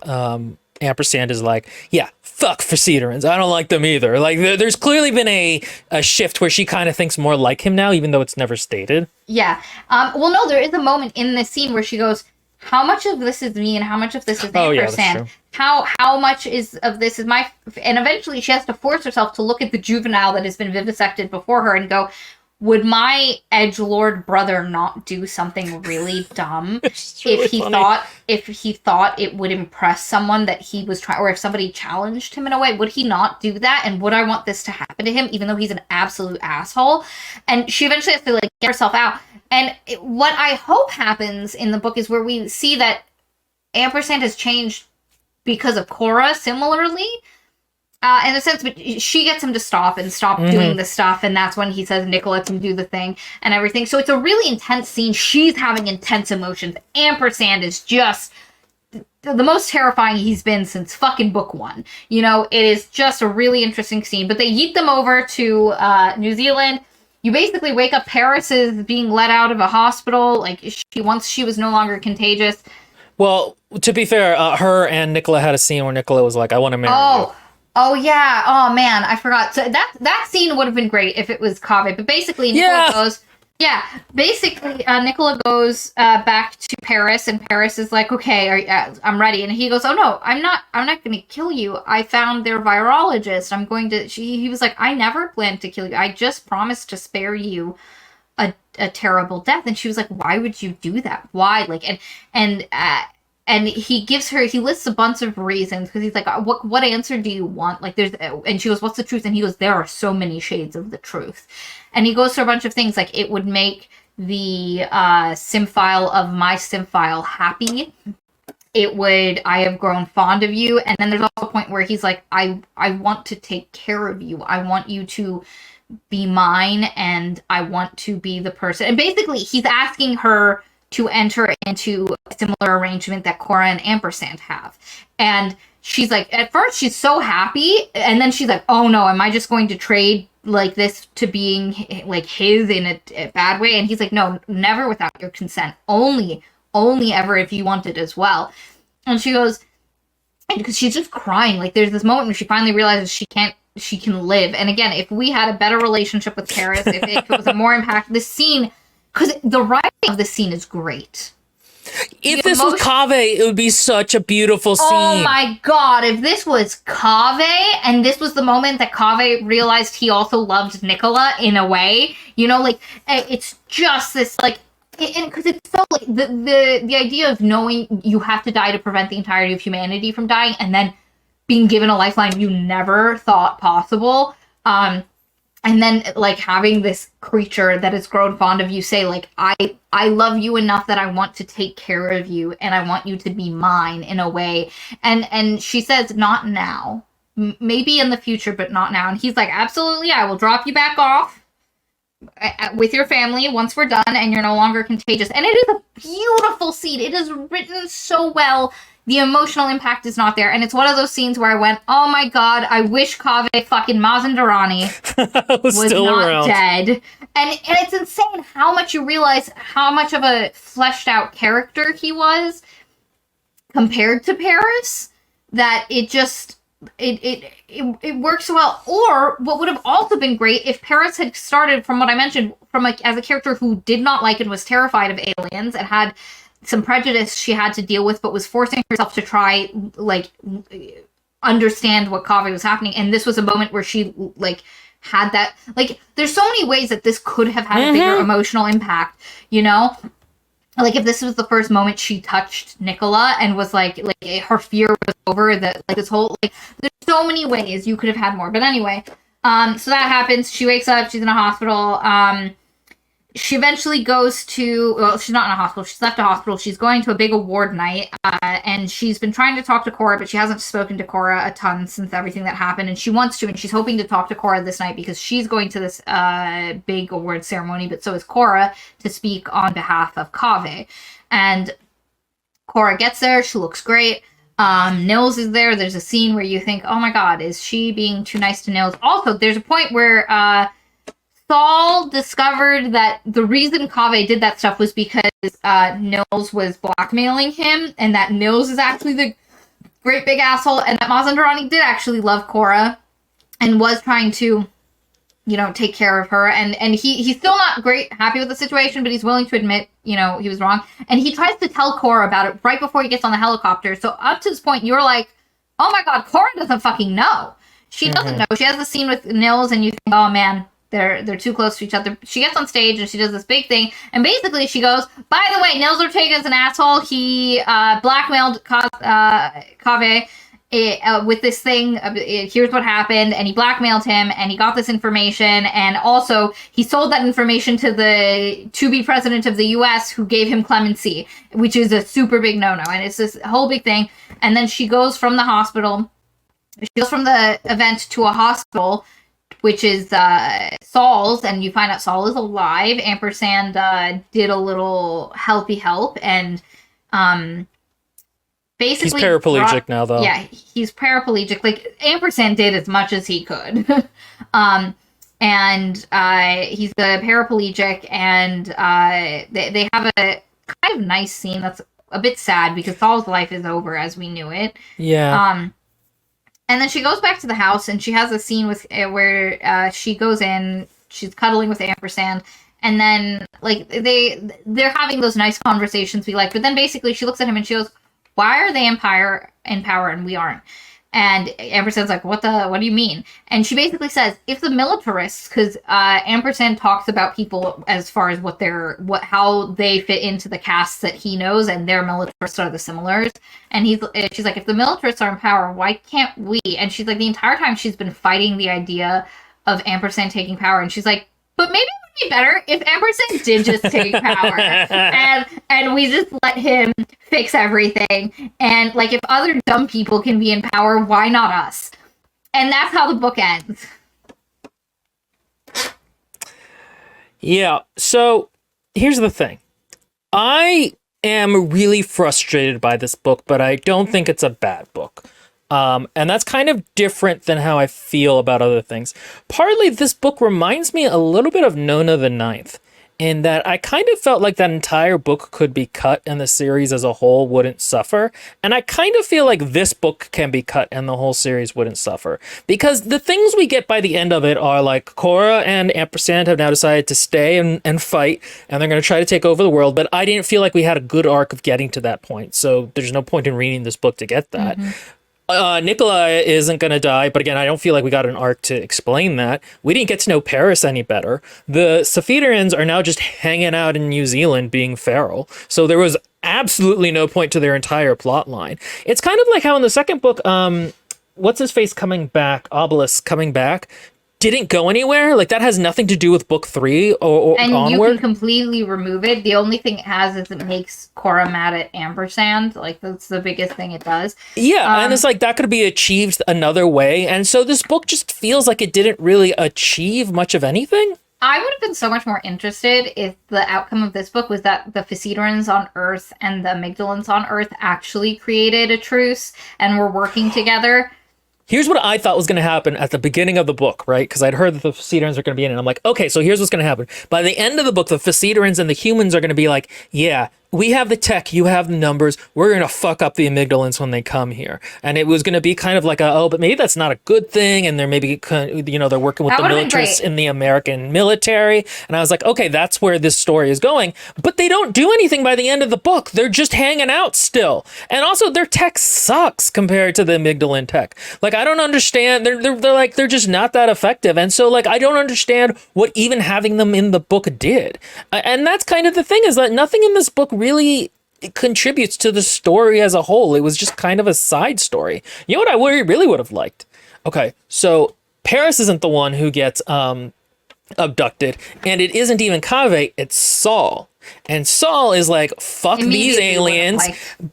Ampersand is like, yeah, fuck Faecerans. I don't like them either. Like, there's clearly been a shift where she kind of thinks more like him now, even though it's never stated. Yeah. Well, no, there is a moment in this scene where she goes, how much of this is me and how much of this is Ampersand? How much of this is my... And eventually she has to force herself to look at the juvenile that has been vivisected before her and go, would my edgelord brother not do something really dumb really if he thought it would impress someone that he was trying, or if somebody challenged him in a way, would he not do that? And would I want this to happen to him, even though he's an absolute asshole? And she eventually has to like get herself out. And what I hope happens in the book is where we see that Ampersand has changed because of Kora, similarly. In a sense, but she gets him to stop doing the stuff, and that's when he says Nicola can do the thing and everything. So it's a really intense scene. She's having intense emotions. Ampersand is just the most terrifying he's been since fucking book one. You know, it is just a really interesting scene. But they yeet them over to New Zealand. You basically wake up Paris is being let out of a hospital. Like, once she was no longer contagious. Well, to be fair, her and Nicola had a scene where Nicola was like, I want to marry you. Oh, yeah. Oh, man. I forgot. So that scene would have been great if it was Kaveh. But basically, Nicola goes... Yeah. Basically, Nicola goes back to Paris, and Paris is like, okay, I'm ready. And he goes, oh, no, I'm not going to kill you. I found their virologist. I'm going to... He was like, I never planned to kill you. I just promised to spare you a terrible death. And she was like, why would you do that? Why? Like, and he lists a bunch of reasons, because he's like, what answer do you want? Like, and she goes, what's the truth? And he goes, there are so many shades of the truth. And he goes through a bunch of things, like, it would make the Symphile of my Symphile happy. I have grown fond of you. And then there's also a point where he's like, I want to take care of you. I want you to be mine, and I want to be the person. And basically, he's asking her to enter into a similar arrangement that Kora and Ampersand have. And she's like, at first she's so happy, and then she's like, oh no, am I just going to trade like this to being like his in a bad way? And he's like, no, never without your consent. Only ever if you want it as well. And she goes, and because she's just crying, like there's this moment where she finally realizes she can live. And again, if we had a better relationship with Paris, if it was a more impact, this scene, because the writing of the scene is great. If this was Kaveh, it would be such a beautiful scene. Oh my god, if this was Kaveh, and this was the moment that Kaveh realized he also loved Nicola in a way, you know, like, it's just this, like, and because it's so, like, the idea of knowing you have to die to prevent the entirety of humanity from dying, and then being given a lifeline you never thought possible, and then, like, having this creature that has grown fond of you say, like, I love you enough that I want to take care of you, and I want you to be mine in a way. And she says, not now. Maybe in the future, but not now. And he's like, absolutely, I will drop you back off with your family once we're done and you're no longer contagious. And it is a beautiful scene. It is written so well. The emotional impact is not there. And it's one of those scenes where I went, oh my god, I wish Kaveh fucking Mazandarani was still not around. Dead. And it's insane how much you realize how much of a fleshed out character he was compared to Paris, that it just, it works well. Or what would have also been great if Paris had started from what I mentioned, from like as a character who did not like and was terrified of aliens and had some prejudice she had to deal with, but was forcing herself to try like understand what Kaveh was happening. And this was a moment where she like had that, like, there's so many ways that this could have had a bigger emotional impact, you know? Like, if this was the first moment she touched Nicola and was like her fear was over, that like this whole, like, there's so many ways you could have had more. But anyway, so that happens. She wakes up, she's in a hospital. She eventually goes to, well, she's not in a hospital, she's left a hospital, she's going to a big award night, and she's been trying to talk to Kora, but she hasn't spoken to Kora a ton since everything that happened, and she wants to, and she's hoping to talk to Kora this night, because she's going to this big award ceremony, but so is Kora, to speak on behalf of Kaveh. And Kora gets there, she looks great, Nils is there, there's a scene where you think, oh my god, is she being too nice to Nils? Also, there's a point where, Saul discovered that the reason Kaveh did that stuff was because Nils was blackmailing him, and that Nils is actually the great big asshole, and that Mazandarani did actually love Kora and was trying to, you know, take care of her. And he's still not happy with the situation, but he's willing to admit, you know, he was wrong. And he tries to tell Kora about it right before he gets on the helicopter. So up to this point, you're like, oh my god, Kora doesn't fucking know. She doesn't know. She has the scene with Nils, and you think, oh man, they're too close to each other. She gets on stage and she does this big thing, and basically she goes, by the way, Nils Ortega's an asshole. He blackmailed Kaveh with this thing. Here's what happened, and he blackmailed him, and he got this information, and also he sold that information to the to-be president of the U.S., who gave him clemency, which is a super big no-no, and it's this whole big thing. And then she goes from the hospital, she goes from the event to a hospital, which is Saul's, and you find out Saul is alive. Ampersand did a little helpy help, and basically... He's paraplegic now, though. Yeah, he's paraplegic. Like, Ampersand did as much as he could. And he's a paraplegic, and they have a kind of nice scene that's a bit sad, because Saul's life is over as we knew it. Yeah. And then she goes back to the house, and she has a scene with where she goes in, she's cuddling with Ampersand, and then like they're having those nice conversations we like. But then basically she looks at him and she goes, "Why are they in power and we aren't?" And Ampersand's like, what do you mean? And she basically says, if the militarists, because Ampersand talks about people as far as how they fit into the castes that he knows, and their militarists are the similars. And she's like, if the militarists are in power, why can't we? And she's like, the entire time she's been fighting the idea of Ampersand taking power. And she's like, but maybe it would be better if Ampersand did just take power, and we just let him fix everything. And like, if other dumb people can be in power, why not us? And that's how the book ends. Yeah. So here's the thing. I am really frustrated by this book, but I don't think it's a bad book. And that's kind of different than how I feel about other things. Partly, this book reminds me a little bit of Nona the Ninth, in that I kind of felt like that entire book could be cut and the series as a whole wouldn't suffer. And I kind of feel like this book can be cut and the whole series wouldn't suffer. Because the things we get by the end of it are like Kora and Ampersand have now decided to stay and fight, and they're going to try to take over the world. But I didn't feel like we had a good arc of getting to that point. So there's no point in reading this book to get that. Nicola isn't going to die, but again, I don't feel like we got an arc to explain that. We didn't get to know Paris any better. The Saphirans are now just hanging out in New Zealand being feral, so there was absolutely no point to their entire plot line. It's kind of like how in the second book, what's-his-face coming back, Obelisk coming back, didn't go anywhere. Like, that has nothing to do with book 3 or and onward. You can completely remove it. The only thing it has is it makes Kora mad at Ampersand. Like, that's the biggest thing it does. Yeah, and it's like that could be achieved another way. And so this book just feels like it didn't really achieve much of anything. I would have been so much more interested if the outcome of this book was that the Phaedrans on Earth and the Amygdalans on Earth actually created a truce and were working together. Here's what I thought was going to happen at the beginning of the book, right? Because I'd heard that the Phaedrans are going to be in it. And I'm like, okay, so here's what's going to happen. By the end of the book, the Phaedrans and the humans are going to be like, yeah, we have the tech, you have the numbers, we're going to fuck up the amygdalans when they come here. And it was going to be kind of like, but maybe that's not a good thing. And they're maybe, they're working with the militarists in the American military. And I was like, okay, that's where this story is going. But they don't do anything by the end of the book. They're just hanging out still. And also their tech sucks compared to the amygdalan tech. Like, I don't understand. They're just not that effective. And so, like, I don't understand what even having them in the book did. And that's kind of the thing, is that nothing in this book really contributes to the story as a whole. It was just kind of a side story. You know what I really would have liked? Okay, so Paris isn't the one who gets abducted, and it isn't even Kaveh, it's Saul. And Saul is like, fuck these aliens.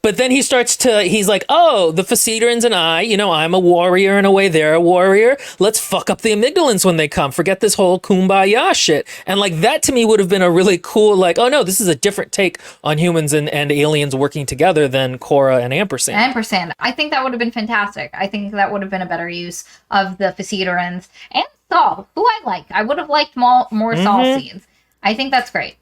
But then he's like, oh, the Faerin and I'm a warrior in a way, they're a warrior. Let's fuck up the amygdalans when they come. Forget this whole kumbaya shit. And like, that to me would have been a really cool, like, oh no, this is a different take on humans and aliens working together than Kora and Ampersand. I think that would have been fantastic. I think that would have been a better use of the Faerins and Saul, who I like. I would have liked more Saul scenes. I think that's great.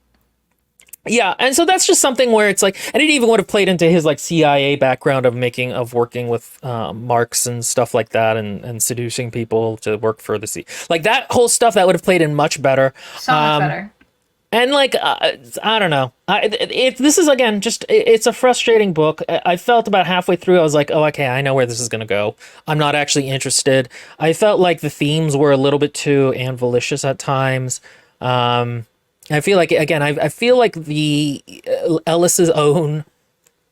Yeah, and so that's just something where it's like, and it even would have played into his like CIA background of working with marks and stuff like that, and seducing people to work for the CIA. Like that whole stuff that would have played in much better. So much better. And like, I don't know. This is, again, it's a frustrating book. I felt about halfway through, I was like, oh, okay, I know where this is going to go. I'm not actually interested. I felt like the themes were a little bit too Anvilicious at times. I feel like, again, I feel like the Ellis's own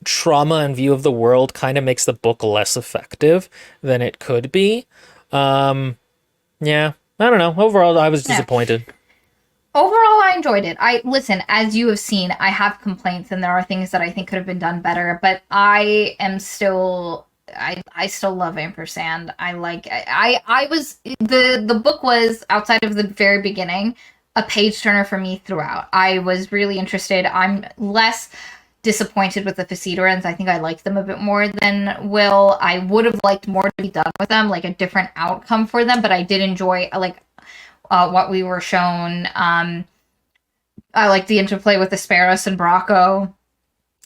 trauma and view of the world kind of makes the book less effective than it could be. Yeah, I don't know. Overall, I was disappointed. Overall, I enjoyed it. Listen, as you have seen, I have complaints, and there are things that I think could have been done better, but I still love Ampersand. The book was, outside of the very beginning, a page turner for me throughout. I was really interested. I'm less disappointed with the Faerins. I think I liked them a bit more than Will. I would have liked more to be done with them, like a different outcome for them, but I did enjoy what we were shown. I like the interplay with Asperis and Bracco,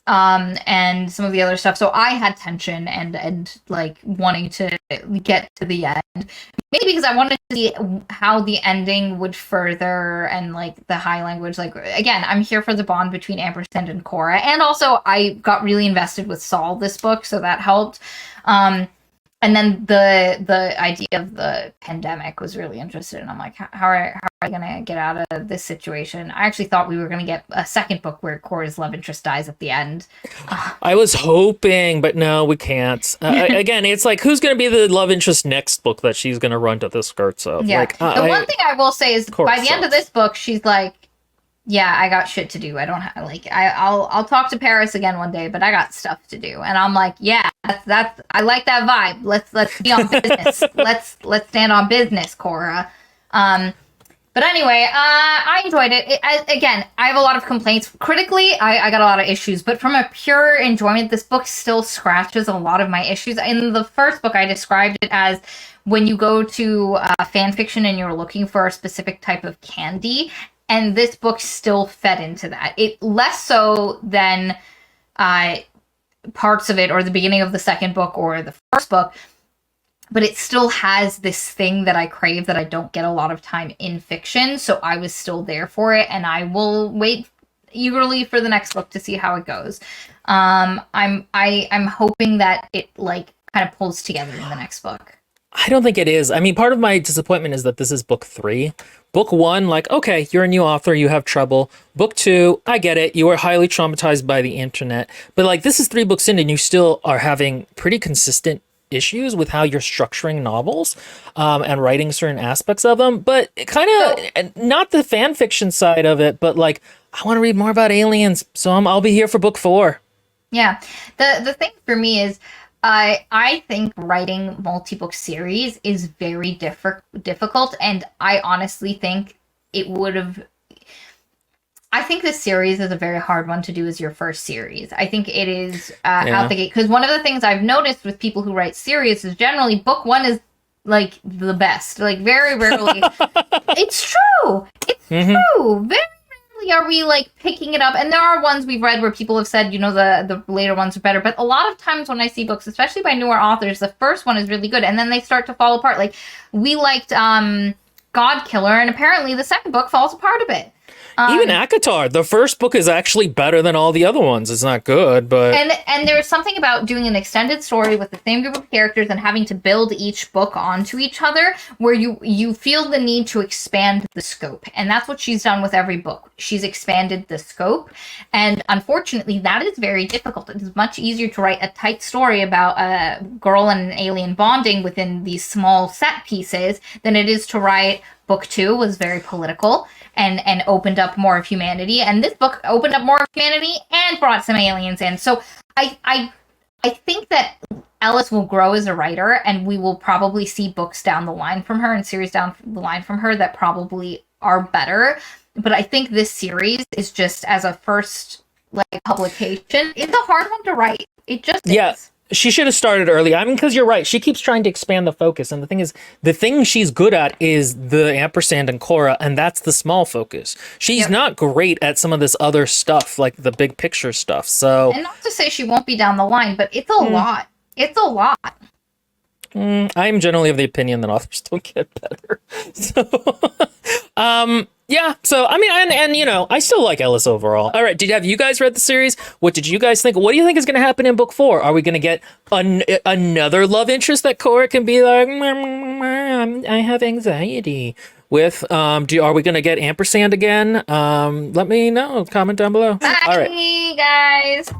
and some of the other stuff. So I had tension and like wanting to get to the end. Maybe because I wanted to see how the ending would further, and like the high language. Like, again, I'm here for the bond between Ampersand and Kora. And also I got really invested with Saul this book, so that helped. And then the idea of the pandemic was really interesting. I'm like, how are we going to get out of this situation? I actually thought we were going to get a second book where Kora's love interest dies at the end. I was hoping, but no, we can't. Again, it's like, who's going to be the love interest next book that she's going to run to the skirts of? Yeah. Like, the one thing I will say is, by the end of this book, she's like, yeah, I got shit to do. I don't have, I'll talk to Paris again one day, but I got stuff to do. And I'm like, yeah, that's I like that vibe. Let's be on business. let's stand on business, Kora. But anyway, I enjoyed it. Again, I have a lot of complaints. Critically, I got a lot of issues, but from a pure enjoyment, this book still scratches a lot of my issues. In the first book, I described it as when you go to fan fiction and you're looking for a specific type of candy. And this book still fed into that. It less so than parts of it, or the beginning of the second book or the first book, but it still has this thing that I crave that I don't get a lot of time in fiction. So I was still there for it, and I will wait eagerly for the next book to see how it goes. I'm hoping that it like kind of pulls together in the next book. I don't think it is. I mean, part of my disappointment is that this is book 3. Book 1, like, okay, you're a new author, you have trouble. Book 2, I get it, you are highly traumatized by the internet. But like, this is 3 books in, and you still are having pretty consistent issues with how you're structuring novels and writing certain aspects of them. But it kind of, not the fan fiction side of it, but like, I want to read more about aliens, so I'll be here for book 4. Yeah. The thing for me is, I think writing multi-book series is very difficult, and I honestly think it would have... I think this series is a very hard one to do as your first series. I think it is out the gate, because one of the things I've noticed with people who write series is generally book 1 is like the best. Like, very rarely... It's true! It's true! Very rarely are we like picking it up, and there are ones we've read where people have said, the later ones are better, but a lot of times when I see books, especially by newer authors, the first one is really good, and then they start to fall apart. Like, we liked God Killer, and apparently the second book falls apart a bit. Even ACOTAR, the first book is actually better than all the other ones. It's not good, but... And there's something about doing an extended story with the same group of characters and having to build each book onto each other where you feel the need to expand the scope. And that's what she's done with every book. She's expanded the scope. And unfortunately, that is very difficult. It's much easier to write a tight story about a girl and an alien bonding within these small set pieces than it is to write... Book 2 was very political and opened up more of humanity, and this book opened up more of humanity and brought some aliens in. So I think that Ellis will grow as a writer, and we will probably see books down the line from her and series down the line from her that probably are better. But I think this series is just, as a first publication, it's a hard one to write. It just is. She should have started early. I mean, because you're right. She keeps trying to expand the focus. And the thing is, the thing she's good at is the ampersand and Kora, and that's the small focus. She's not great at some of this other stuff, like the big picture stuff. So, and not to say she won't be down the line, but it's a lot. It's a lot. I'm generally of the opinion that authors don't get better. So, yeah. So, I mean, and I still like Ellis overall. All right. Have you guys read the series? What did you guys think? What do you think is going to happen in book 4? Are we going to get another love interest that Kora can be like, I have anxiety with? Are we going to get ampersand again? Let me know. Comment down below. Bye, all right, guys.